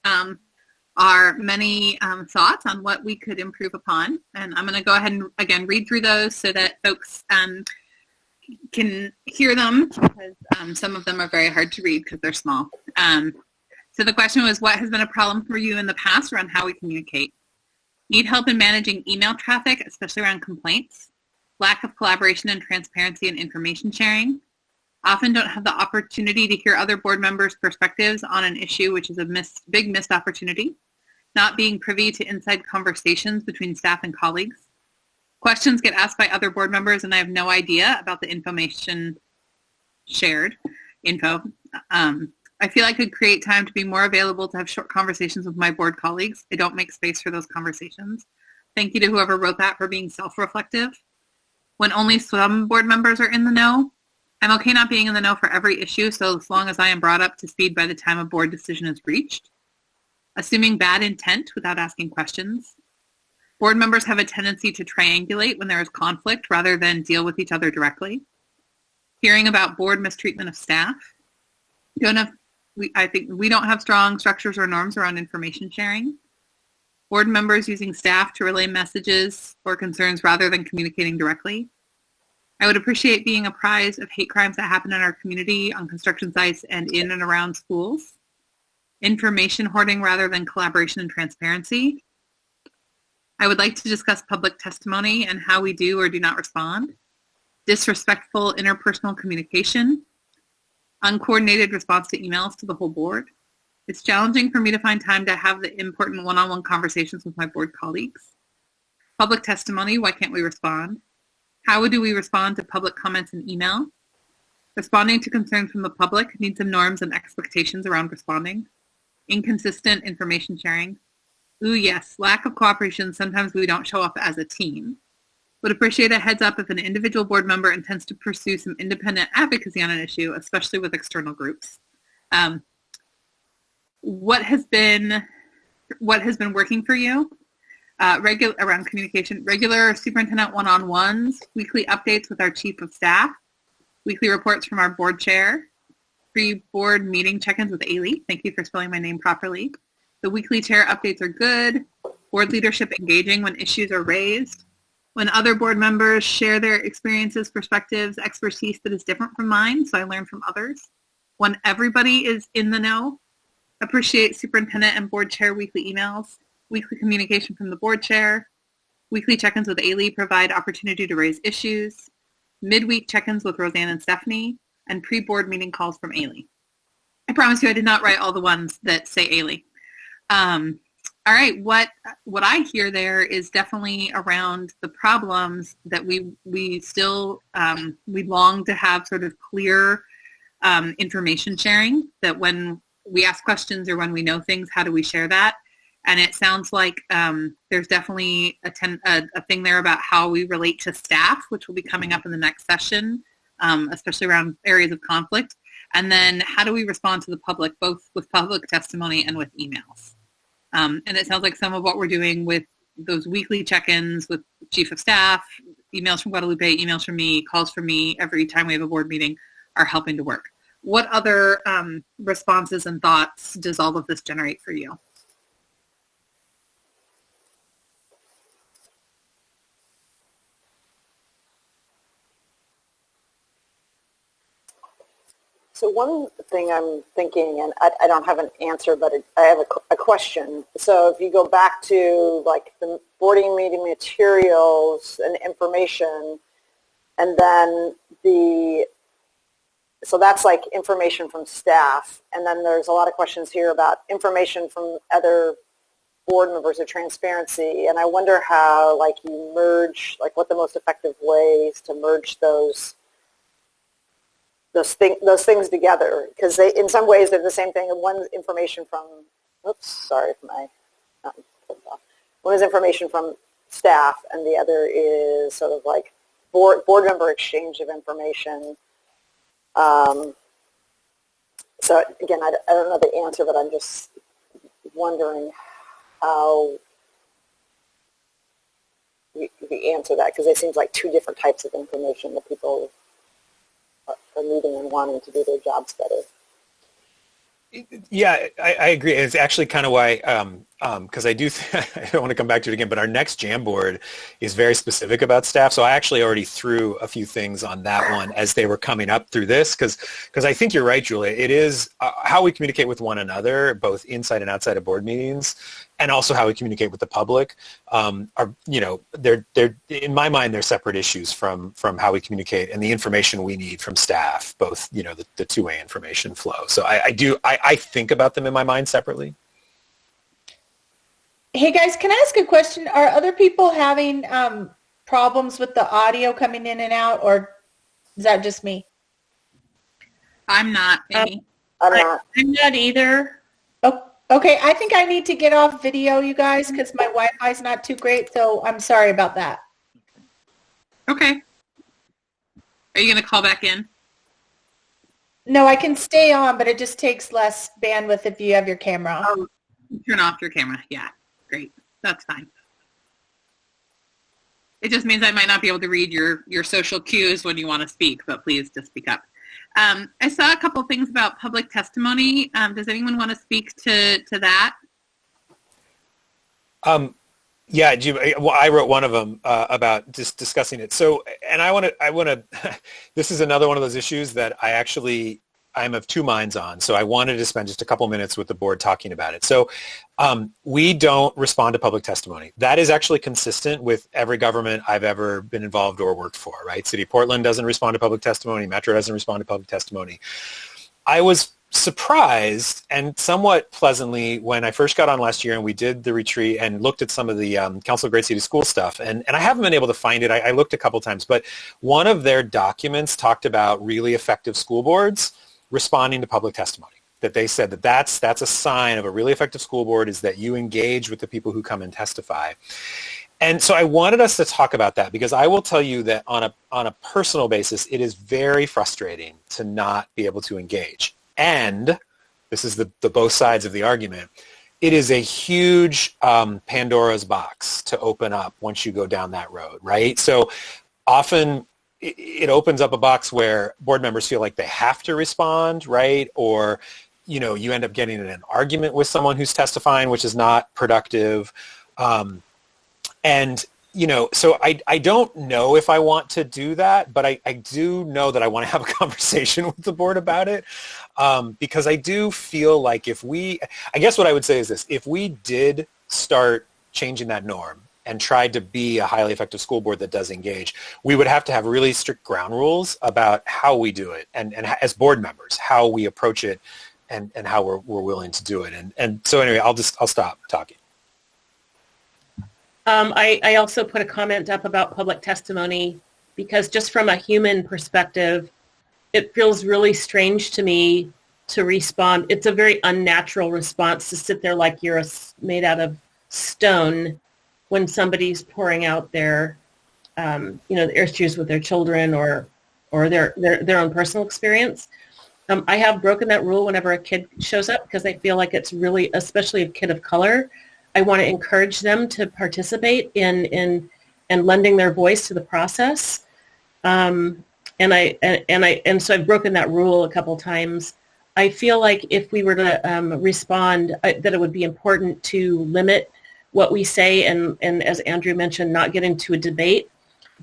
our many thoughts on what we could improve upon. And I'm going to go ahead and, again, read through those so that folks can hear them, because some of them are very hard to read because they're small. So the question was, what has been a problem for you in the past around how we communicate? Need help in managing email traffic, especially around complaints? Lack of collaboration and transparency in information sharing. Often don't have the opportunity to hear other board members' perspectives on an issue, which is a big missed opportunity. Not being privy to inside conversations between staff and colleagues. Questions get asked by other board members and I have no idea about the information shared. I feel I could create time to be more available to have short conversations with my board colleagues. I don't make space for those conversations. Thank you to whoever wrote that for being self-reflective. When only some board members are in the know, I'm okay not being in the know for every issue, so as long as I am brought up to speed by the time a board decision is reached. Assuming bad intent without asking questions. Board members have a tendency to triangulate when there is conflict rather than deal with each other directly. Hearing about board mistreatment of staff. I think we don't have strong structures or norms around information sharing. Board members using staff to relay messages or concerns rather than communicating directly. I would appreciate being apprised of hate crimes that happen in our community on construction sites and in and around schools. Information hoarding rather than collaboration and transparency. I would like to discuss public testimony and how we do or do not respond. Disrespectful interpersonal communication. Uncoordinated response to emails to the whole board. It's challenging for me to find time to have the important one-on-one conversations with my board colleagues. Public testimony, why can't we respond? How do we respond to public comments in email? Responding to concerns from the public needs some norms and expectations around responding. Inconsistent information sharing. Ooh, yes, lack of cooperation. Sometimes we don't show up as a team. Would appreciate a heads up if an individual board member intends to pursue some independent advocacy on an issue, especially with external groups. What has been working for you? Around communication, regular superintendent one-on-ones, weekly updates with our chief of staff, weekly reports from our board chair, pre-board meeting check-ins with Ailey. Thank you for spelling my name properly. The weekly chair updates are good. Board leadership engaging when issues are raised. When other board members share their experiences, perspectives, expertise that is different from mine, so I learn from others. When everybody is in the know. Appreciate superintendent and board chair weekly emails. Weekly communication from the board chair. Weekly check-ins with Ailey provide opportunity to raise issues. Midweek check-ins with Roseanne and Stephanie. And pre-board meeting calls from Ailey. I promise you I did not write all the ones that say Ailey. All right, what I hear there is definitely around the problems that we still we long to have sort of clear information sharing, that when we ask questions or when we know things, how do we share that? And it sounds like there's definitely a thing there about how we relate to staff, which will be coming up in the next session, especially around areas of conflict. And then how do we respond to the public, both with public testimony and with emails? And it sounds like some of what we're doing with those weekly check-ins with chief of staff, emails from Guadalupe, emails from me, calls from me every time we have a board meeting are helping to work. What other responses and thoughts does all of this generate for you? So one thing I'm thinking, and I don't have an answer, but I have a question. So if you go back to like the boarding meeting materials and information, and then so that's like information from staff, and then there's a lot of questions here about information from other board members or transparency, and I wonder how like you merge, like what the most effective ways to merge those things together, because they, in some ways, they're the same thing. One's information from, oops, sorry for my, one is information from staff, and the other is sort of like board member exchange of information. So again, I don't know the answer, but I'm just wondering how we answer that, because it seems like two different types of information that people are needing and wanting to do their jobs better. Yeah, I agree. It's actually kind of why, because I don't want to come back to it again, but our next Jamboard is very specific about staff. So I actually already threw a few things on that one as they were coming up through this, because I think you're right, Julia. It is how we communicate with one another, both inside and outside of board meetings, and also how we communicate with the public. They're in my mind, they're separate issues from how we communicate and the information we need from staff, both, the two-way information flow. So I think about them in my mind separately. Hey guys, can I ask a question? Are other people having problems with the audio coming in and out, or is that just me? I'm not, Amy. I'm not either. Oh, okay, I think I need to get off video, you guys, because my Wi-Fi is not too great, so I'm sorry about that. Okay. Are you going to call back in? No, I can stay on, but it just takes less bandwidth if you have your camera on. Oh, turn off your camera. Yeah, great. That's fine. It just means I might not be able to read your social cues when you want to speak, but please just speak up. I saw a couple things about public testimony. Does anyone want to speak to that? Yeah, I wrote one of them about just discussing it. So, and I want to, this is another one of those issues that I'm of two minds on. So I wanted to spend just a couple minutes with the board talking about it. So we don't respond to public testimony. That is actually consistent with every government I've ever been involved or worked for, right? City of Portland doesn't respond to public testimony. Metro doesn't respond to public testimony. I was surprised and somewhat pleasantly when I first got on last year and we did the retreat and looked at some of the Council of Great City School stuff. And I haven't been able to find it. I looked a couple times, but one of their documents talked about really effective school boards responding to public testimony, that they said that's a sign of a really effective school board is that you engage with the people who come and testify. And so I wanted us to talk about that, because I will tell you that on a personal basis, it is very frustrating to not be able to engage. And this is the both sides of the argument. It is a huge Pandora's box to open up once you go down that road, right? So often it opens up a box where board members feel like they have to respond, right? Or, you end up getting in an argument with someone who's testifying, which is not productive. So I don't know if I want to do that, but I do know that I want to have a conversation with the board about it, because I do feel like I guess what I would say is this: if we did start changing that norm and tried to be a highly effective school board that does engage, we would have to have really strict ground rules about how we do it, and as board members, how we approach it, and how we're willing to do it. And so anyway, I'll stop talking. I also put a comment up about public testimony because just from a human perspective, it feels really strange to me to respond. It's a very unnatural response to sit there like you're made out of stone when somebody's pouring out their, their issues with their children or their own personal experience. I have broken that rule whenever a kid shows up because I feel like it's really, especially a kid of color, I want to encourage them to participate in lending their voice to the process. And so I've broken that rule a couple times. I feel like if we were to respond, that it would be important to limit what we say and as Andrew mentioned, not get into a debate.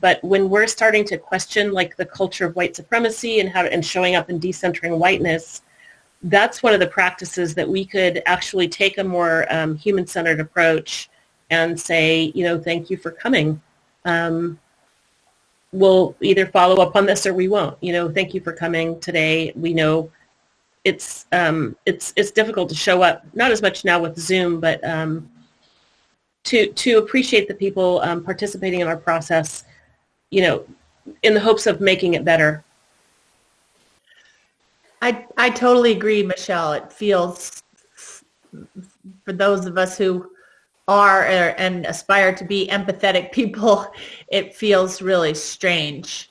But when we're starting to question like the culture of white supremacy and showing up and decentering whiteness, that's one of the practices that we could actually take a more human-centered approach and say, thank you for coming. We'll either follow up on this or we won't. Thank you for coming today. We know it's difficult to show up, not as much now with Zoom, but to appreciate the people participating in our process, in the hopes of making it better. I totally agree, Michelle. It feels, for those of us who are and aspire to be empathetic people, it feels really strange.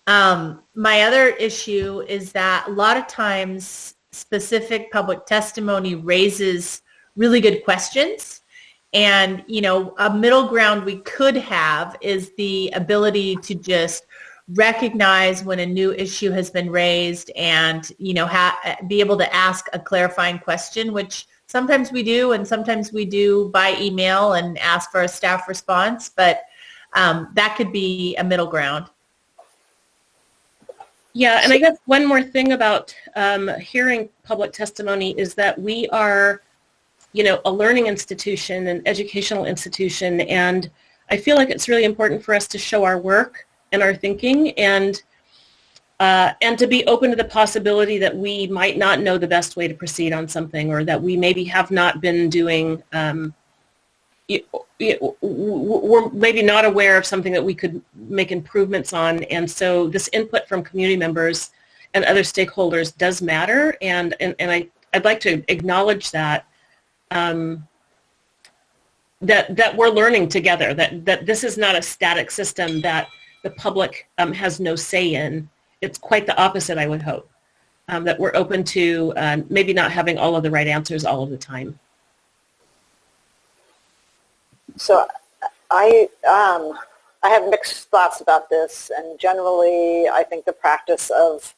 My other issue is that a lot of times specific public testimony raises really good questions. And, a middle ground we could have is the ability to just recognize when a new issue has been raised and, be able to ask a clarifying question, which sometimes we do, and sometimes we do by email and ask for a staff response, but that could be a middle ground. Yeah, and I guess one more thing about hearing public testimony is that we are, a learning institution, an educational institution, and I feel like it's really important for us to show our work and our thinking and to be open to the possibility that we might not know the best way to proceed on something, or that we maybe have not been doing, we're maybe not aware of something that we could make improvements on. And so this input from community members and other stakeholders does matter. And I'd like to acknowledge that, that we're learning together, that this is not a static system that the public has no say in. It's quite the opposite, I would hope, that we're open to maybe not having all of the right answers all of the time. So I have mixed thoughts about this, and generally I think the practice of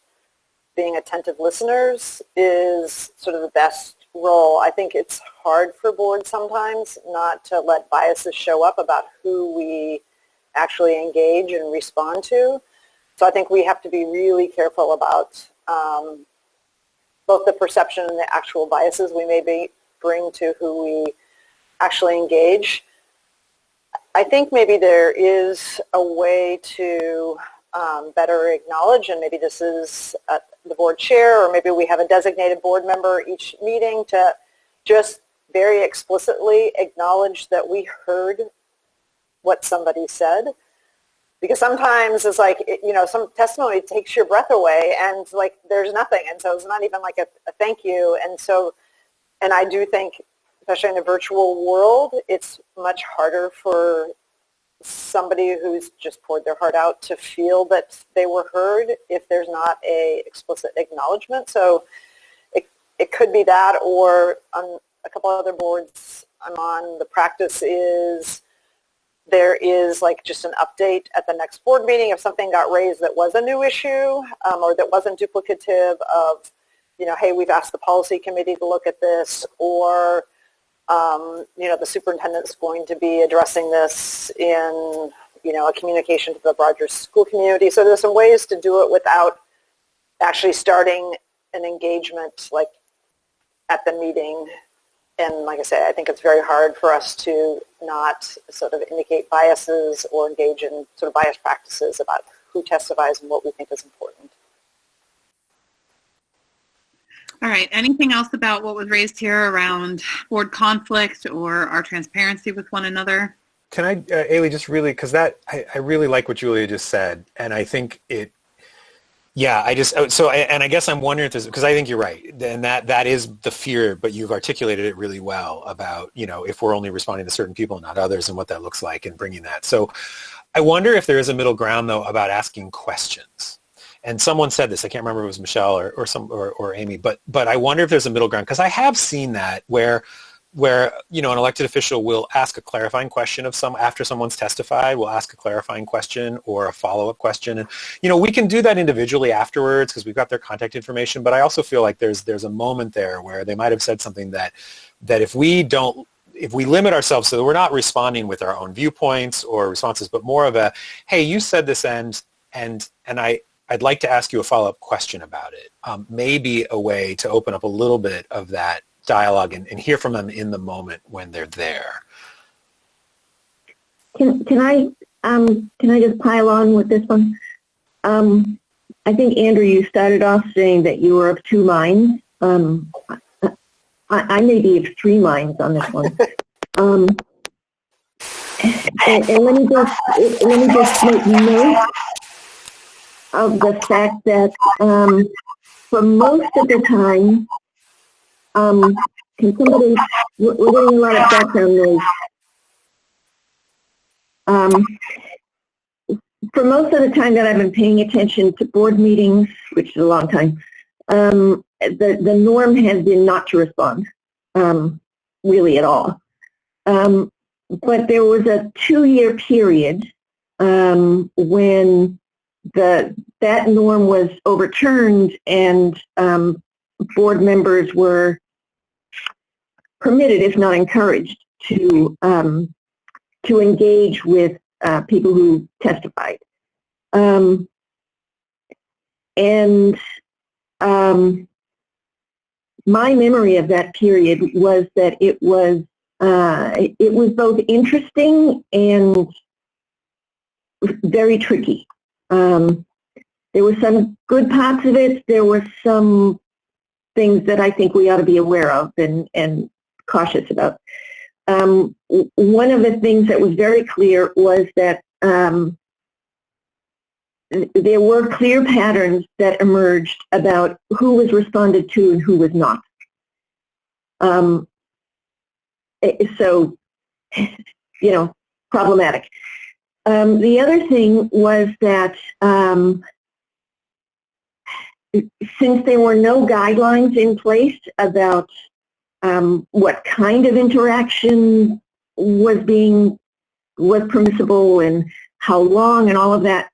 being attentive listeners is sort of the best role. I think it's hard for boards sometimes not to let biases show up about who we actually engage and respond to. So I think we have to be really careful about both the perception and the actual biases we may bring to who we actually engage. I think maybe there is a way to better acknowledge, and maybe this is the board chair, or maybe we have a designated board member each meeting to just very explicitly acknowledge that we heard what somebody said. Because sometimes it's like, some testimony takes your breath away and like there's nothing. And so it's not even like a thank you. And I do think, especially in a virtual world, it's much harder for somebody who's just poured their heart out to feel that they were heard if there's not a explicit acknowledgement. So it could be that, or on a couple other boards I'm on, the practice is there is like just an update at the next board meeting if something got raised that was a new issue, or that wasn't duplicative of, hey, we've asked the policy committee to look at this, or the superintendent's going to be addressing this in, a communication to the broader school community. So there's some ways to do it without actually starting an engagement like at the meeting. And like I said, I think it's very hard for us to not sort of indicate biases or engage in sort of bias practices about who testifies and what we think is important. All right. Anything else about what was raised here around board conflict or our transparency with one another? Can I, Ailey, just really, because I really like what Julia just said, and I think Yeah, I guess I'm wondering if this, because I think you're right, and that is the fear, but you've articulated it really well about, if we're only responding to certain people, not others, and what that looks like, and bringing that. So I wonder if there is a middle ground, though, about asking questions. And someone said this, I can't remember if it was Michelle or Amy, but I wonder if there's a middle ground, because I have seen that where an elected official will ask a clarifying question after someone's testified, will ask a clarifying question or a follow-up question. And, we can do that individually afterwards because we've got their contact information, but I also feel like there's a moment there where they might have said something that if we limit ourselves so that we're not responding with our own viewpoints or responses, but more of a, hey, you said this and I'd like to ask you a follow-up question about it, maybe a way to open up a little bit of that dialogue and hear from them in the moment when they're there. Can I just pile on with this one? I think, Andrew, you started off saying that you were of two minds. I may be of three minds on this one. And let me just make note of the fact that for most of the time, we're getting a lot of background noise. For most of the time that I've been paying attention to board meetings, which is a long time, the norm has been not to respond, really at all. But there was a 2-year period when that norm was overturned and board members were permitted, if not encouraged, to engage with people who testified. My memory of that period was that it was both interesting and very tricky. There were some good parts of it. There were some things that I think we ought to be aware of and cautious about. One of the things that was very clear was that there were clear patterns that emerged about who was responded to and who was not. So, problematic. The other thing was that since there were no guidelines in place about what kind of interaction was permissible and how long and all of that,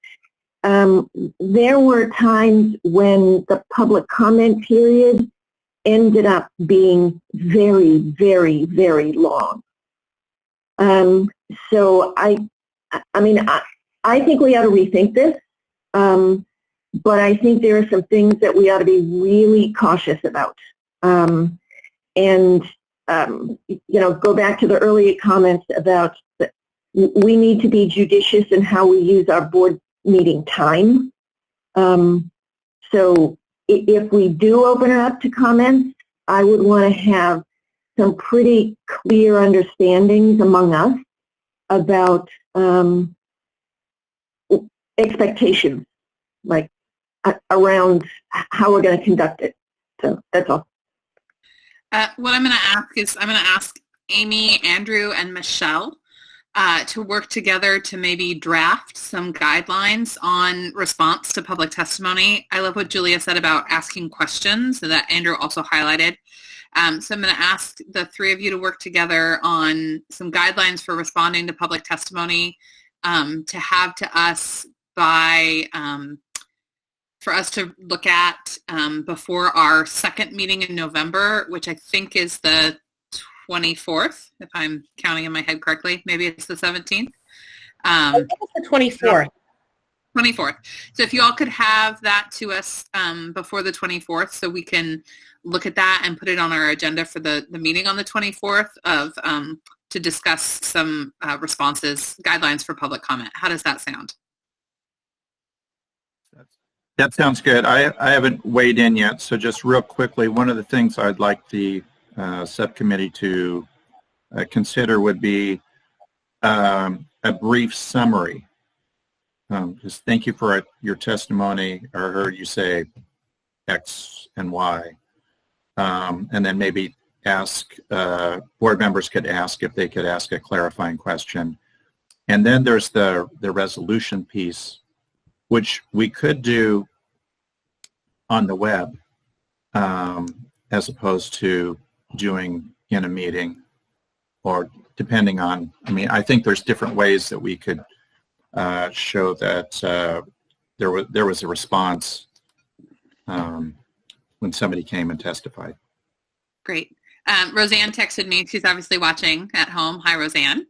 there were times when the public comment period ended up being very, very, very long. So I think we ought to rethink this, but I think there are some things that we ought to be really cautious about. Go back to the earlier comments about that we need to be judicious in how we use our board meeting time. So if we do open it up to comments, I would want to have some pretty clear understandings among us about expectations, like around how we're going to conduct it. So that's all. What I'm going to ask is I'm going to ask Amy, Andrew, and Michelle to work together to maybe draft some guidelines on response to public testimony. I love what Julia said about asking questions that Andrew also highlighted. So I'm going to ask the three of you to work together on some guidelines for responding to public testimony to have to us by, for us to look at before our second meeting in November, which I think is the 24th, if I'm counting in my head correctly. Maybe it's the 17th. I think it's the 24th. 24th. So if you all could have that to us before the 24th so we can look at that and put it on our agenda for the meeting on the 24th to discuss some responses, guidelines for public comment. How does that sound? That sounds good. I haven't weighed in yet, so just real quickly, one of the things I'd like the subcommittee to consider would be a brief summary Just thank you for your testimony. I heard you say X and Y. And then maybe ask, board members could ask if they could ask a clarifying question. And then there's the resolution piece, which we could do on the web, as opposed to doing in a meeting, or depending on, I mean, I think there's different ways that we could show that there was a response when somebody came and testified. Great. Roseanne texted me. She's obviously watching at home. Hi, Roseanne.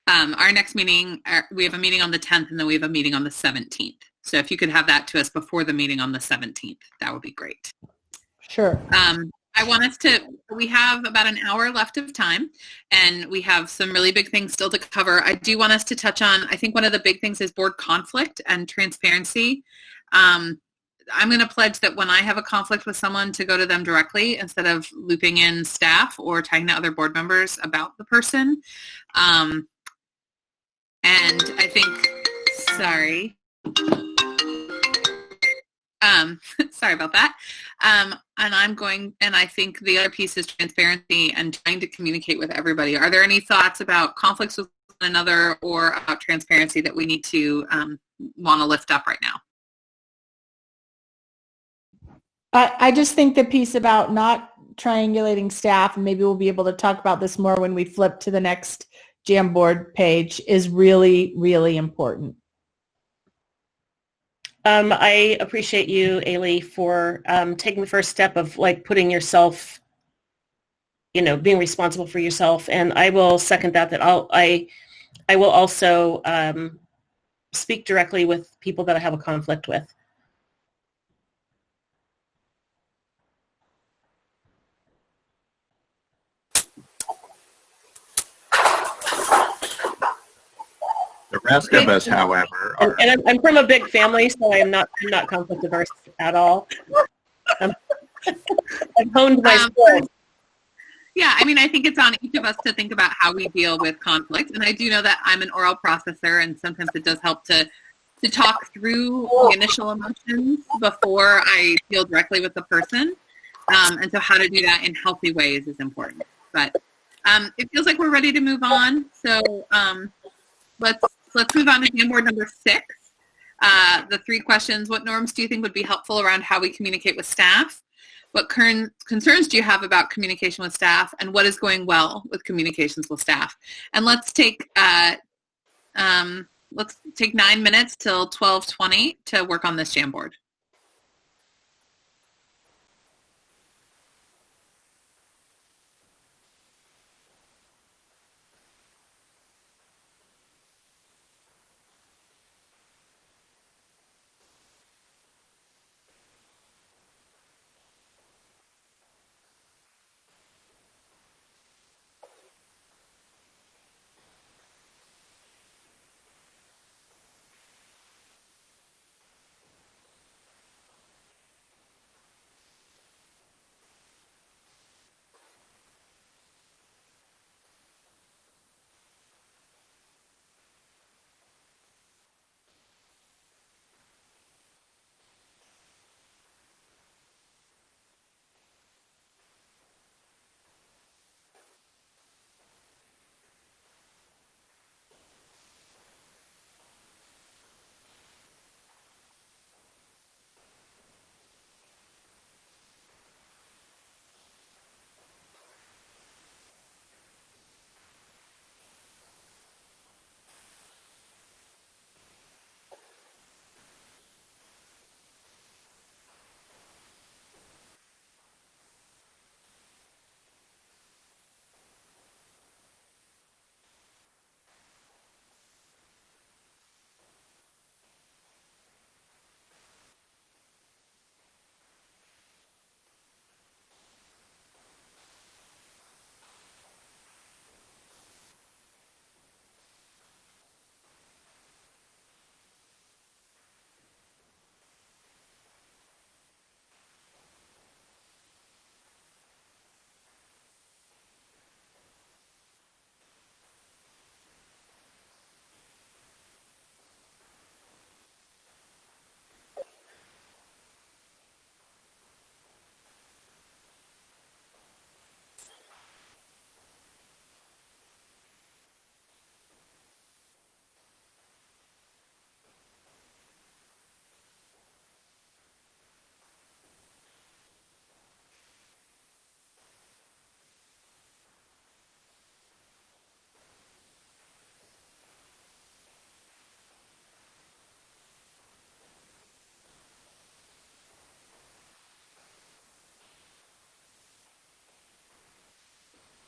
Our next meeting, we have a meeting on the 10th, and then we have a meeting on the 17th. So if you could have that to us before the meeting on the 17th, that would be great. Sure. I want us to, we have about an hour left of time, and we have some really big things still to cover. I do want us to touch on, I think one of the big things is board conflict and transparency. I'm going to pledge that when I have a conflict with someone, to go to them directly instead of looping in staff or talking to other board members about the person. And I think, sorry. Sorry about that. And I think the other piece is transparency and trying to communicate with everybody. Are there any thoughts about conflicts with one another or about transparency that we need to want to lift up right now? I just think the piece about not triangulating staff, and maybe we'll be able to talk about this more when we flip to the next Jamboard page, is really, really important. I appreciate you, Ailey, for taking the first step of like putting yourself, being responsible for yourself. And I will second that I will also speak directly with people that I have a conflict with. The rest of us, however, are... And I'm from a big family, so I'm not conflict averse at all. I've honed my skills. Yeah, I mean, I think it's on each of us to think about how we deal with conflict. And I do know that I'm an oral processor, and sometimes it does help to talk through the initial emotions before I deal directly with the person. And so how to do that in healthy ways is important. But it feels like we're ready to move on. So let's move on to Jamboard number 6. The 3 questions: what norms do you think would be helpful around how we communicate with staff? What current concerns do you have about communication with staff? And what is going well with communications with staff? And let's take 9 minutes till 12:20 to work on this Jamboard.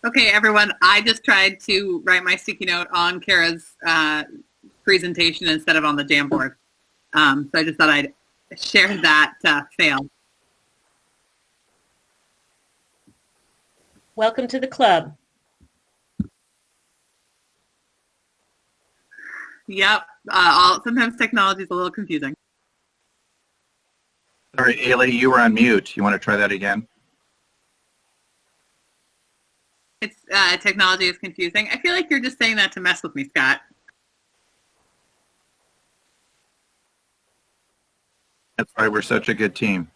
Okay, everyone, I just tried to write my sticky note on Kara's presentation instead of on the Jamboard. So I just thought I'd share that fail. Welcome to the club. Yep. Sometimes technology is a little confusing. All right, Ailey, you were on mute. You want to try that again? It's technology is confusing. I feel like you're just saying that to mess with me, Scott. That's why we're such a good team.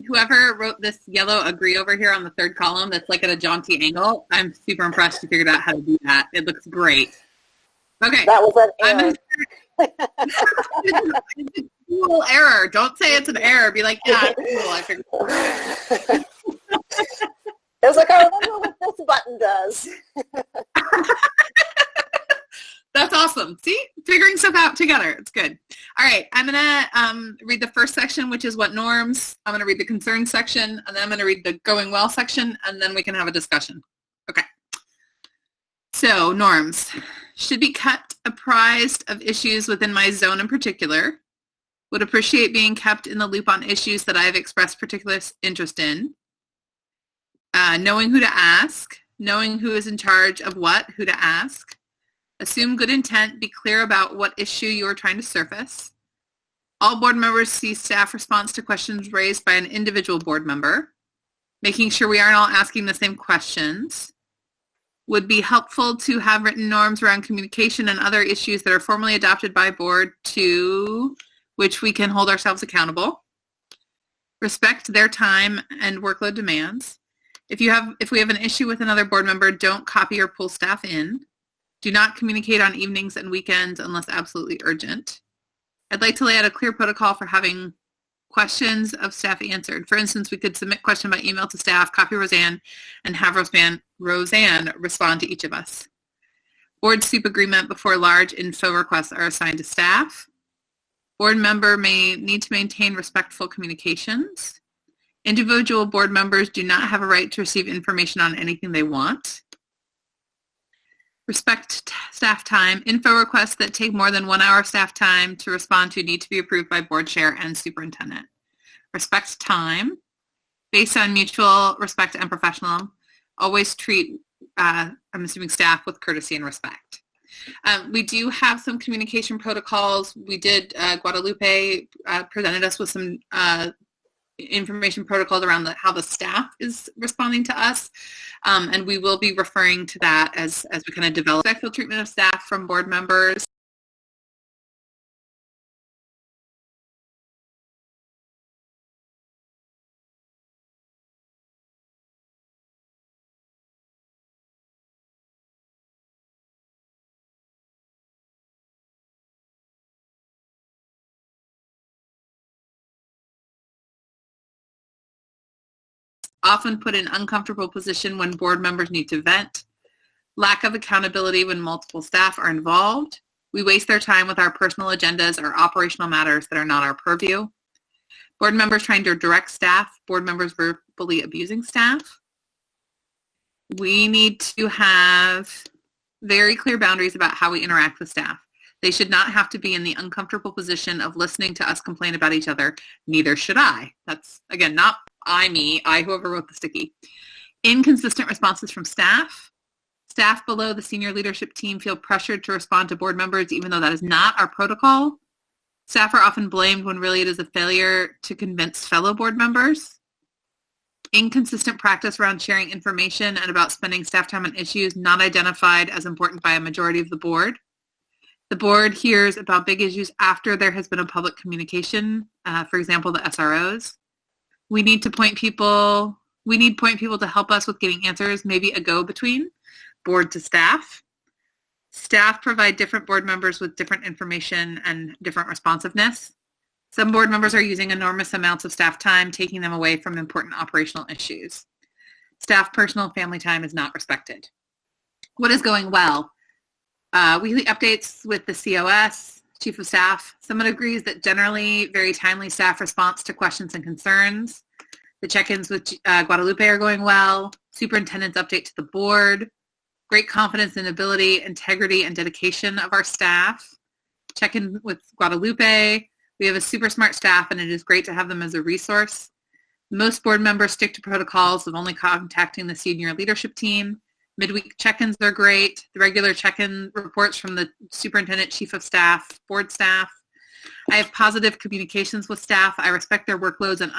Whoever wrote this yellow agree over here on the third column that's like at a jaunty angle, I'm super impressed you figured out how to do that. It looks great. Okay. That was an error. It's a cool error. Don't say it's an error. Be like, yeah, it's cool. I figured. It was like, I wonder what this button does. That's awesome. See? Figuring stuff out together. It's good. All right. I'm going to read the first section, which is what norms. I'm going to read the concern section, and then I'm going to read the going well section, and then we can have a discussion. Okay. So, norms. Should be kept apprised of issues within my zone in particular. Would appreciate being kept in the loop on issues that I have expressed particular interest in. Knowing who to ask. Knowing who is in charge of what, who to ask. Assume good intent. Be clear about what issue you are trying to surface. All board members see staff response to questions raised by an individual board member. Making sure we aren't all asking the same questions. Would be helpful to have written norms around communication and other issues that are formally adopted by board to which we can hold ourselves accountable. Respect their time and workload demands. If we have an issue with another board member, don't copy or pull staff in. Do not communicate on evenings and weekends unless absolutely urgent. I'd like to lay out a clear protocol for having questions of staff answered. For instance, we could submit question by email to staff, copy Roseanne, and have Roseanne respond to each of us. Board soup agreement before large info requests are assigned to staff. Board member may need to maintain respectful communications. Individual board members do not have a right to receive information on anything they want. Respect staff time. Info requests that take more than 1 hour staff time to respond to need to be approved by board chair and superintendent. Respect time. Based on mutual respect and professionalism, always treat, I'm assuming, staff with courtesy and respect. We do have some communication protocols. We did, Guadalupe presented us with some information protocols around how the staff is responding to us. And we will be referring to that as we kind of develop respectful treatment of staff from board members. Often put in uncomfortable position when board members need to vent. Lack of accountability when multiple staff are involved. We waste their time with our personal agendas or operational matters that are not our purview. Board members trying to direct staff. Board members verbally abusing staff. We need to have very clear boundaries about how we interact with staff. They should not have to be in the uncomfortable position of listening to us complain about each other. Neither should I. That's, again, not I, whoever wrote the sticky. Inconsistent responses from staff. Staff below the senior leadership team feel pressured to respond to board members even though that is not our protocol. Staff are often blamed when really it is a failure to convince fellow board members. Inconsistent practice around sharing information and about spending staff time on issues not identified as important by a majority of the board. The board hears about big issues after there has been a public communication, for example, the SROs. We need point people to help us with getting answers, maybe a go-between board to staff. Staff provide different board members with different information and different responsiveness. Some board members are using enormous amounts of staff time, taking them away from important operational issues. Staff personal and family time is not respected. What is going well? Weekly updates with the COS, Chief of Staff. Someone agrees that generally very timely staff response to questions and concerns. The check-ins with Guadalupe are going well. Superintendent's update to the board. Great confidence in ability, integrity, and dedication of our staff. Check-in with Guadalupe. We have a super smart staff, and it is great to have them as a resource. Most board members stick to protocols of only contacting the senior leadership team. Midweek check-ins are great. The regular check-in reports from the superintendent, chief of staff, board staff. I have positive communications with staff. I respect their workloads and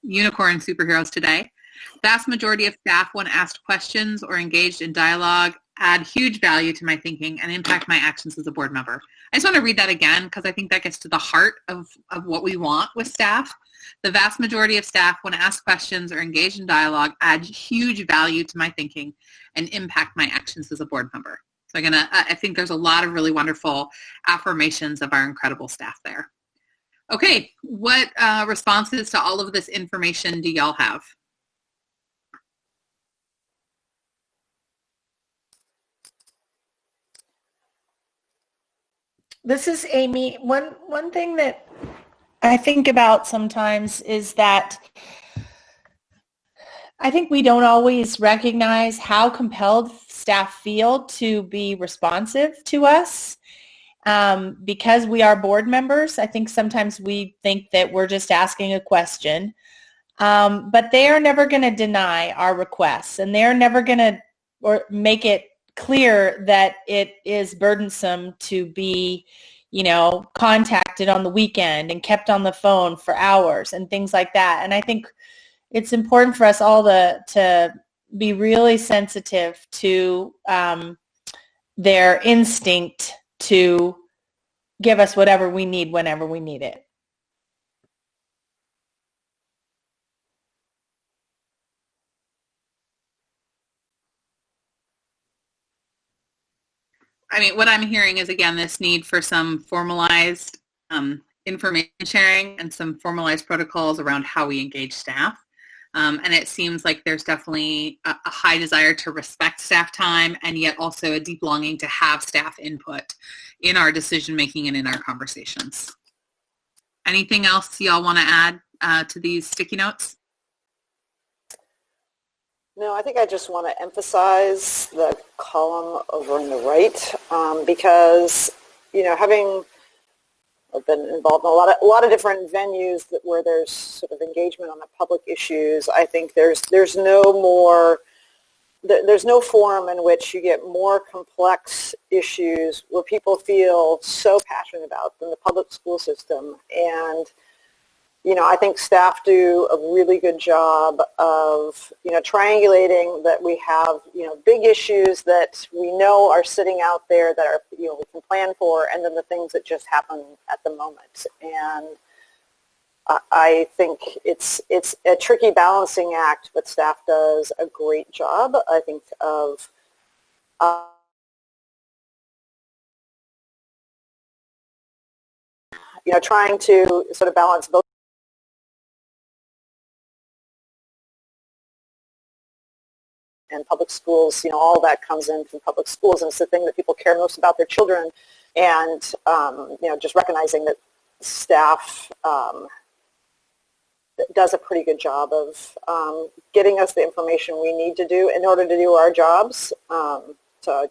unicorn superheroes today. Vast majority of staff, when asked questions or engaged in dialogue, add huge value to my thinking and impact my actions as a board member. I just want to read that again because I think that gets to the heart of what we want with staff. The vast majority of staff, when asked questions or engaged in dialogue, add huge value to my thinking and impact my actions as a board member. So I think there's a lot of really wonderful affirmations of our incredible staff there. Okay, what responses to all of this information do y'all have? This is Amy. One thing that I think about sometimes is that I think we don't always recognize how compelled staff feel to be responsive to us. Because we are board members, I think sometimes we think that we're just asking a question. But they are never going to deny our requests, and they're never going to make it clear that it is burdensome to be, contacted on the weekend and kept on the phone for hours and things like that. And I think it's important for us all to be really sensitive to their instinct to give us whatever we need whenever we need it. I mean, what I'm hearing is, again, this need for some formalized information sharing and some formalized protocols around how we engage staff. And it seems like there's definitely a high desire to respect staff time, and yet also a deep longing to have staff input in our decision-making and in our conversations. Anything else y'all want to add to these sticky notes? No, I think I just want to emphasize the column over on the right because, having been involved in a lot of different venues where there's sort of engagement on the public issues, I think there's no forum in which you get more complex issues where people feel so passionate about than the public school system. And I think staff do a really good job of, triangulating that we have, big issues that we know are sitting out there that are, we can plan for, and then the things that just happen at the moment. And I think it's a tricky balancing act, but staff does a great job, I think, of trying to sort of balance both. And public schools, all that comes in from public schools, and it's the thing that people care most about their children. And, just recognizing that staff does a pretty good job of getting us the information we need to do in order to do our jobs. So I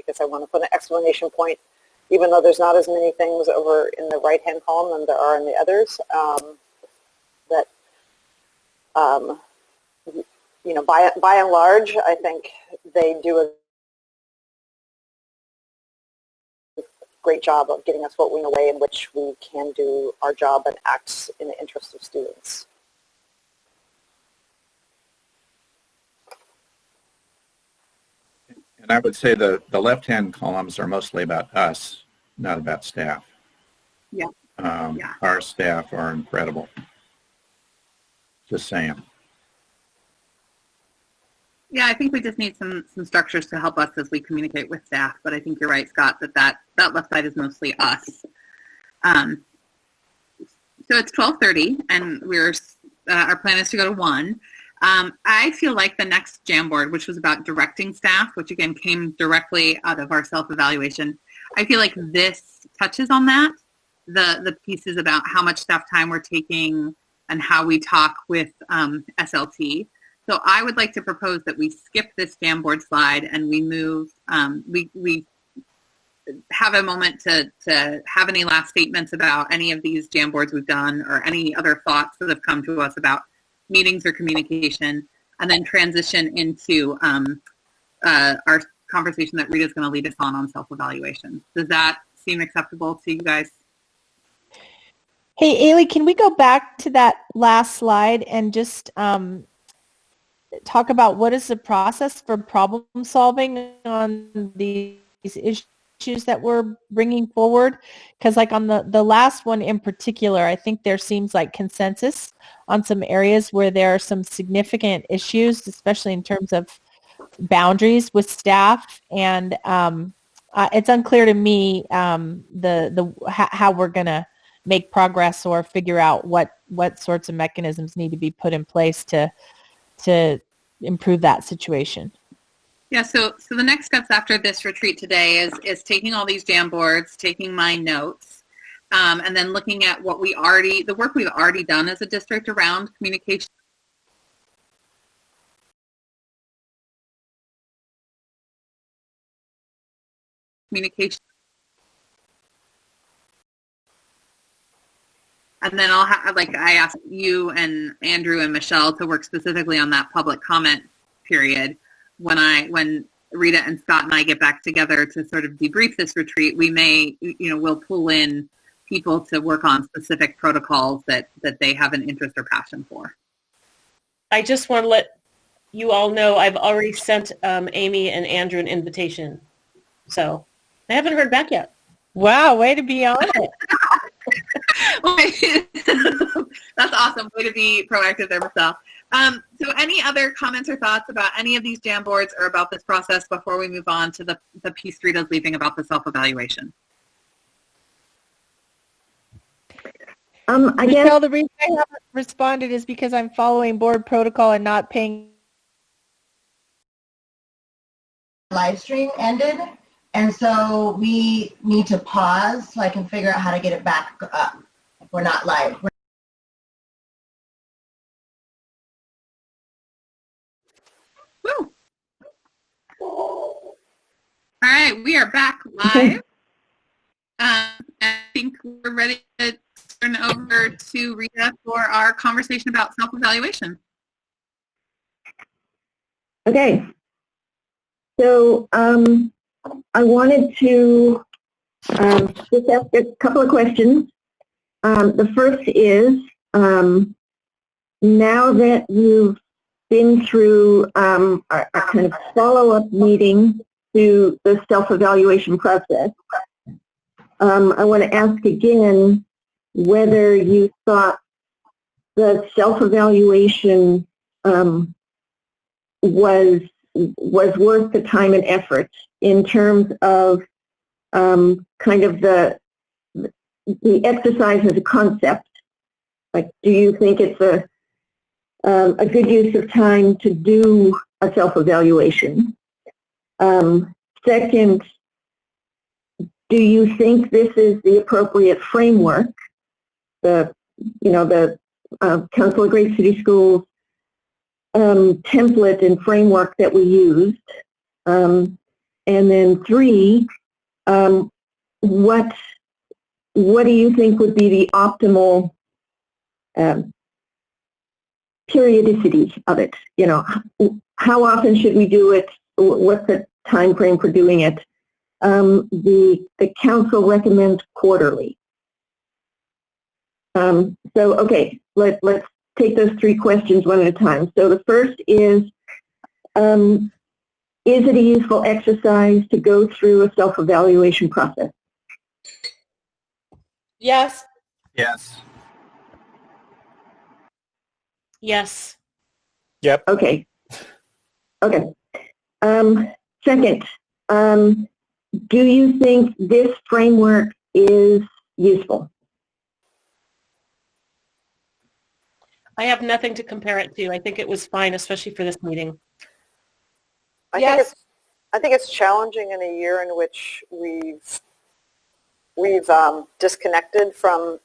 guess I want to put an exclamation point, even though there's not as many things over in the right-hand column than there are in the others, by and large, I think they do a great job of getting us what we know, way in which we can do our job and act in the interest of students. And I would say the left-hand columns are mostly about us, not about staff. Yeah. Our staff are incredible. Just saying. Yeah, I think we just need some structures to help us as we communicate with staff. But I think you're right, Scott, that left side is mostly us. So it's 12:30, and our plan is to go to 1. I feel like the next Jamboard, which was about directing staff, which again came directly out of our self-evaluation, I feel like this touches on that. The pieces about how much staff time we're taking and how we talk with SLT. So I would like to propose that we skip this Jamboard slide and we move, we have a moment to have any last statements about any of these Jamboards we've done or any other thoughts that have come to us about meetings or communication, and then transition into our conversation that Rita's going to lead us on self-evaluation. Does that seem acceptable to you guys? Hey, Ailey, can we go back to that last slide and just talk about what is the process for problem solving on these issues that we're bringing forward? Because like on the last one in particular, I think there seems like consensus on some areas where there are some significant issues, especially in terms of boundaries with staff, and it's unclear to me how we're going to make progress or figure out what sorts of mechanisms need to be put in place to improve that situation. Yeah, so the next steps after this retreat today is taking all these Jamboards, taking my notes, and then looking at the work we've already done as a district around communication. And then I asked you and Andrew and Michelle to work specifically on that public comment period. When Rita and Scott and I get back together to sort of debrief this retreat, we'll pull in people to work on specific protocols that they have an interest or passion for. I just want to let you all know I've already sent Amy and Andrew an invitation. So I haven't heard back yet. Wow, way to be on it. That's awesome. Way to be proactive there, Michelle. So any other comments or thoughts about any of these Jamboards or about this process before we move on to the piece Rita's leaving about the self-evaluation? Michelle, the reason I haven't responded is because I'm following board protocol and not paying. Live stream ended, and so we need to pause so I can figure out how to get it back up. We're not live. Woo. All right, we are back live. I think we're ready to turn over to Rita for our conversation about self-evaluation. Okay. So I wanted to just ask a couple of questions. The first is, now that you've been through a kind of follow-up meeting to the self-evaluation process, I want to ask again whether you thought the self-evaluation was worth the time and effort in terms of kind of the exercise as a concept. Like, do you think it's a good use of time to do a self-evaluation? Second, do you think this is the appropriate framework? The Council of Great City Schools template and framework that we used. And then three, what do you think would be the optimal periodicity of it? You know, how often should we do it? What's the time frame for doing it? The council recommends quarterly. Okay, let's take those three questions one at a time. So the first is it a useful exercise to go through a self-evaluation process? Yes. Yes. Yes. Yep. Okay. Second, do you think this framework is useful? I have nothing to compare it to. I think it was fine, especially for this meeting. I think it's challenging in a year in which we've disconnected from,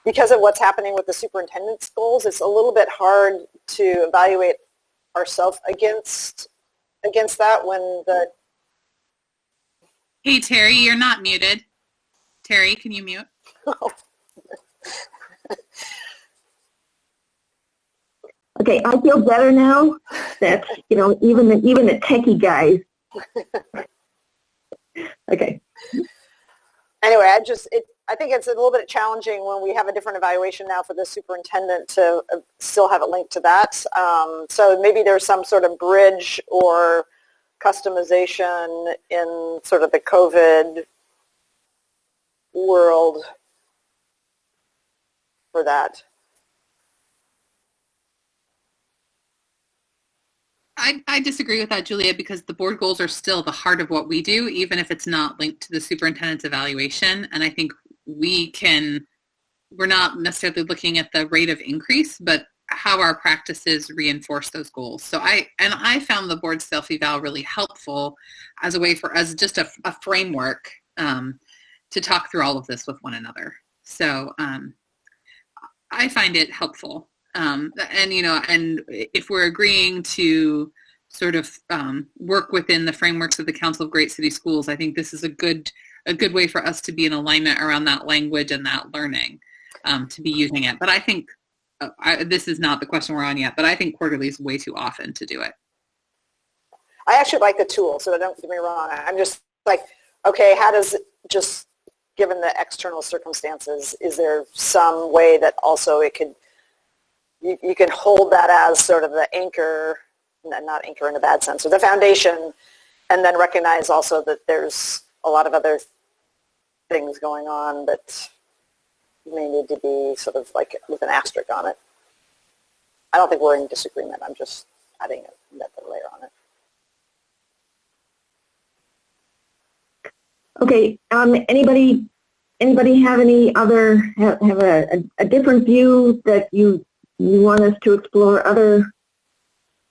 because of what's happening with the superintendent's goals. It's a little bit hard to evaluate ourselves against that when the. Hey Terry, you're not muted. Terry, can you mute? Okay, I feel better now. That's, even the techie guys. Okay. Anyway, I think it's a little bit challenging when we have a different evaluation now for the superintendent to still have it linked to that. So maybe there's some sort of bridge or customization in sort of the COVID world for that. I disagree with that, Julia, because the board goals are still the heart of what we do, even if it's not linked to the superintendent's evaluation. And I think we're not necessarily looking at the rate of increase, but how our practices reinforce those goals. So I found the board self-eval really helpful as a way for us, just a framework to talk through all of this with one another. So I find it helpful. And if we're agreeing to sort of work within the frameworks of the Council of Great City Schools, I think this is a good way for us to be in alignment around that language and that learning, to be using it. But I think this is not the question we're on yet, but I think quarterly is way too often to do it. I actually like the tool, so don't get me wrong. I'm just like, okay, how does it, just given the external circumstances, is there some way that also it could, you can hold that as sort of the anchor, not anchor in a bad sense, or the foundation, and then recognize also that there's a lot of other things going on that may need to be sort of like with an asterisk on it. I don't think we're in disagreement. I'm just adding another layer on it. Okay. Anybody have any other have a different view that you want us to explore other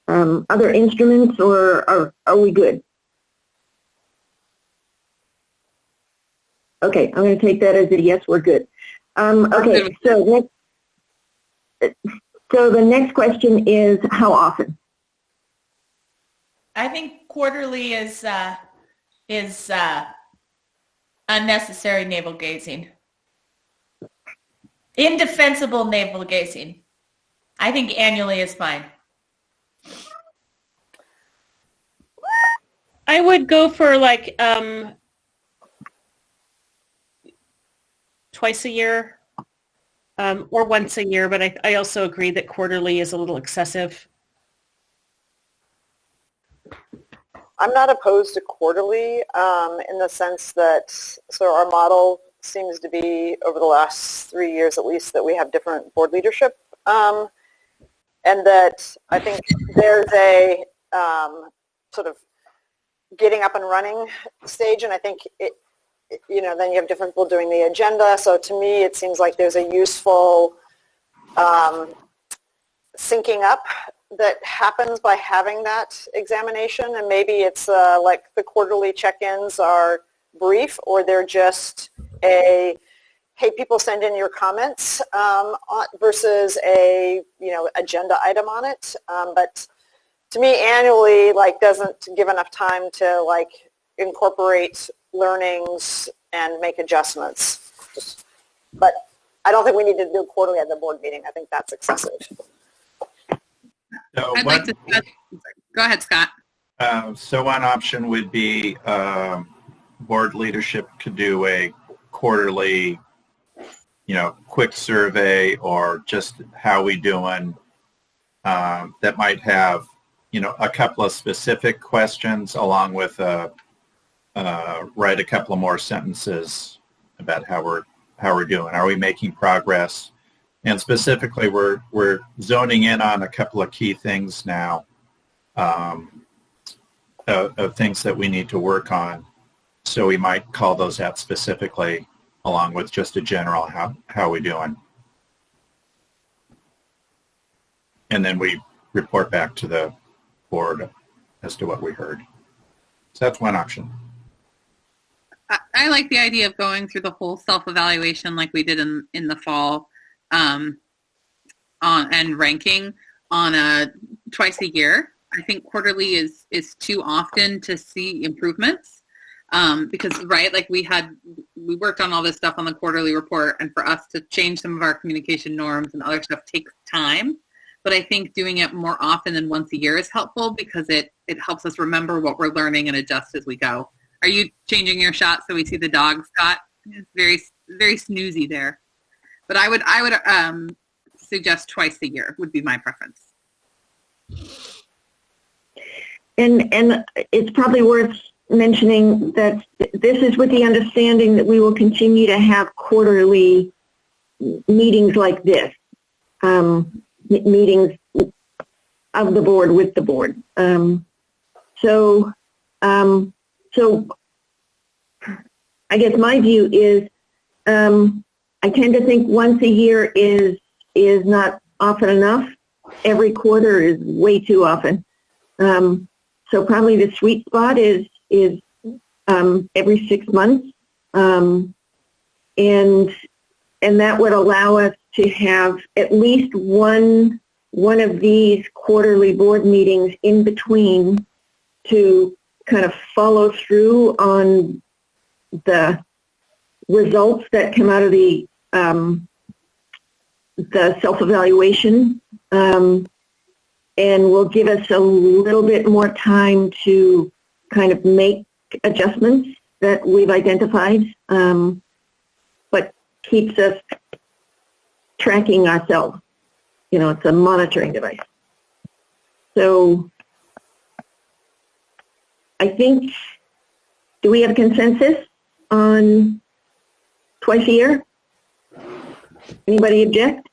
instruments, or are we good? Okay, I'm going to take that as a yes, we're good. Okay, so the next question is how often? I think quarterly is unnecessary navel gazing. Indefensible navel gazing. I think annually is fine. I would go for like twice a year or once a year, but I also agree that quarterly is a little excessive. I'm not opposed to quarterly in the sense that, so our model seems to be over the last 3 years at least that we have different board leadership, and that I think there's a sort of getting up and running stage, and I think then you have different people doing the agenda. So to me, it seems like there's a useful syncing up that happens by having that examination, and maybe it's like the quarterly check-ins are brief, or they're just a, hey, people send in your comments versus a agenda item on it. But to me, annually doesn't give enough time to incorporate learnings and make adjustments. But I don't think we need to do quarterly at the board meeting. I think that's excessive. So I'd like to go ahead, Scott. So one option would be board leadership could do a quarterly, quick survey, or just how we doing, that might have, a couple of specific questions along with write a couple of more sentences about how we're doing. Are we making progress? And specifically, we're zoning in on a couple of key things now, of things that we need to work on. So we might call those out specifically, along with just a general how we doing. And then we report back to the board as to what we heard. So that's one option. I like the idea of going through the whole self-evaluation like we did in the fall, and ranking on a twice a year. I think quarterly is too often to see improvements, because we worked on all this stuff on the quarterly report, and for us to change some of our communication norms and other stuff takes time. But I think doing it more often than once a year is helpful, because it helps us remember what we're learning and adjust as we go. Are you changing your shot so we see the dog, Scott? It's very very snoozy there. But I would suggest twice a year would be my preference. And it's probably worth mentioning that this is with the understanding that we will continue to have quarterly meetings like this, meetings of the board with the board. So I guess my view is I tend to think once a year is not often enough. Every quarter is way too often. So probably the sweet spot is every 6 months, and that would allow us to have at least one of these quarterly board meetings in between to kind of follow through on the results that come out of the self-evaluation, and will give us a little bit more time to kind of make adjustments that we've identified, but keeps us tracking ourselves. You know, it's a monitoring device. So I think, do we have consensus on twice a year? Anybody object?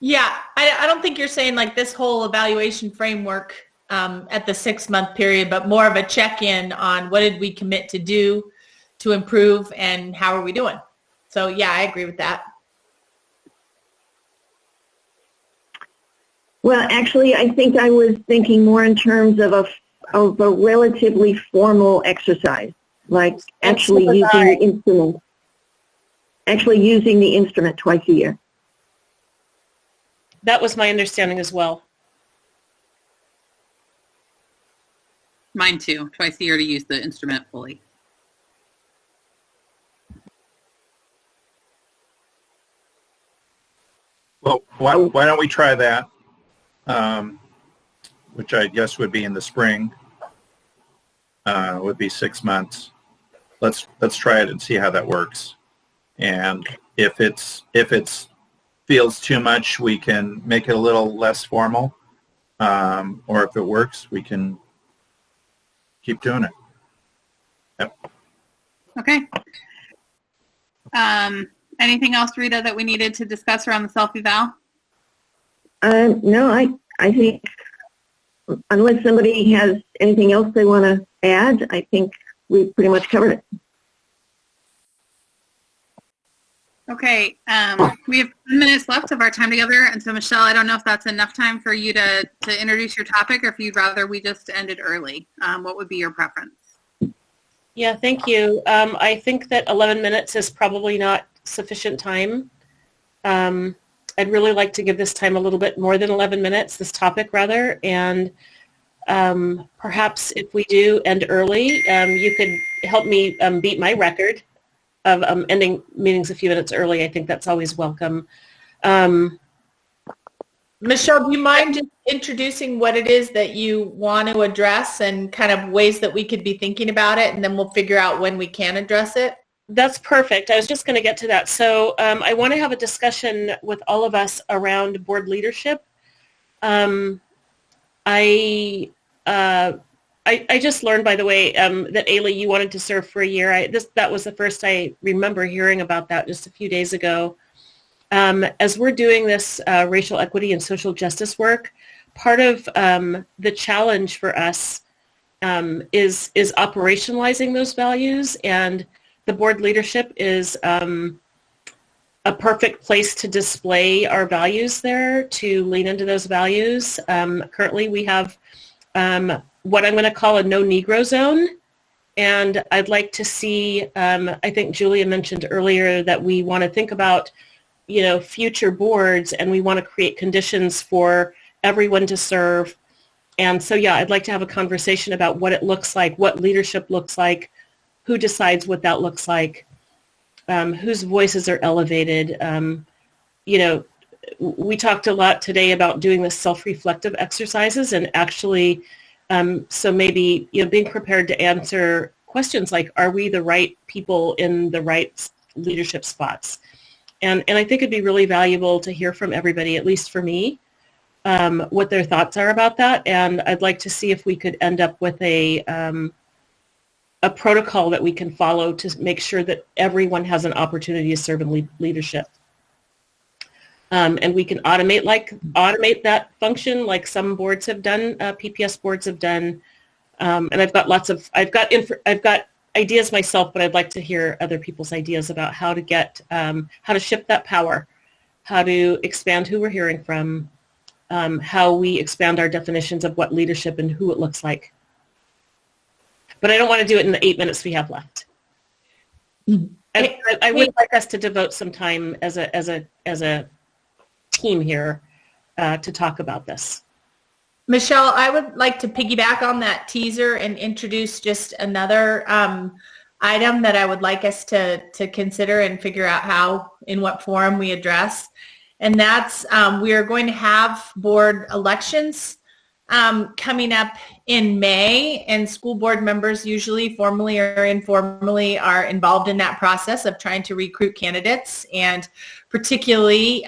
Yeah, I don't think you're saying like this whole evaluation framework at the 6 month period, but more of a check-in on what did we commit to do to improve and how are we doing? So yeah, I agree with that. Well, actually, I think I was thinking more in terms of a relatively formal exercise, like actually using the instrument. Actually using the instrument twice a year. That was my understanding as well. Mine too, twice a year to use the instrument fully. Well, why don't we try that, which I guess would be in the spring, would be 6 months. Let's try it and see how that works. And if it's feels too much, we can make it a little less formal, or if it works, we can keep doing it. Yep. Okay. Anything else, Rita, that we needed to discuss around the self-eval? No, I think unless somebody has anything else they want to add, I think we've pretty much covered it. Okay, we have 10 minutes left of our time together, and so Michelle, I don't know if that's enough time for you to introduce your topic, or if you'd rather we just end it early. What would be your preference? Yeah, thank you. I think that 11 minutes is probably not sufficient time. I'd really like to give this time a little bit more than 11 minutes, this topic rather, and perhaps if we do end early, you could help me beat my record of ending meetings a few minutes early. I think that's always welcome. Michelle, do you mind just introducing what it is that you want to address and kind of ways that we could be thinking about it, and then we'll figure out when we can address it? That's perfect. I was just going to get to that. So I want to have a discussion with all of us around board leadership. I just learned, by the way, that Ailey, you wanted to serve for a year. That was the first I remember hearing about that just a few days ago. As we're doing this racial equity and social justice work, part of the challenge for us is operationalizing those values, and the board leadership is a perfect place to display our values there, to lean into those values. Currently, we have what I'm going to call a no Negro zone. And I'd like to see, I think Julia mentioned earlier that we want to think about, future boards, and we want to create conditions for everyone to serve. And so, yeah, I'd like to have a conversation about what it looks like, what leadership looks like, who decides what that looks like, whose voices are elevated. We talked a lot today about doing the self-reflective exercises, and actually, so maybe being prepared to answer questions like, are we the right people in the right leadership spots. And I think it'd be really valuable to hear from everybody, at least for me, what their thoughts are about that. And I'd like to see if we could end up with a protocol that we can follow to make sure that everyone has an opportunity to serve in leadership. And we can automate that function like some boards have done, PPS boards have done. And I've got ideas myself, but I'd like to hear other people's ideas about how to shift that power, how to expand who we're hearing from, how we expand our definitions of what leadership and who it looks like. But I don't want to do it in the 8 minutes we have left. I would like us to devote some time as a team here to talk about this. Michelle, I would like to piggyback on that teaser and introduce just another item that I would like us to consider and figure out in what forum we address. And that's we are going to have board elections coming up in May, and school board members usually formally or informally are involved in that process of trying to recruit candidates, and particularly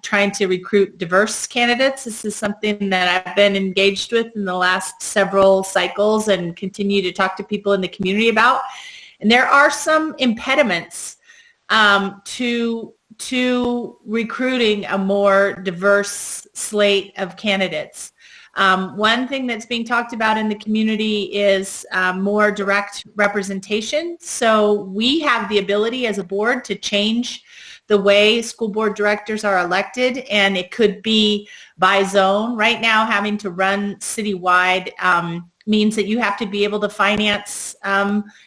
trying to recruit diverse candidates. This is something that I've been engaged with in the last several cycles and continue to talk to people in the community about. And there are some impediments to recruiting a more diverse slate of candidates. One thing that's being talked about in the community is more direct representation. So we have the ability as a board to change the way school board directors are elected, and it could be by zone. Right now, having to run citywide means that you have to be able to finance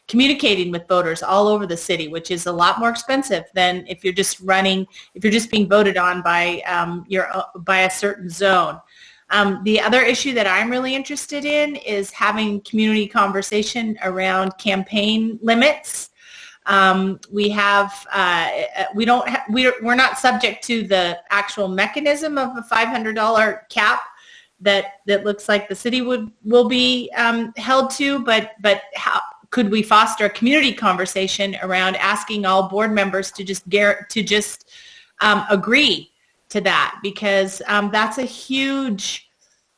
communicating with voters all over the city, which is a lot more expensive than if you're just being voted on by a certain zone. The other issue that I'm really interested in is having community conversation around campaign limits. We're not subject to the actual mechanism of a $500 cap that looks like the city will be held to, but how could we foster a community conversation around asking all board members to just agree to that, because that's a huge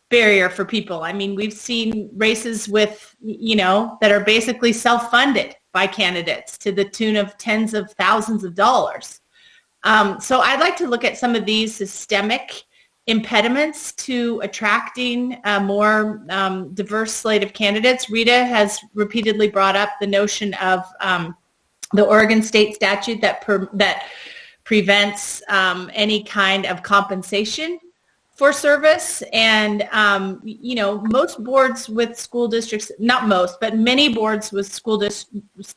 barrier for people. I mean, we've seen races with, that are basically self-funded by candidates to the tune of tens of thousands of dollars. So I'd like to look at some of these systemic impediments to attracting a more diverse slate of candidates. Rita has repeatedly brought up the notion of the Oregon state statute that prevents any kind of compensation for service. And, most boards with school districts, not most, but many boards with school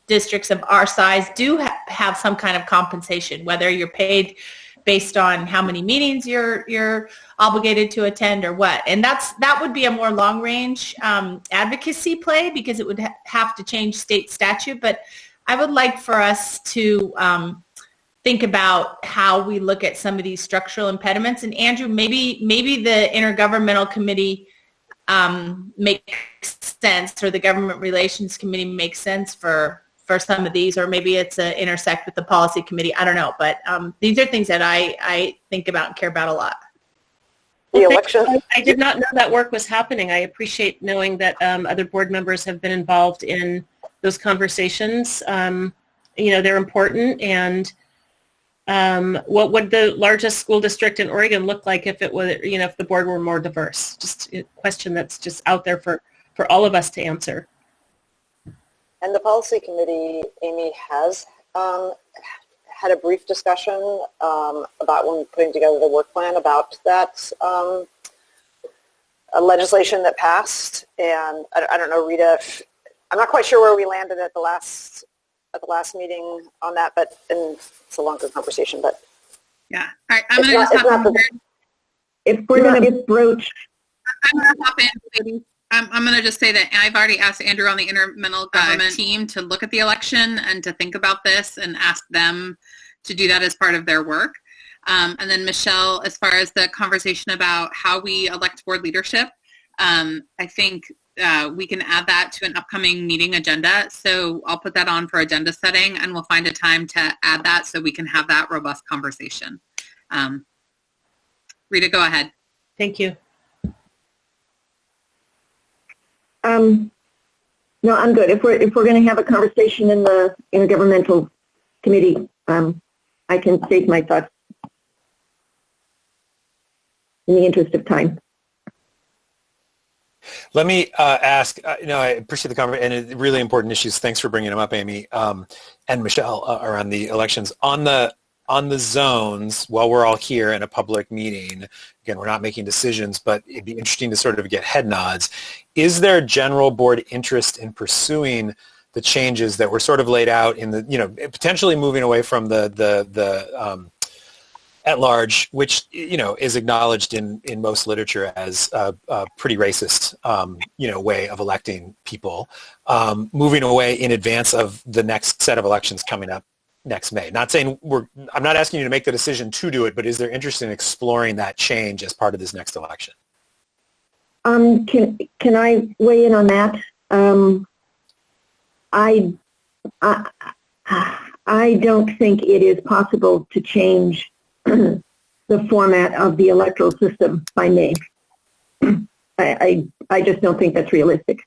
districts of our size do have some kind of compensation, whether you're paid based on how many meetings you're obligated to attend or what. And that would be a more long range advocacy play, because it would have to change state statute. But I would like for us to think about how we look at some of these structural impediments. And Andrew, maybe the intergovernmental committee makes sense, or the government relations committee makes sense for some of these, or maybe it's a intersect with the policy committee. I don't know, but these are things that I think about and care about a lot. The election. I did not know that work was happening. I appreciate knowing that other board members have been involved in those conversations. They're important. And what would the largest school district in Oregon look like if it was, if the board were more diverse? Just a question that's just out there for all of us to answer. And the policy committee, Amy, has had a brief discussion about when putting together the work plan about that legislation that passed. And I don't know, Rita, I'm not quite sure where we landed at the last meeting on that, and it's a longer conversation, but yeah. All right, I'm going to just hop in. If we're going to broach, I'm going to hop in, ladies. I'm going to just say that I've already asked Andrew on the intergovernmental government team to look at the election and to think about this and ask them to do that as part of their work. And then Michelle, as far as the conversation about how we elect board leadership, I think we can add that to an upcoming meeting agenda. So I'll put that on for agenda setting, and we'll find a time to add that so we can have that robust conversation. Rita, go ahead. Thank you. No, I'm good. If we're going to have a conversation in the intergovernmental committee, I can save my thoughts in the interest of time. Let me ask, I appreciate the conversation and really important issues. Thanks for bringing them up, Amy and Michelle, around the elections. On the zones, while we're all here in a public meeting, again, we're not making decisions, but it'd be interesting to sort of get head nods. Is there general board interest in pursuing the changes that were sort of laid out in the, potentially moving away from the at large, which, is acknowledged in most literature as a pretty racist, way of electing people, moving away in advance of the next set of elections coming up next May? Not saying I'm not asking you to make the decision to do it, but is there interest in exploring that change as part of this next election? Can I weigh in on that? I don't think it is possible to change the format of the electoral system by May. I just don't think that's realistic.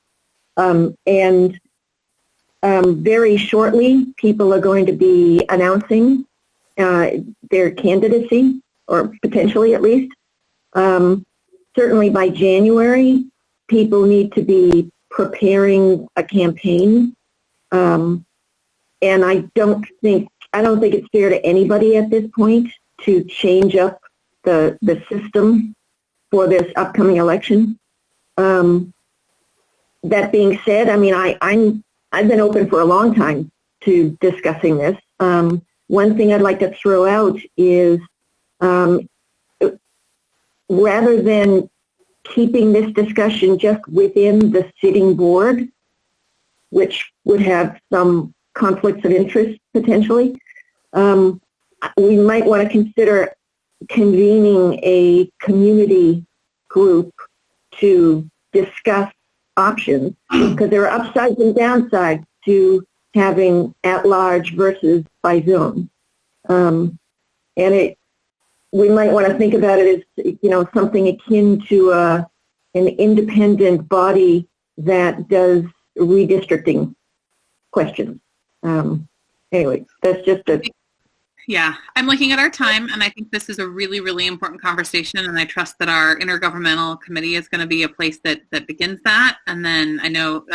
Very shortly, people are going to be announcing their candidacy, or potentially at least. Certainly by January, people need to be preparing a campaign. And I don't think it's fair to anybody at this point to change up the system for this upcoming election. That being said, I mean, I've been open for a long time to discussing this. One thing I'd like to throw out is rather than keeping this discussion just within the sitting board, which would have some conflicts of interest potentially, we might want to consider convening a community group to discuss options, because there are upsides and downsides to having at-large versus by zone. We might want to think about it as, something akin to an independent body that does redistricting questions. Anyway, that's just a... Yeah, I'm looking at our time, and I think this is a really, really important conversation, and I trust that our intergovernmental committee is going to be a place that begins that. And then I know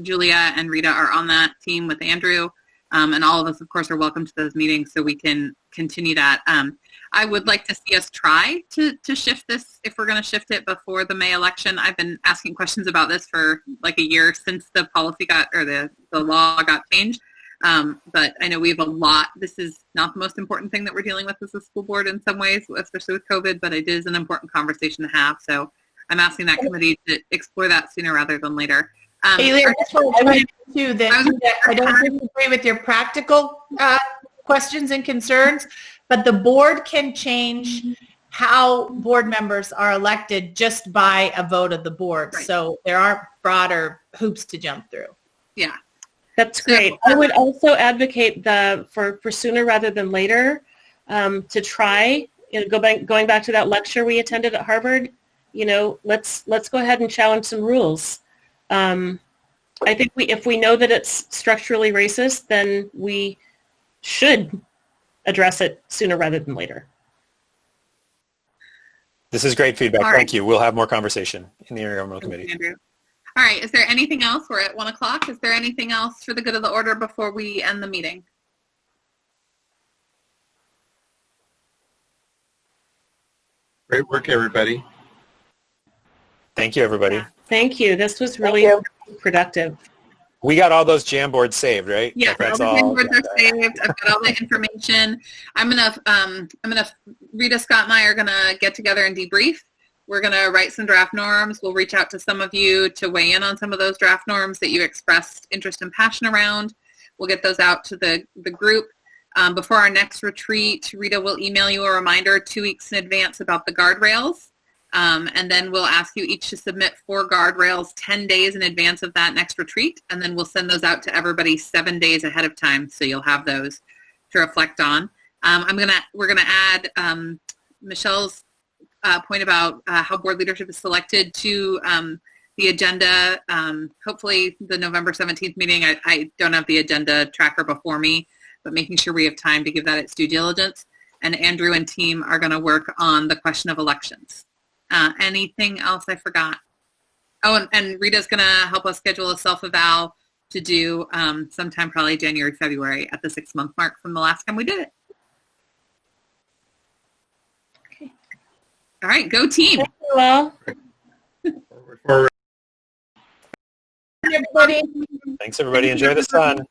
Julia and Rita are on that team with Andrew, and all of us, of course, are welcome to those meetings so we can continue that. I would like to see us try to shift this, if we're going to shift it before the May election. I've been asking questions about this for like a year since the policy the law got changed. But I know we have a lot. This is not the most important thing that we're dealing with as a school board in some ways, especially with COVID, but it is an important conversation to have. So I'm asking that committee to explore that sooner rather than later. Haley, I just want to chime in too that I don't disagree with your practical questions and concerns, but the board can change how board members are elected just by a vote of the board. Right. So there aren't broader hoops to jump through. Yeah. That's great. I would also advocate for sooner rather than later to try, going back to that lecture we attended at Harvard, let's go ahead and challenge some rules. I think if we know that it's structurally racist, then we should address it sooner rather than later. This is great feedback. Right. Thank you. We'll have more conversation in the Intergovernmental Committee. Andrew. All right. Is there anything else? We're at 1 o'clock. Is there anything else for the good of the order before we end the meeting? Great work, everybody. Thank you, everybody. Thank you. This was really productive. We got all those Jamboards saved, right? Yeah, that's all the Jamboards all. are saved. I've got all the information. Rita, Scott, and I are gonna get together and debrief. We're gonna write some draft norms. We'll reach out to some of you to weigh in on some of those draft norms that you expressed interest and passion around. We'll get those out to the group. Before our next retreat, Rita will email you a reminder 2 weeks in advance about the guardrails. And then we'll ask you each to submit 4 guardrails 10 days in advance of that next retreat. And then we'll send those out to everybody 7 days ahead of time. So you'll have those to reflect on. We're gonna add Michelle's point about how board leadership is selected to the agenda. Hopefully the November 17th meeting, I don't have the agenda tracker before me, but making sure we have time to give that its due diligence. And Andrew and team are going to work on the question of elections. Anything else I forgot? Oh, and Rita's going to help us schedule a self-eval to do sometime probably January, February at the 6-month mark from the last time we did it. Okay. All right, go team. Thank you all. Everybody. Thanks, everybody. Enjoy the sun.